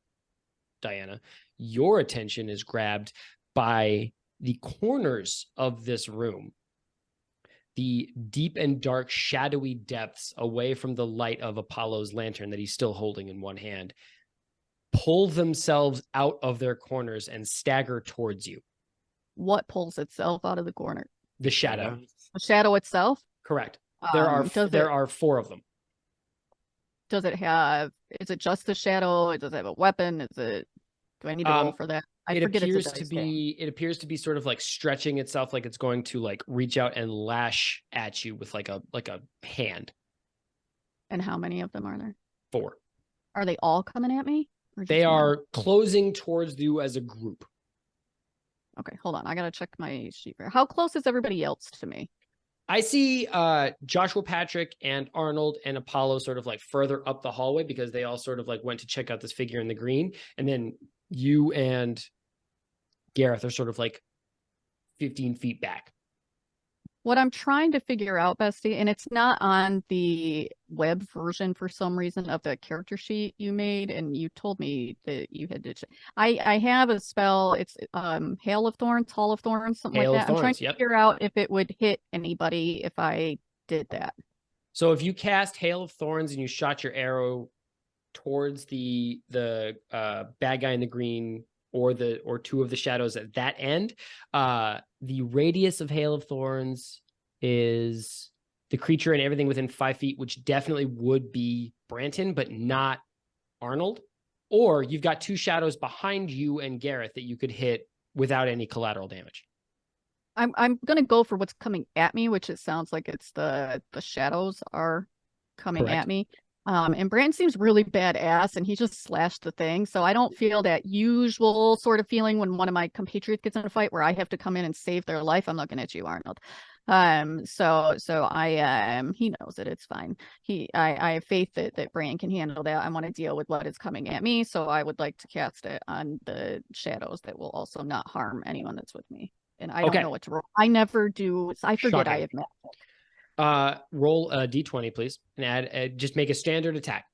Diana, your attention is grabbed by the corners of this room, the deep and dark, shadowy depths away from the light of Apollo's lantern that he's still holding in one hand, pull themselves out of their corners and stagger towards you. what pulls itself out of the corner? The shadow. The shadow itself? Correct. There Does are 4 of them. Does it have? Is it just the shadow? Does it have a weapon? Do I need to roll for that? I It forget appears it's a to dice roll. be it appears to be sort of like stretching itself, like it's going to like reach out and lash at you with like a hand. And how many of them are there? 4. Are they all coming at me? Or They just one? are closing towards you as a group. Okay, hold on. I gotta check my sheet. How close is everybody else to me? I see Joshua Patrick and Arnold and Apollo sort of like further up the hallway because they all sort of like went to check out this figure in the green. And then you and Gareth are sort of like 15 feet back. What I'm trying to figure out, Bestie, and it's not on the web version for some reason of the character sheet you made, and you told me that you had to. I have a spell. It's Hail of Thorns, Hall of Thorns, something Hail of like that. I'm trying Thorns, to yep. figure out if it would hit anybody if I did that. So if you cast Hail of Thorns and you shot your arrow towards the bad guy in the green or 2 of the shadows at that end, the radius of Hail of Thorns is the creature and everything within 5 feet, which definitely would be Branton, but not Arnold. Or you've got 2 shadows behind you and Gareth that you could hit without any collateral damage. I'm gonna go for what's coming at me, which it sounds like it's the shadows are coming Correct. at me. And Brandon seems really badass, and he just slashed the thing. So I don't feel that usual sort of feeling when one of my compatriots gets in a fight where I have to come in and save their life. I'm looking at you, Arnold. So I he knows it. It's fine. I have faith that Brandon can handle that. I want to deal with what is coming at me, so I would like to cast it on the shadows that will also not harm anyone that's with me. And I Okay. don't know what to roll. I never do. I forget I Shocking. have met. Roll a d20, please, and add just make a standard attack.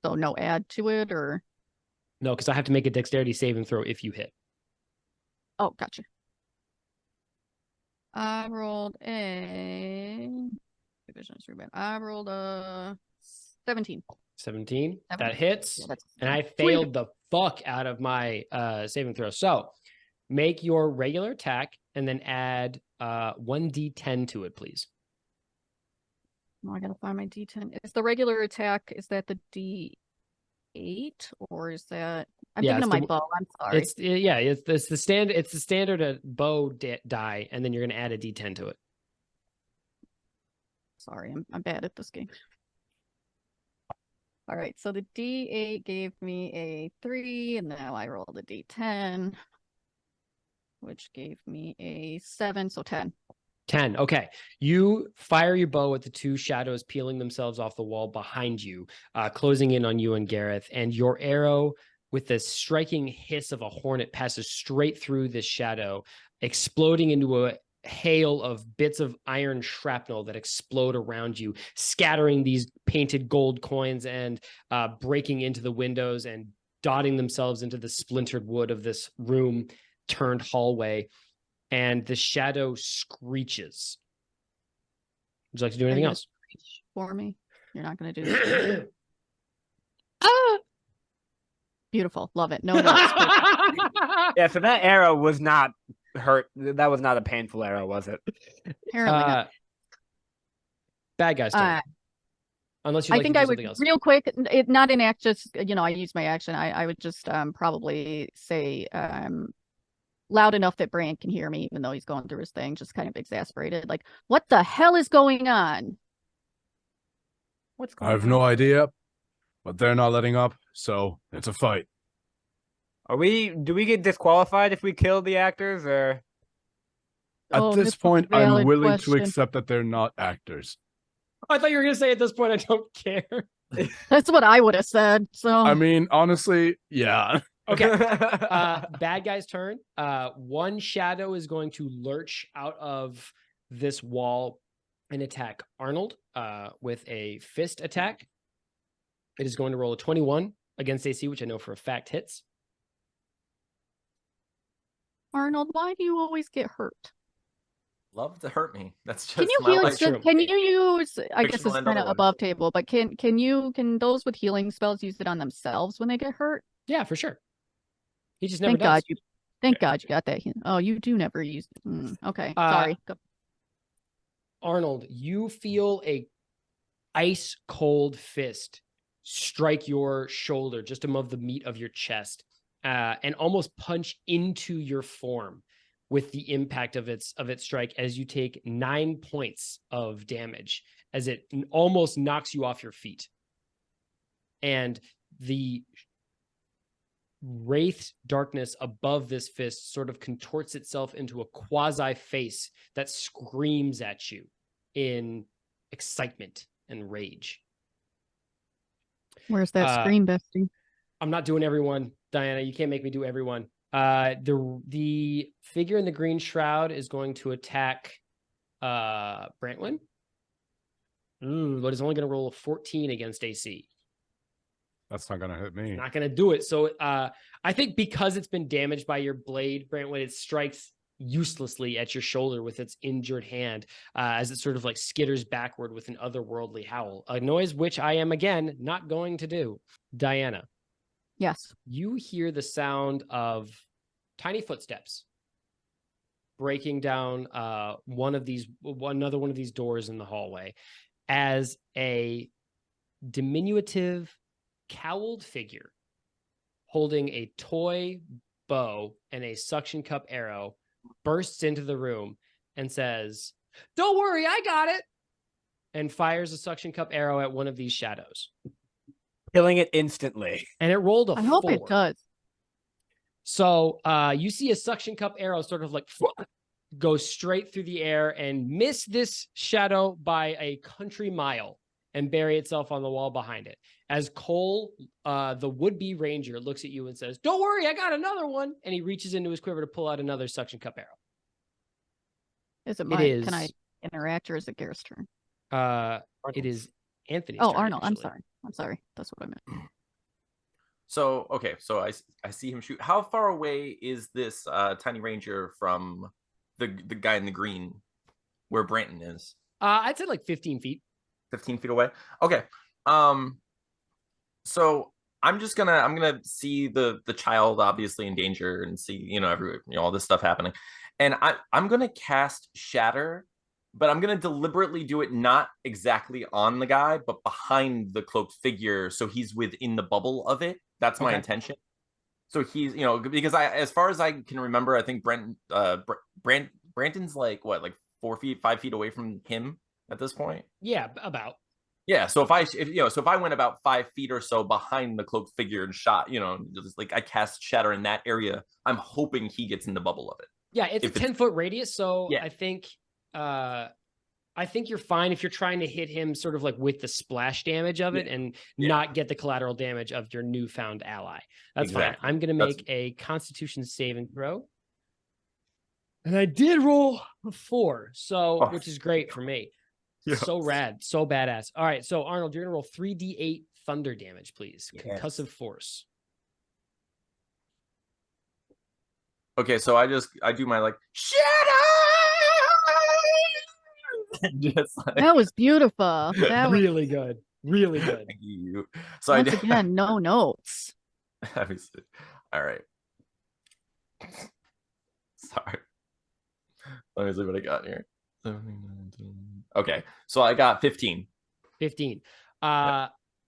So no add to it or No, because I have to make a dexterity saving throw if you hit. oh, gotcha. I rolled a division is really bad. I rolled a 17. 17. That 17. hits. Yeah, that's And I sweet. failed the fuck out of my saving throw. So make your regular attack and then add 1d10 to it, please. Oh, I gotta find my D10. Is the regular attack, is that the D8 or is that I'm Yeah, thinking it's of my the- bow. I'm sorry. It's the standard bow die, and then you're gonna add a d10 to it. Sorry, I'm bad at this game. All right, so the D8 gave me a 3, and now I rolled a D10, which gave me a 7, so 10. 10. Okay. You fire your bow at the two shadows peeling themselves off the wall behind you, closing in on you and Gareth. And your arrow, with the striking hiss of a hornet, passes straight through this shadow, exploding into a hail of bits of iron shrapnel that explode around you, scattering these painted gold coins and breaking into the windows and dotting themselves into the splintered wood of this room turned hallway. And the shadow screeches. Would you like to do Are you anything gonna else? screech for me? You're not gonna do this. Beautiful, love it. No notes. Yeah, so that arrow was not hurt. That was not a painful arrow, was it? Apparently not. Bad guys turn. Unless you I like think to do I would something else. real quick. It not an act. Just I use my action. I would just probably say loud enough that Brant can hear me, even though he's going through his thing. Just kind of exasperated, like, what the hell is going on? What's I going have on? no idea, but they're not letting up, so it's a fight. Do we get disqualified if we kill the actors, or Oh, At this this is a point, I'm valid willing question. to accept that they're not actors. I thought you were going to say at this point, I don't care. That's what I would have said. So I mean, honestly, yeah. Okay. Bad guy's turn. One shadow is going to lurch out of this wall and attack Arnold with a fist attack. It is going to roll a 21 against AC, which I know for a fact hits. Arnold, why do you always get hurt? Love to hurt me. That's just Can you my heal? life. true. Can you use? I guess Fictional it's and kind of otherwise. above table, but can those with healing spells use it on themselves when they get hurt? Yeah, for sure. He just never Thank does. God you. Thank God you got that. Oh, you do never use. Okay, sorry. Go. Arnold, you feel a ice cold fist strike your shoulder just above the meat of your chest, and almost punch into your form with the impact of its strike as you take 9 points of damage as it almost knocks you off your feet. And the wraith darkness above this fist sort of contorts itself into a quasi face that screams at you in excitement and rage. Where's that scream, Bestie? I'm not doing everyone, Diana. You can't make me do everyone. The figure in the green shroud is going to attack Brantwin, but is only going to roll a 14 against AC. That's not gonna hit me. Not going to do it. So I think because it's been damaged by your blade, Brantwin, it strikes uselessly at your shoulder with its injured hand as it sort of like skitters backward with an otherworldly howl, a noise which I am again not going to do. Diana, Yes. you hear the sound of tiny footsteps breaking down another one of these doors in the hallway as a diminutive cowled figure holding a toy bow and a suction cup arrow bursts into the room and says, "Don't worry, I got it," and fires a suction cup arrow at one of these shadows. killing it instantly? And it rolled a I hope 4. it does. So you see a suction cup arrow sort of like go straight through the air and miss this shadow by a country mile and bury itself on the wall behind it. As Cole, the would-be ranger, looks at you and says, "Don't worry, I got another one." And he reaches into his quiver to pull out another suction cup arrow. Is it It my? is. Can I interact or is it Gareth's turn? It is Anthony's Oh, turn, Arnold. actually. I'm sorry. That's what I meant. So okay, so I see him shoot. How far away is this tiny ranger from the guy in the green, where Branton is? I'd say like 15 feet. 15 feet away. Okay. So I'm gonna see the child obviously in danger and see, all this stuff happening. And I'm gonna cast Shatter, but I'm gonna deliberately do it not exactly on the guy, but behind the cloaked figure, so he's within the bubble of it. That's my intention. So he's, because as far as I can remember, I think Branton's like what, like 4 feet, 5 feet away from him at this point. Yeah, about. Yeah, so if I went about 5 feet or so behind the cloaked figure and shot, just like I cast Shatter in that area, I'm hoping he gets in the bubble of it. Yeah, it's a 10-foot radius, so Yeah. I think you're fine if you're trying to hit him sort of like with the splash damage of it and not get the collateral damage of your newfound ally. That's fine. I'm going to make a Constitution saving throw. And I did roll a 4, which is great for me. Yeah. So rad, so badass. All right, so Arnold, you're going to roll 3d8 thunder damage, please. Yes. Concussive force. Okay, so I do my like Shatter. Just like... That was beautiful. That was really good. Really good. Thank you. So once again, no notes. All right. Sorry. Let me see what I got here. Okay, so I got 15. 15.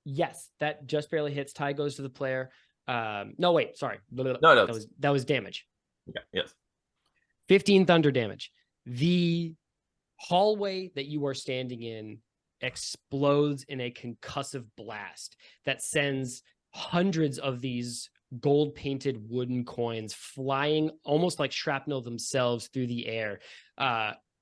Yes, that just barely hits. Tie goes to the player. No, wait, sorry. No, that was damage. Yeah, yes. 15 thunder damage. The hallway that you are standing in explodes in a concussive blast that sends hundreds of these gold-painted wooden coins flying almost like shrapnel themselves through the air,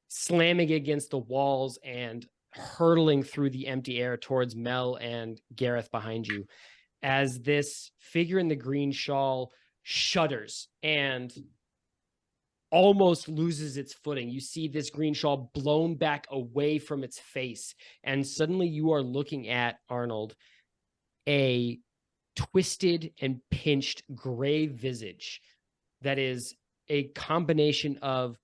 slamming against the walls and hurtling through the empty air towards Mel and Gareth behind you, as this figure in the green shawl shudders and almost loses its footing. You see this green shawl blown back away from its face, and suddenly you are looking at, Arnold, a twisted and pinched gray visage that is a combination of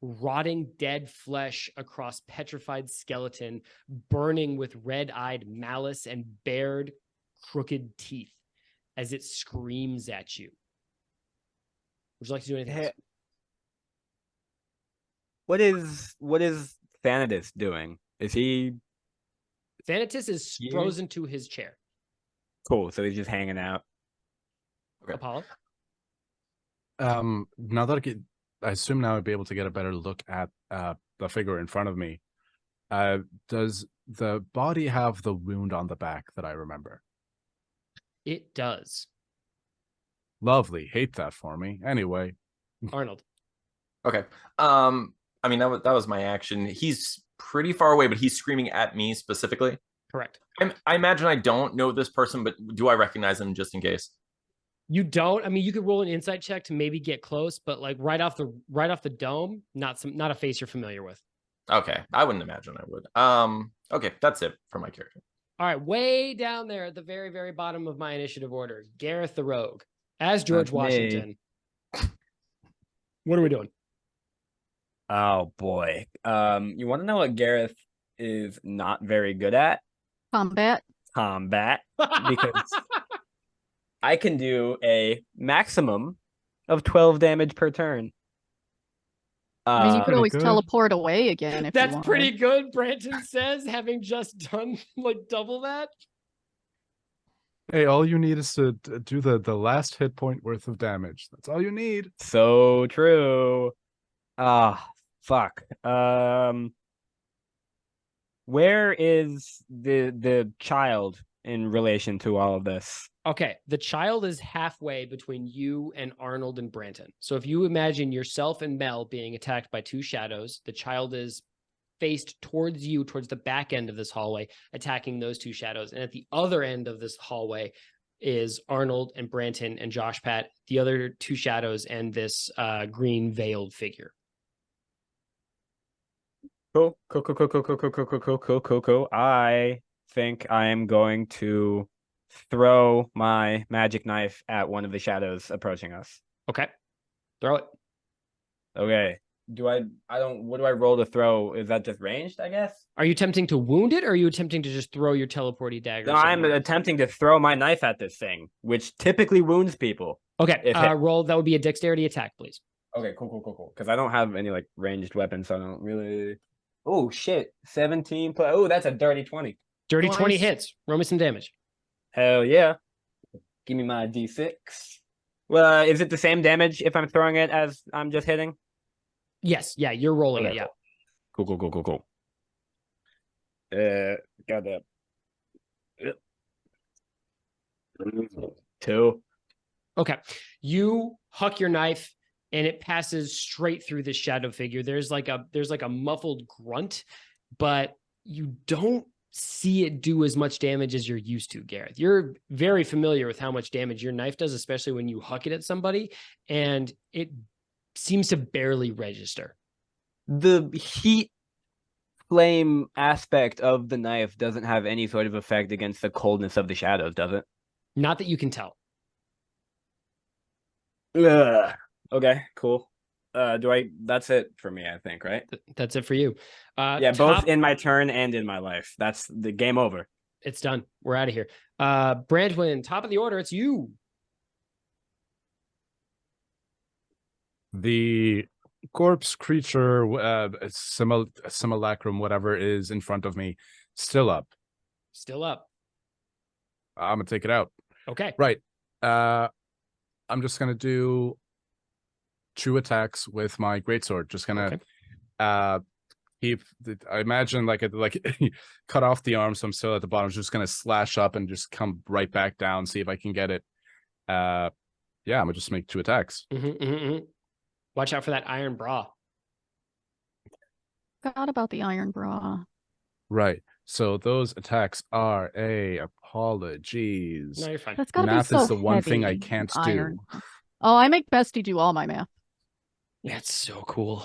rotting dead flesh across petrified skeleton, burning with red-eyed malice and bared, crooked teeth as it screams at you. Would you like to do anything else? What is Thenatus doing? Is he... Thenatus is frozen to his chair. Cool, so he's just hanging out. Okay. Apollo? Now that I assume now I'd be able to get a better look at the figure in front of me. Does the body have the wound on the back that I remember? It does. Lovely. Hate that for me. Anyway. Arnold. Okay. I mean, that was my action. He's pretty far away, but he's screaming at me specifically. Correct. I imagine I don't know this person, but do I recognize him just in case? You don't. I mean, you could roll an insight check to maybe get close, but like right off the dome, not a face you're familiar with. Okay, I wouldn't imagine I would. Okay, that's it for my character. All right, way down there at the very, very bottom of my initiative order, Gareth the Rogue, as George Washington. What are we doing? Oh boy. You want to know what Gareth is not very good at? Combat. Because I can do a maximum of 12 damage per turn. I mean, you could always teleport away again if that's you pretty good, Branton says, having just done like double that. Hey, all you need is to do the last hit point worth of damage. That's all you need. So true. Fuck. Where is the child in relation to all of this? Okay, the child is halfway between you and Arnold and Branton. So if you imagine yourself and Mel being attacked by two shadows, the child is faced towards you, towards the back end of this hallway, attacking those two shadows. And at the other end of this hallway is Arnold and Branton and Josh Pat, the other two shadows, and this green veiled figure. Cool. I think I am going to throw my magic knife at one of the shadows approaching us. Okay. Throw it. Okay. what do I roll to throw? Is that just ranged, I guess? Are you attempting to wound it, or are you attempting to just throw your teleporty dagger? No, I'm somewhere? attempting to throw my knife at this thing, which typically wounds people. Okay, if it- roll. That would be a dexterity attack, please. Okay, cool. Because I don't have any like ranged weapons, so I don't really. Oh shit, 17 plus. Oh, that's a dirty 20. Dirty 20 Nice. hits. Roll me some damage. Hell yeah! Give me my d6. Well, is it the same damage if I'm throwing it as I'm just hitting? Yes, yeah, you're rolling Okay, it. Yeah. Cool. Got that. 2. Okay. You huck your knife and it passes straight through the shadow figure. There's like a muffled grunt, but you don't see it do as much damage as you're used to, Gareth. You're very familiar with how much damage your knife does, especially when you huck it at somebody, and it seems to barely register. The heat flame aspect of the knife doesn't have any sort of effect against the coldness of the shadows, does it? Not that you can tell. Ugh. Okay, cool. That's it for me, I think, right? That's it for you. Yeah, both in my turn and in my life. That's the game over. It's done. We're out of here. Brandwin, top of the order. It's you. The corpse creature, simulacrum, whatever is in front of me, still up. Still up. I'm gonna take it out. Okay. Right. I'm just gonna do 2 attacks with my greatsword. Just gonna keep. I imagine like cut off the arm, so I'm still at the bottom. Just gonna slash up and just come right back down. See if I can get it. Yeah, I'm gonna just make 2 attacks. Watch out for that iron bra. Forgot about the iron bra. Right. So those attacks are apologies. No, you're fine. That's gotta Math be so is the one thing I heavy, can't iron. do. Oh, I make Bestie do all my math. That's so cool.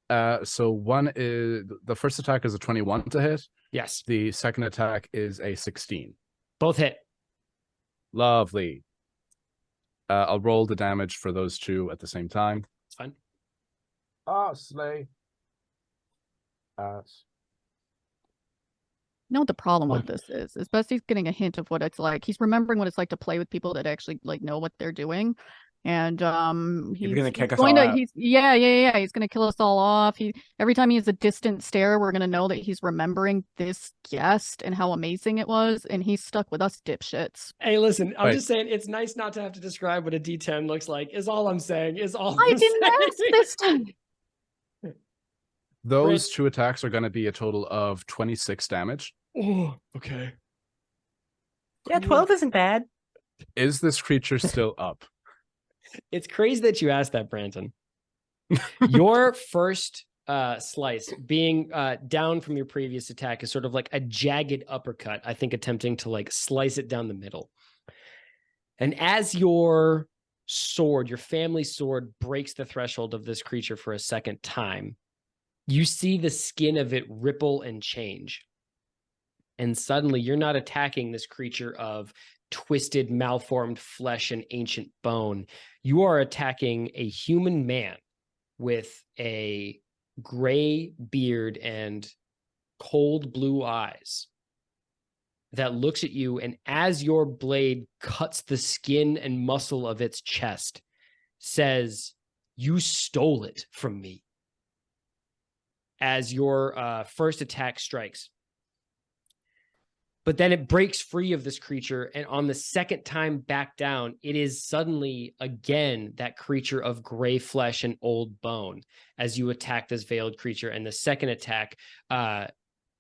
So one is the first attack is a 21 to hit. Yes. The second attack is a 16. Both hit. Lovely. I'll roll the damage for those 2 at the same time. It's fine. Slay. You know what the problem with this is Bestie's getting a hint of what it's like. He's remembering what it's like to play with people that actually like know what they're doing. And He's gonna kick us going all to out. he's gonna kill us all off. Every time he has a distant stare, we're gonna know that he's remembering this guest and how amazing it was, and he's stuck with us dipshits. Hey, listen, I'm Right. just saying it's nice not to have to describe what a D10 looks like, is all I'm saying. I didn't ask this time. Those 2 attacks are going to be a total of 26 damage. Oh, okay. Yeah, 12 isn't bad. Is this creature still up? It's crazy that you asked that, Brandon. Your first slice being down from your previous attack is sort of like a jagged uppercut, I think attempting to like slice it down the middle. And as your sword, your family sword, breaks the threshold of this creature for a second time, you see the skin of it ripple and change. And suddenly you're not attacking this creature of twisted, malformed flesh and ancient bone. You are attacking a human man with a gray beard and cold blue eyes that looks at you, and as your blade cuts the skin and muscle of its chest, says, "You stole it from me." As your first attack strikes. But then it breaks free of this creature, and on the second time back down, it is suddenly again that creature of gray flesh and old bone as you attack this veiled creature. And the second attack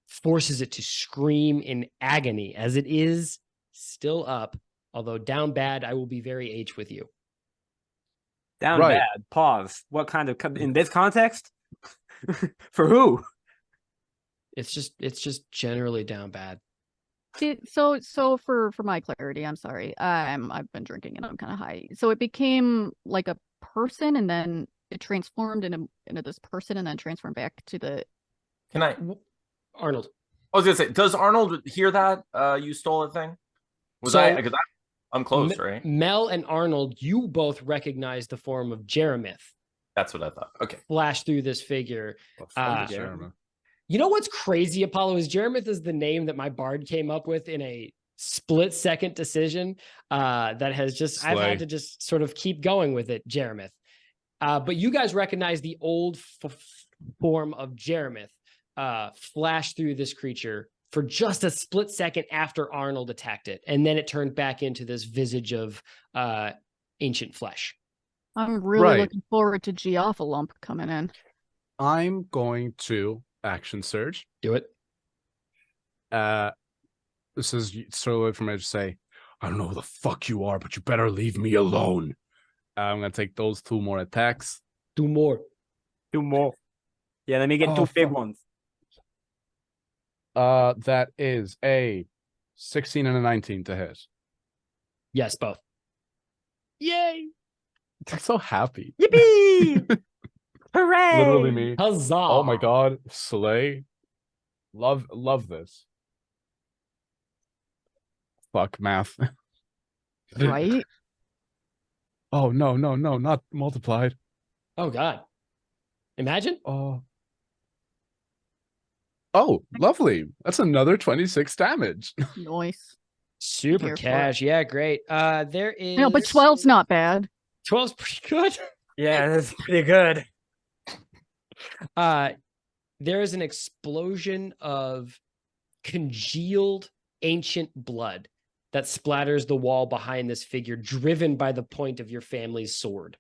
forces it to scream in agony as it is still up, although down bad. I will be very H with you. Down Right. bad. Pause. What kind of in this context? For who? It's just generally down bad. So for my clarity, I'm sorry. I've been drinking and I'm kind of high. So it became like a person, and then it transformed into this person, and then transformed back to the. Can I? Arnold. I was gonna say, does Arnold hear that? You stole it thing. Was So- I? Because I'm close, right? Mel and Arnold, you both recognize the form of Jeremith That's what I thought. Okay. flash through this figure. Well, Ah. fuck Jeremy. You know what's crazy, Apollo, is Jeremith is the name that my bard came up with in a split-second decision that has just, I've Slay. had to just sort of keep going with it, Jeremith. But you guys recognize the old form of Jeremith flash through this creature for just a split second after Arnold attacked it. And then it turned back into this visage of ancient flesh. I'm really Right. looking forward to Geoffalump coming in. I'm going to action surge. Do it. This is so for me to say, I don't know who the fuck you are, but you better leave me alone. I'm gonna take those 2 more attacks. Do more. 2 more. Yeah, let me get Oh, 2 big fuck. ones. That is a 16 and a 19 to hit. Yes, both. Yay! I'm so happy. Yippee! Hooray! Literally me. Huzzah! Oh my god, slay. Love this. Fuck math. Right? Oh no, not multiplied. Oh god. Imagine. Oh, lovely. That's another 26 damage. Nice. Super Here for it. cash. Yeah, great. There is No, but 12's not bad. 12's pretty good. Yeah, that's pretty good. There is an explosion of congealed ancient blood that splatters the wall behind this figure, driven by the point of your family's sword.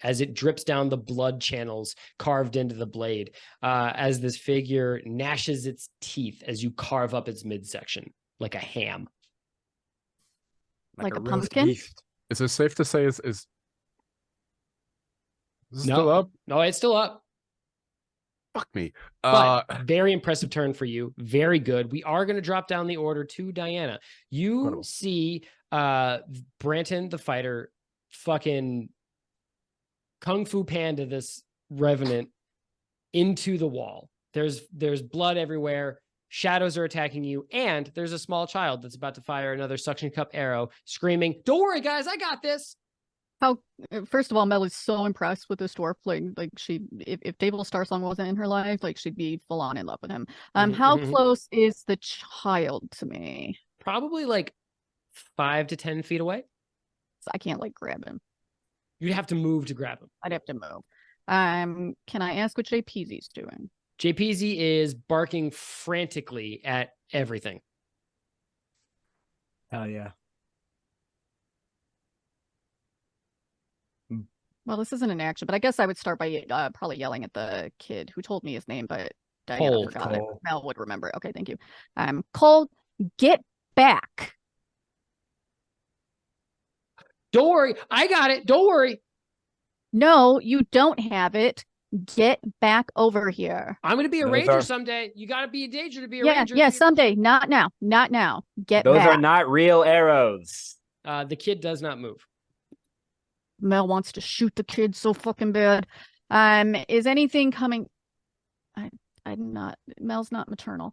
As it drips down the blood channels carved into the blade, as this figure gnashes its teeth as you carve up its midsection like a ham. Like a roast pumpkin? beef. Is it safe to say is this No. still up? No, it's still up. Fuck me. But very impressive turn for you. Very good. We are going to drop down the order to Diana. You Incredible. see Branton the fighter fucking Kung Fu Panda this revenant into the wall. There's blood everywhere. Shadows are attacking you, and there's a small child that's about to fire another suction cup arrow, screaming, "Don't worry, guys, I got this." First of all, Mel is so impressed with this dwarf. Like if David Starsong wasn't in her life, like she'd be full on in love with him. How Mhm. close is the child to me? Probably like 5 to 10 feet away. So I can't like grab him. You'd have to move to grab him. I'd have to move. Can I ask what JPZ's doing? JPZ is barking frantically at everything. Hell yeah. Well, this isn't an action, but I guess I would start by probably yelling at the kid who told me his name, but Diana Cole, forgot it. Cole. Mel would remember it. Okay, thank you. Cole, get back. Don't worry. I got it. Don't worry. No, you don't have it. Get back over here. I'm going to be a Those ranger are- someday. You got to be a danger to be a Yeah, ranger. yeah, someday. Not now. Not now. Get Those back. are not real arrows. The kid does not move. Mel wants to shoot the kid so fucking bad. Is anything coming? I'm not. Mel's not maternal.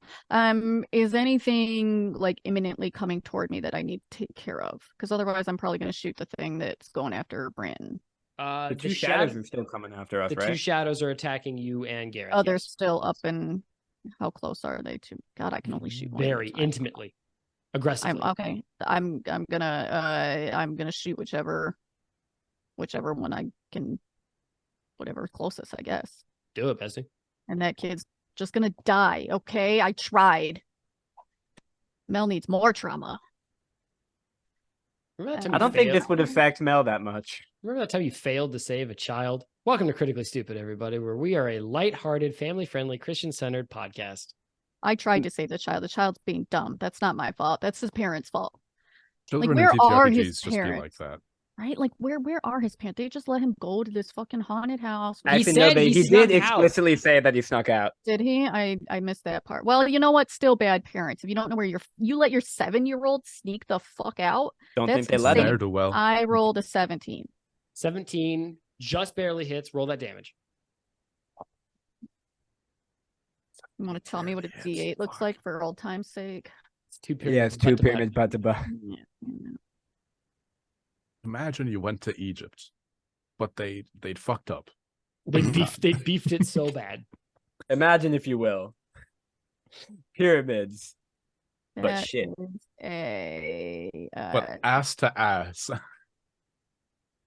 Is anything like imminently coming toward me that I need to take care of? Because otherwise, I'm probably going to shoot the thing that's going after Branton. The 2 shadows are still coming after us, the 2 right? shadows are attacking you and Gareth. Oh, they're yes. still up in. How close are they to? God, I can only shoot one at a Very time. intimately, aggressively. Okay. I'm gonna shoot whichever one I can, whatever closest, I guess. Do it, Bessie. And that kid's just gonna die. Okay, I tried. Mel needs more trauma. Remember that time I I you don't think failed? this would affect Mel that much. Remember that time you failed to save a child? Welcome to Critically Stupid, everybody, where we are a lighthearted, family-friendly, Christian-centered podcast. I tried to save the child. The child's being dumb. That's not my fault. That's his parents' fault. Children where in are TTRPGs his just be like parents? that. Right? Like where are his parents? They just let him go to this fucking haunted house. Actually, said no, he he snuck did out. explicitly say that he snuck out. Did he? I missed that part. Well, you know what? Still bad parents. If you don't know where you let your 7-year-old sneak the fuck out. Don't That's think they Doesn't let insane. dare him. do well. I rolled a 17. 17 just barely hits. Roll that damage. You want to tell me what a D8 looks like for old time's sake? It's 2 Yeah, it's 2 pyramids butt to butt. Yeah. Imagine you went to Egypt, but they'd fucked up They beefed it so bad. Imagine, if you will, pyramids, but That shit. is a. But ass to ass.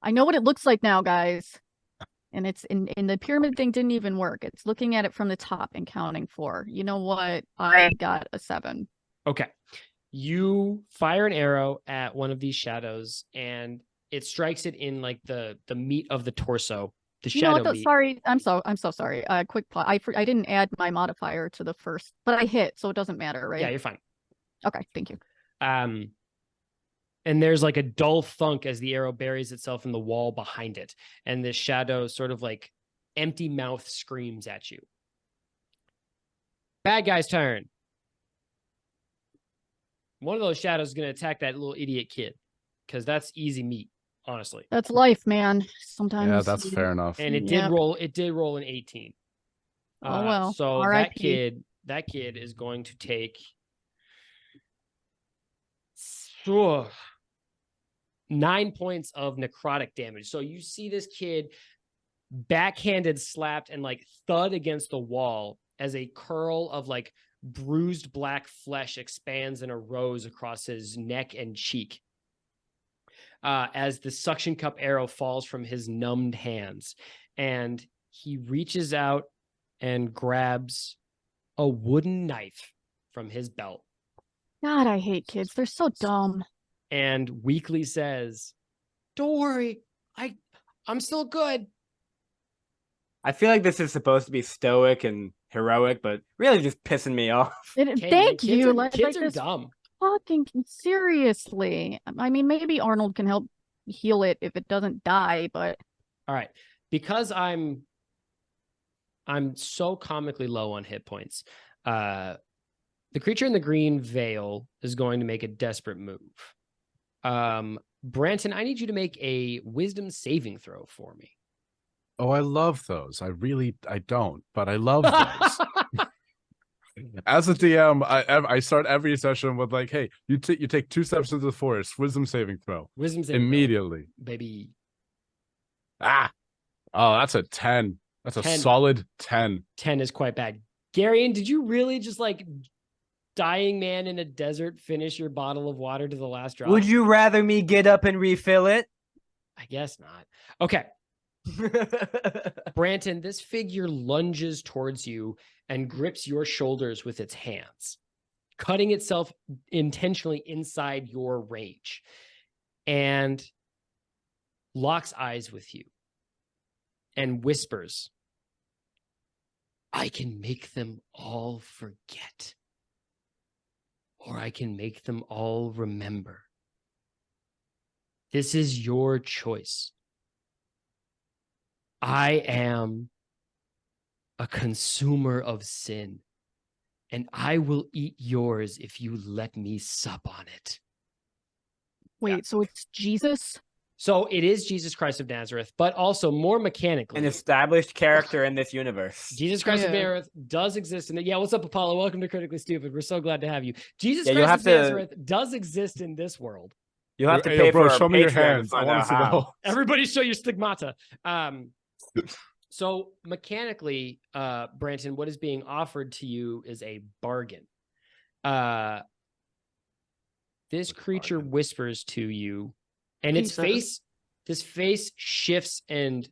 I know what it looks like now, guys. And it's in the pyramid thing didn't even work. It's looking at it from the top and counting 4. You know what? I got a 7. Okay. You fire an arrow at one of these shadows, and it strikes it in like the meat of the torso. The You know shadow what? meat. Sorry, I'm so sorry. Quick pause. I didn't add my modifier to the first, but I hit, so it doesn't matter, right? Yeah, you're fine. Okay, thank you. And there's like a dull thunk as the arrow buries itself in the wall behind it, and this shadow sort of like empty mouth screams at you. Bad guy's turn. One of those shadows is going to attack that little idiot kid, because that's easy meat, honestly. That's life, man. Sometimes. Yeah, that's fair enough. And it Yep. did roll an 18. Oh well. So R.I.P. that kid is going to take 9 points of necrotic damage. So you see this kid backhanded slapped and like thud against the wall as a curl of like bruised black flesh expands and arose across his neck and cheek. As the suction cup arrow falls from his numbed hands, and he reaches out and grabs a wooden knife from his belt God, I hate kids. They're so dumb. and weakly says, "Don't worry, I'm still good." I feel like this is supposed to be stoic and heroic, but really just pissing me off. Thank you. Kids are this dumb. fucking seriously. I mean, maybe Arnold can help heal it if it doesn't die, but All right, because I'm so comically low on hit points. The creature in the green veil is going to make a desperate move. Branton, I need you to make a wisdom saving throw for me. Oh, I love those. I don't, but I love those. As a DM, I start every session with like, hey, you take 2 steps into the forest, wisdom saving throw. Wisdom saving throw, Immediately. baby. Oh, that's a 10. That's 10. a solid 10. 10 is quite bad. Garion, did you really just like dying man in a desert finish your bottle of water to the last drop? Would you rather me get up and refill it? I guess not. Okay. Branton, this figure lunges towards you and grips your shoulders with its hands, cutting itself intentionally inside your range, and locks eyes with you and whispers, "I can make them all forget, or I can make them all remember. This is your choice. I am a consumer of sin, and I will eat yours if you let me sup on it." wait, so it's Jesus? So it is Jesus Christ of Nazareth, but also more mechanically. An established character in this universe. Jesus Christ of Yeah. Nazareth does exist in it. Yeah, what's up, Apollo? Welcome to Critically Stupid. We're so glad to have you. Jesus Yeah, you'll Christ of have to- Nazareth does exist in this world. You'll have to Hey, pay yo, bro, for our show me your Patreon to hands. I find want out to see how. the whole. Everybody show your stigmata. So mechanically, Branton, what is being offered to you is a bargain. This creature whispers to you, and its face shifts, and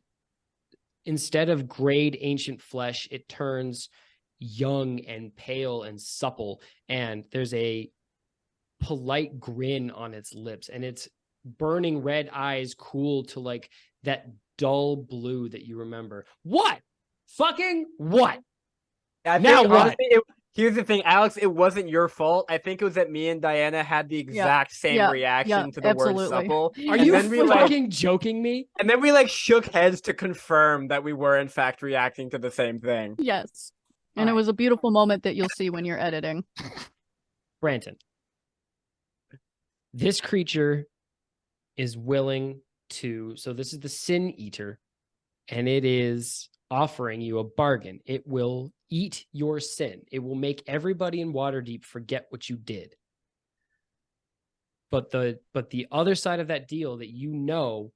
instead of grayed ancient flesh, it turns young and pale and supple, and there's a polite grin on its lips, and its burning red eyes cool to like that dull blue that you remember. What? Fucking what? I Now think, what? honestly, here's the thing, Alex, it wasn't your fault. I think it was that me and Diana had the exact same reaction to the absolutely. word supple. Are And you then we, fucking joking me? And then we like shook heads to confirm that we were in fact reacting to the same thing. Yes. And it Alright. was a beautiful moment that you'll see when you're editing. Branton, this creature is willing to, so this is the Sin Eater, and it is offering you a bargain. It will eat your sin. It will make everybody in Waterdeep forget what you did. But the other side of that deal that you know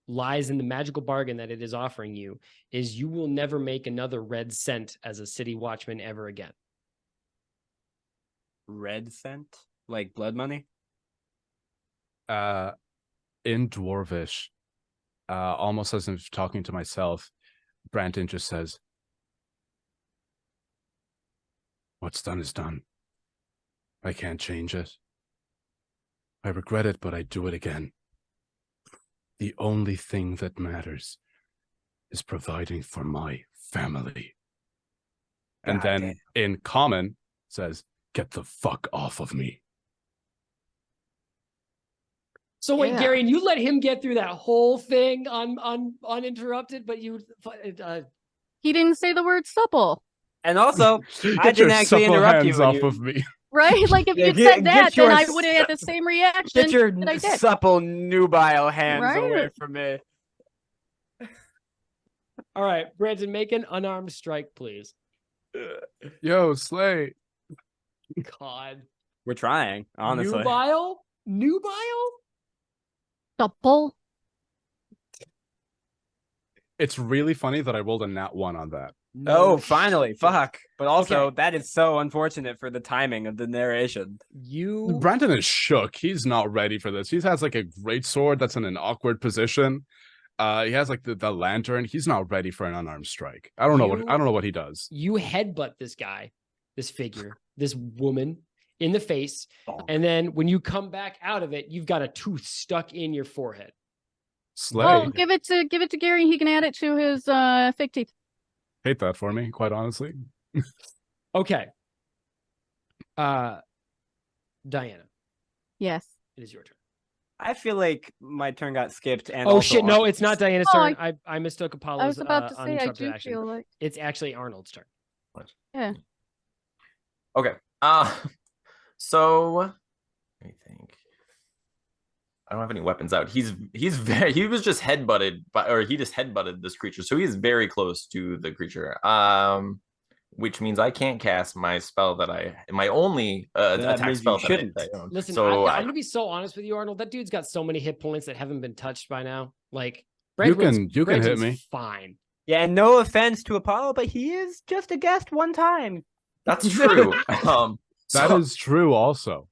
lies in the magical bargain that it is offering you is you will never make another red cent as a city watchman ever again. Red cent? Like blood money? In Dwarvish, almost as if talking to myself, Branton just says, "What's done is done. I can't change it. I regret it, but I do it again. The only thing that matters is providing for my family." And God then damn. in common says, "Get the fuck off of me." So wait, Yeah. Gary, and you let him get through that whole thing uninterrupted, but you He didn't say the word supple, And also, Get I didn't your actually supple interrupt you hands when off you of me. right? Like if Yeah, you'd get- said get that, then your I would have had the same reaction get your that I did. supple nubile hands Right? away from me. all right, Brandon, make an unarmed strike, please. Yo, Slay. God. We're trying, honestly. Nubile? Nubile? Supple. It's really funny that I rolled a nat 1 on that. Oh, No finally. shit. Fuck. But also, Okay. that is so unfortunate for the timing of the narration. You Brandon is shook. He's not ready for this. He has like a great sword that's in an awkward position. He has like the lantern. He's not ready for an unarmed strike. I don't know what he does. you headbutt this guy, this figure, this woman in the face, and then when you come back out of it, you've got a tooth stuck in your forehead. Slay. Well, give it to Gary. He can add it to his fake teeth. Hate that for me, quite honestly. Okay. Diana, Yes. it is your turn. I feel like my turn got skipped. And Oh also shit, no, Arnold's. it's not Diana's Oh, turn. I mistook Apollo's I was about to say I uninterrupted do action. feel like It's actually Arnold's turn. yeah. Okay. So let me think. I don't have any weapons out. He was just headbutted he just headbutted this creature, so he is very close to the creature. Which means I can't cast my spell my only attack means spell you that shouldn't. I own. Listen, So I'm gonna be so honest with you, Arnold. That dude's got so many hit points that haven't been touched by now. Like You can hit Brandon's me. fine. Yeah, and no offense to Apollo, but he is just a guest one time. That's true. That is true also.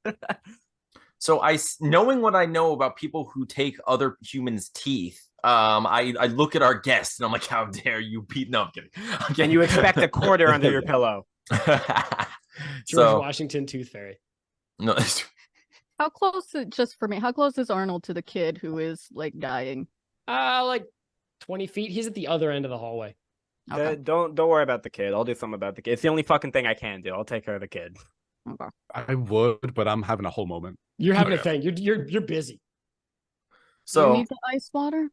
So knowing what I know about people who take other humans' teeth, I look at our guest and I'm like, how dare you beat? No, I'm kidding. And you expect a quarter under your pillow. George Washington Tooth Fairy. No, How close just for me? How close is Arnold to the kid who is like dying? Like 20 feet. He's at the other end of the hallway. Okay. Don't worry about the kid. I'll do something about the kid. It's the only fucking thing I can do. I'll take care of the kid. Okay. I would, but I'm having a whole moment. You're having a Okay. thing. You're busy. You so need the ice water.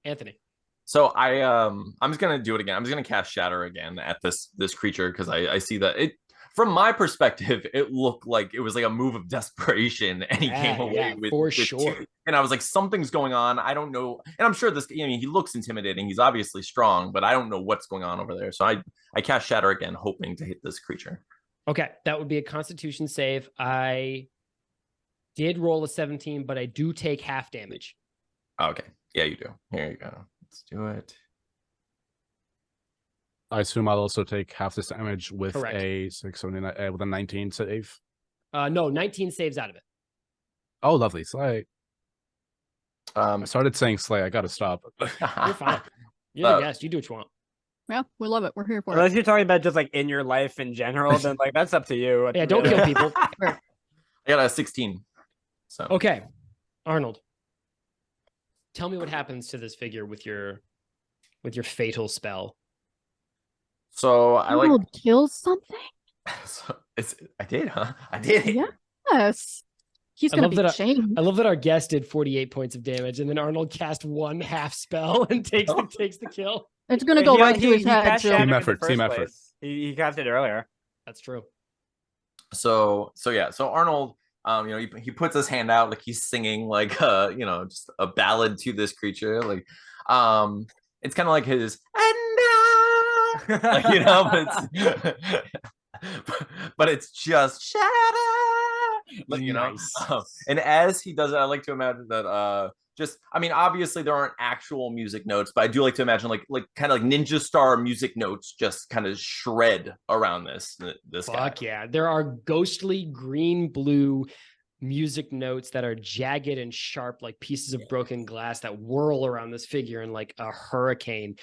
Anthony. So I'm just gonna do it again. I'm just gonna cast Shatter again at this creature because I see that it from my perspective it looked like it was like a move of desperation and he came away with for with sure. two- and I was like something's going on. I don't know, and I'm sure this. I mean, he looks intimidating. He's obviously strong, but I don't know what's going on over there. So I cast Shatter again, hoping to hit this creature. Okay, that would be a Constitution save. I did roll a 17, but I do take half damage. Okay, yeah, you do. Here you go. Let's do it. I assume I'll also take half this damage with Correct. a 679 with a 19 save. No, 19 saves out of it. Oh, lovely. Slay. I Um, started saying slay. I gotta stop. You're fine. You're the Uh, guest. You do what you want. Yeah, we love it. We're here for it. Unless you're talking about just like in your life in general, then like that's up to you. Yeah, don't kill people. I got a 16. So Okay, Arnold. Tell me what happens to this figure with your fatal spell. So I like. Arnold kills something. So I did, huh? I did. Yeah. Yes. He's I gonna love be that shamed. I love that our guest did 48 points of damage, and then Arnold cast one half spell and takes the kill. It's gonna go right to his head. cast Jill. Shatter Team in the effort, first team effort. place. He cast it earlier. That's true. So yeah. So Arnold, he puts his hand out like he's singing like just a ballad to this creature. Like, it's kind of like his but it's but it's just Shatter. But, you know, Nice. and as he does it, I like to imagine that just, I mean, obviously there aren't actual music notes, but I do like to imagine like kind of like Ninja Star music notes just kind of shred around this guy. Fuck yeah. There are ghostly green blue music notes that are jagged and sharp like pieces of broken glass that whirl around this figure in like a hurricane,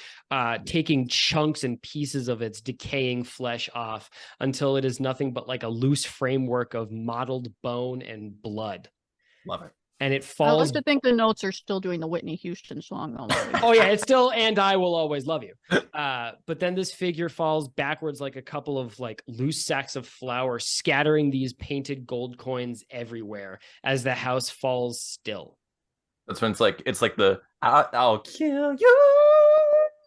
taking chunks and pieces of its decaying flesh off until it is nothing but like a loose framework of mottled bone and blood. Love it. And it I falls. like to think the notes are still doing the Whitney Houston song. Oh yeah, it's still "And I Will Always Love You." But then this figure falls backwards like a couple of like loose sacks of flour, scattering these painted gold coins everywhere as the house falls still. That's when it's like the I'll kill you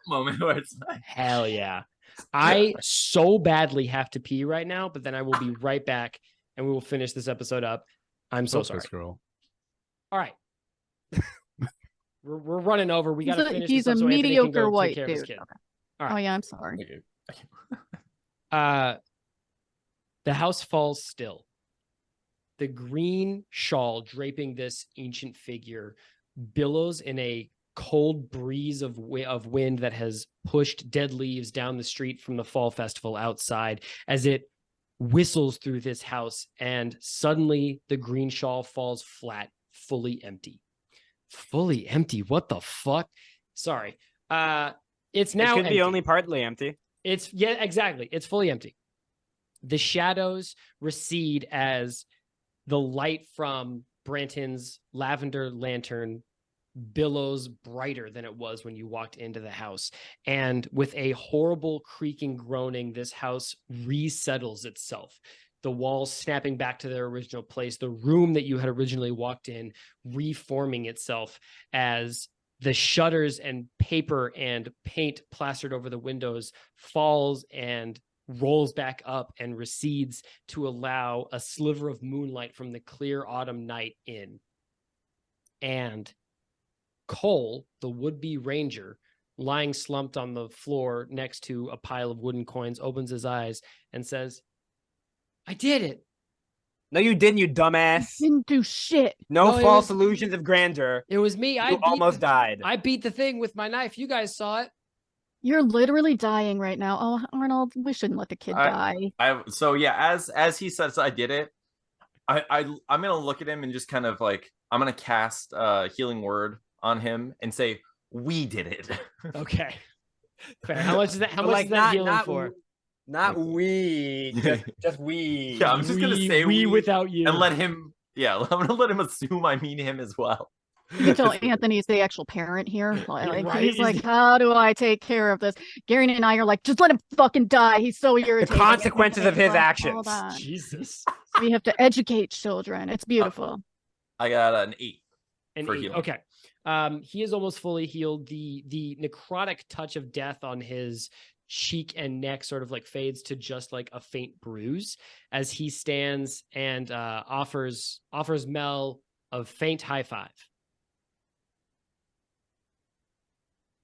moment where it's like, Hell yeah. I so badly have to pee right now, but then I will be right back and we will finish this episode up. I'm so sorry. Girl. All right. we're running over. We got to finish He's this a up so Anthony can mediocre go take white care of his dude. kid. Okay. All right. Oh yeah, I'm sorry. The house falls still. The green shawl draping this ancient figure billows in a cold breeze of wind that has pushed dead leaves down the street from the fall festival outside as it whistles through this house, and suddenly the green shawl falls flat, fully empty. Fully empty? What the fuck? Sorry. It's now It could empty. be only partly empty. It's exactly. It's fully empty. The shadows recede as the light from Branton's lavender lantern billows brighter than it was when you walked into the house. And with a horrible creaking groaning, this house resettles itself. The walls snapping back to their original place, the room that you had originally walked in reforming itself as the shutters and paper and paint plastered over the windows falls and rolls back up and recedes to allow a sliver of moonlight from the clear autumn night in. And Cole, the would-be ranger, lying slumped on the floor next to a pile of wooden coins, opens his eyes and says, "I did it." No, you didn't, you dumbass. Didn't do shit. No No, it false was- illusions of grandeur. It was me. You almost died. I beat the thing with my knife. You guys saw it. You're literally dying right now. Oh, Arnold, we shouldn't let the kid die. So yeah, as he says I did it, I'm gonna look at him and just kind of like I'm gonna cast healing word on him and say, "We did it." Okay. Fair. How much is that? How But, much like, is that healing for? Not we. Just we. Yeah, I'm just gonna say we without you. and let him. Yeah, I'm gonna let him assume I mean him as well. You can tell Anthony's the actual parent here. Like, Right. he's like, how do I take care of this? Gary and I are like, just let him fucking die. He's so irritating. consequences of his Hold actions. on. Jesus. We have to educate children. It's beautiful. I got an 8. An For 8. healing. Okay. He is almost fully healed. The necrotic touch of death on his cheek and neck sort of like fades to just like a faint bruise as he stands and offers Mel a faint high five.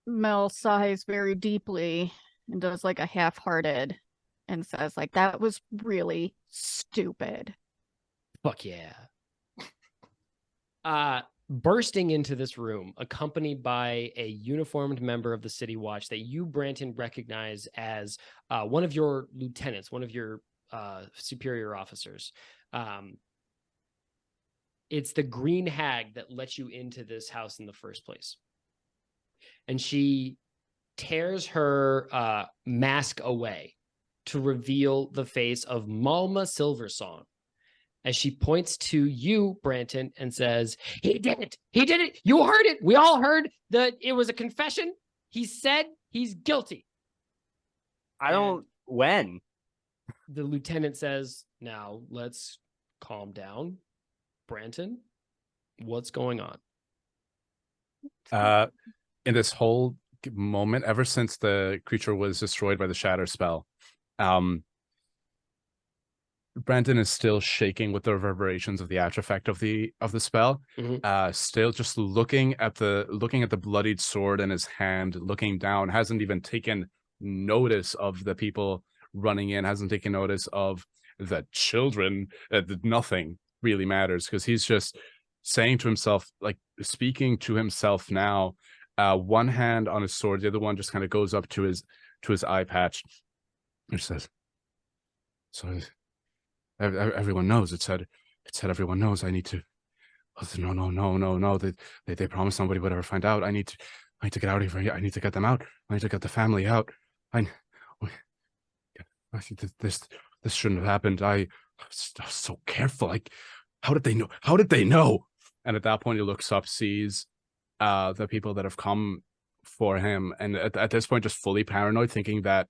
Mel sighs very deeply and does like a half-hearted and says like, that was really stupid. Fuck yeah. Bursting into this room, accompanied by a uniformed member of the City Watch that you, Branton, recognize as one of your lieutenants, one of your superior officers. It's the green hag that let you into this house in the first place. And she tears her mask away to reveal the face of Malma Silversong as she points to you, Branton, and says, "He did it. He did it. You heard it. We all heard that it was a confession. He said he's guilty." I don't. When? The lieutenant says, "Now let's calm down. Branton, what's going on?" In this whole moment, ever since the creature was destroyed by the shatter spell, Brandon is still shaking with the reverberations of the artifact of the spell. Still just looking at the bloodied sword in his hand, looking down, hasn't even taken notice of the people running in, hasn't taken notice of the children, nothing. really matters, because he's just saying to himself, like speaking to himself now, one hand on his sword, the other one just kind of goes up to his eye patch, and says, so everyone knows. It said everyone knows. I need to. Oh, no. They promised nobody would ever find out. I need to get out of here. I need to get them out. I need to get the family out. I think this shouldn't have happened. I was so careful. Like, how did they know? How did they know? And at that point, he looks up, sees the people that have come for him, and at this point, just fully paranoid, thinking that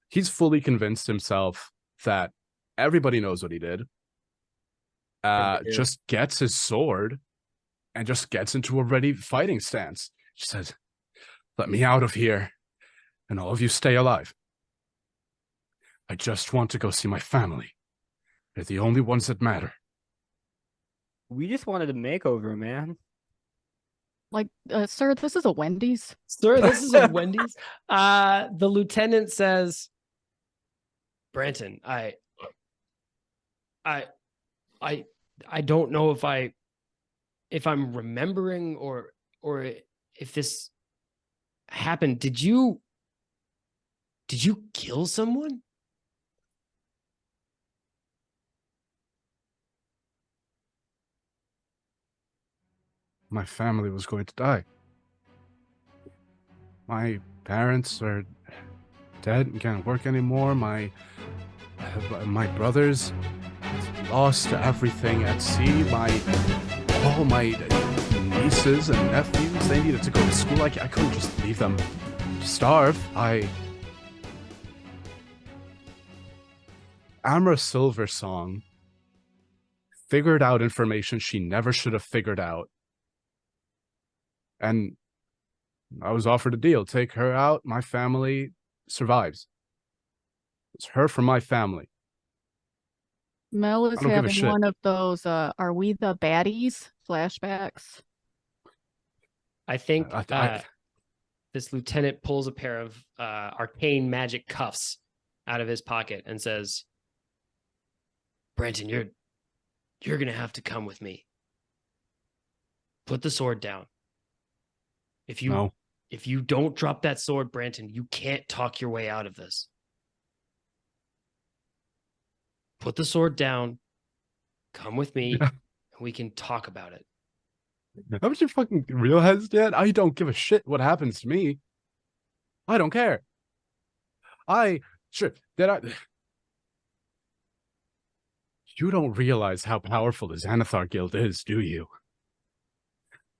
he's fully convinced himself that everybody knows what he did. Just gets his sword and just gets into a ready fighting stance. She says, "Let me out of here, and all of you stay alive. I just want to go see my family. They're the only ones that matter." We just wanted a makeover, man. Like, sir, this is a Wendy's. Sir, this is a Wendy's. The lieutenant says, Branton, I don't know if I'm remembering or if this happened. Did you kill someone? My family was going to die. My parents are dead and can't work anymore. My brothers lost everything at sea. All my nieces and nephews, they needed to go to school. I couldn't just leave them to starve. Amra Silversong figured out information she never should have figured out. And I was offered a deal. Take her out, my family survives. It's her for my family. Mel is I don't give a having shit. one of those, are we the baddies flashbacks. I think I- this lieutenant pulls a pair of arcane magic cuffs out of his pocket and says, Branton, you're gonna have to come with me. Put the sword down. If you don't drop that sword, Branton, you can't talk your way out of this. Put the sword down. Come with me, and we can talk about it. Haven't you fucking realized yet? I don't give a shit what happens to me. I don't care. You don't realize how powerful the Xanathar Guild is, do you?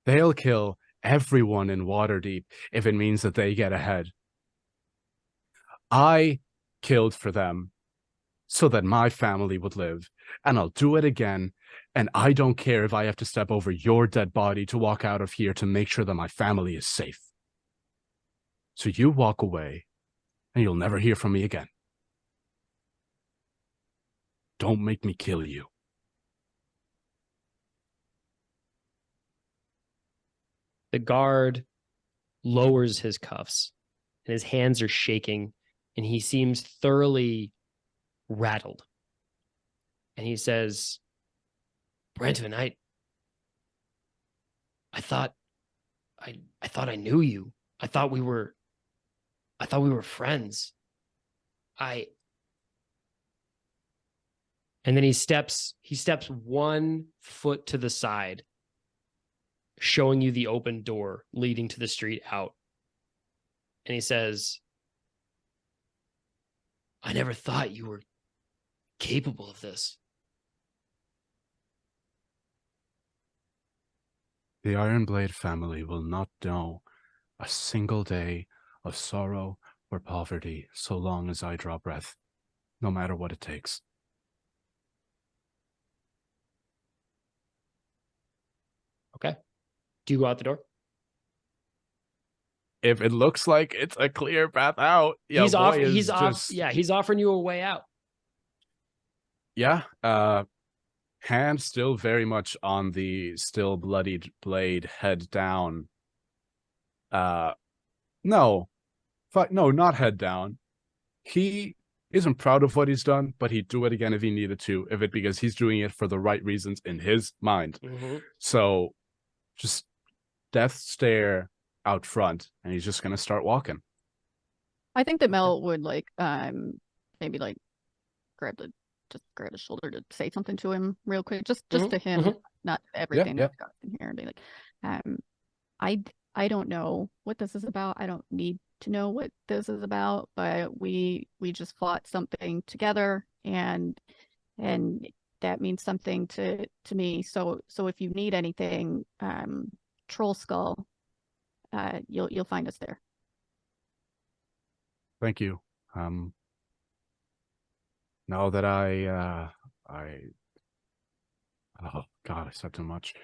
They'll kill everyone in Waterdeep if it means that they get ahead. I killed for them so that my family would live, and I'll do it again, and I don't care if I have to step over your dead body to walk out of here to make sure that my family is safe. So you walk away, and you'll never hear from me again. Don't make me kill you. The guard lowers his cuffs, and his hands are shaking, and he seems thoroughly rattled. And he says, Branton, I thought I knew you. I thought we were friends. And then he steps 1 foot to the side, showing you the open door leading to the street out. And he says, I never thought you were capable of this. The Ironblade family will not know a single day of sorrow or poverty so long as I draw breath, no matter what it takes. Okay. Do you go out the door? If it looks like it's a clear path out, He's offering you a way out. Yeah. Hand still very much on the still bloodied blade, head down. No, not head down. He isn't proud of what he's done, but he'd do it again if he needed to, because he's doing it for the right reasons in his mind. So just death stare out front, and he's just gonna start walking. I think that Mel would like maybe like grab his shoulder to say something to him real quick, just to him, not everything that's got in here, and be like, I don't know what this is about. I don't need to know what this is about, but we just fought something together, and that means something to me. So if you need anything, Troll Skull, you'll find us there. Thank you. Now that oh God, I said too much.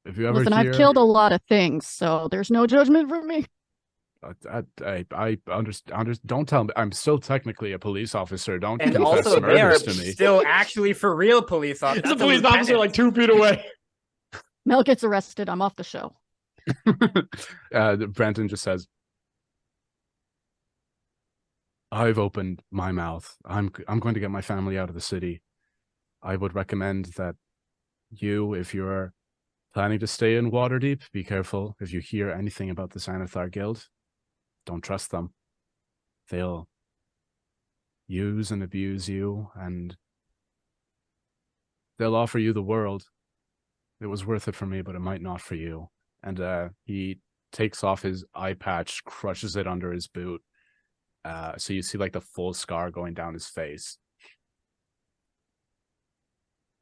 If you ever Listen, I've killed a lot of things, so there's no judgment from me. I understand. Don't tell me. I'm still technically a police officer. Don't And confess also, they are murders to me. still actually for real police officers. There's a police officer like 2 feet away. Mel gets arrested. I'm off the show. Brandon just says, I've opened my mouth. I'm going to get my family out of the city. I would recommend that you, if you're planning to stay in Waterdeep, be careful. If you hear anything about the Xanathar Guild, don't trust them. They'll use and abuse you, and they'll offer you the world. It was worth it for me, but it might not for you. And he takes off his eye patch, crushes it under his boot. So you see like the full scar going down his face.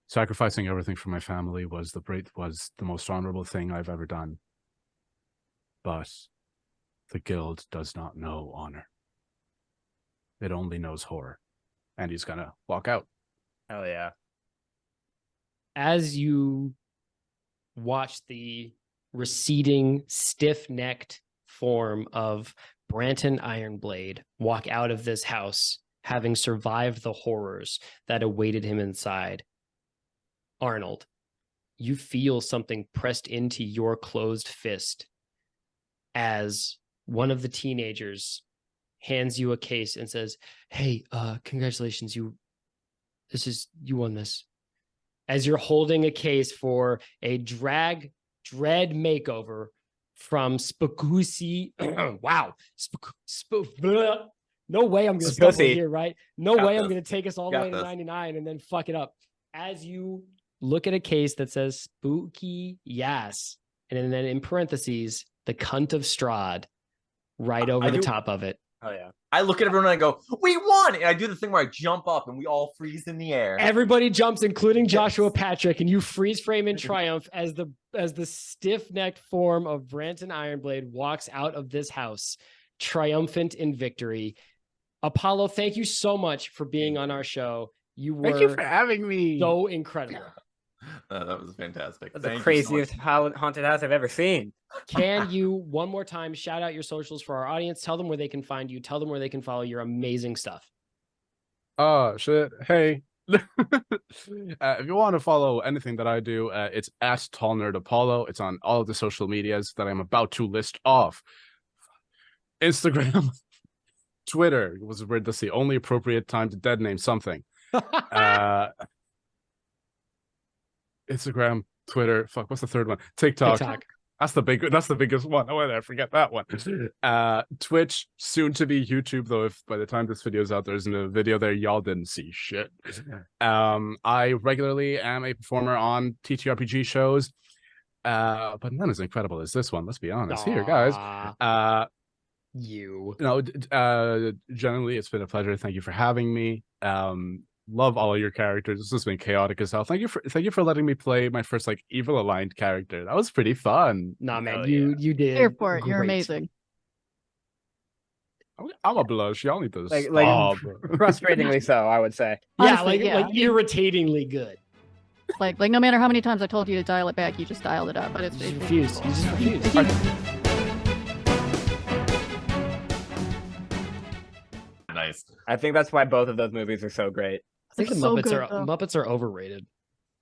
Sacrificing everything for my family was the most honorable thing I've ever done. But the guild does not know honor. It only knows horror. And he's gonna walk out. Hell yeah. As you watch the receding, stiff-necked form of Branton Ironblade walk out of this house, having survived the horrors that awaited him inside, Arnold, you feel something pressed into your closed fist as one of the teenagers hands you a case and says, "Hey, congratulations, you won this." As you're holding a case for a drag dread makeover from Spagusi. Wow. No way I'm going to stumble here, right? No way I'm going to take us all the way to 99 and then fuck it up. As you look at a case that says Spooky Yas, and then in parentheses, the cunt of Strahd right over the top of it. Oh, yeah. I look at everyone and I go, "We won!" And I do the thing where I jump up and we all freeze in the air. Everybody jumps, including Joshua Patrick, and you freeze frame in triumph as the stiff-necked form of Branton Ironblade walks out of this house, triumphant in victory. Apollo, thank you so much for being on our show. Thank you for having me. So incredible. That was fantastic. That's the craziest haunted house I've ever seen. Can you, one more time, shout out your socials for our audience? Tell them where they can find you. Tell them where they can follow your amazing stuff. Oh, shit. Hey. If you want to follow anything that I do, it's at TallNerdApollo. It's on all of the social medias that I'm about to list off. Instagram, Twitter. That's the only appropriate time to dead name something. Instagram, Twitter. Fuck, what's the third one? TikTok. That's the biggest one. Oh, I forget that one. Twitch, soon to be YouTube, though. If by the time this video is out, there's a video there, y'all didn't see shit. I regularly am a performer on TTRPG shows, but none as incredible as this one. Let's be honest here, guys. Generally, it's been a pleasure. Thank you for having me. Love all of your characters. This has been chaotic as hell. Thank you for letting me play my first evil aligned character. That was pretty fun. Nah, man, you did. Here for it. You're great. amazing. I'm a blush. Y'all need to stop. Frustratingly so, I would say. Yeah, Honestly, like irritatingly good. Like no matter how many times I told you to dial it back, you just dialed it up. But it's You just refused. You just refused. Nice. I think that's why both of those movies are so great. I think the so Muppets good, are though. Muppets are overrated.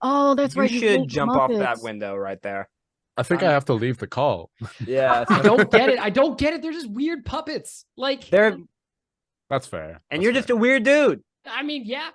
Oh, that's You right. should jump off that window right there. I think I have to leave the call. Yeah. I don't get it. They're just weird puppets. Like They're That's fair. And you're just a weird dude. I mean, yeah,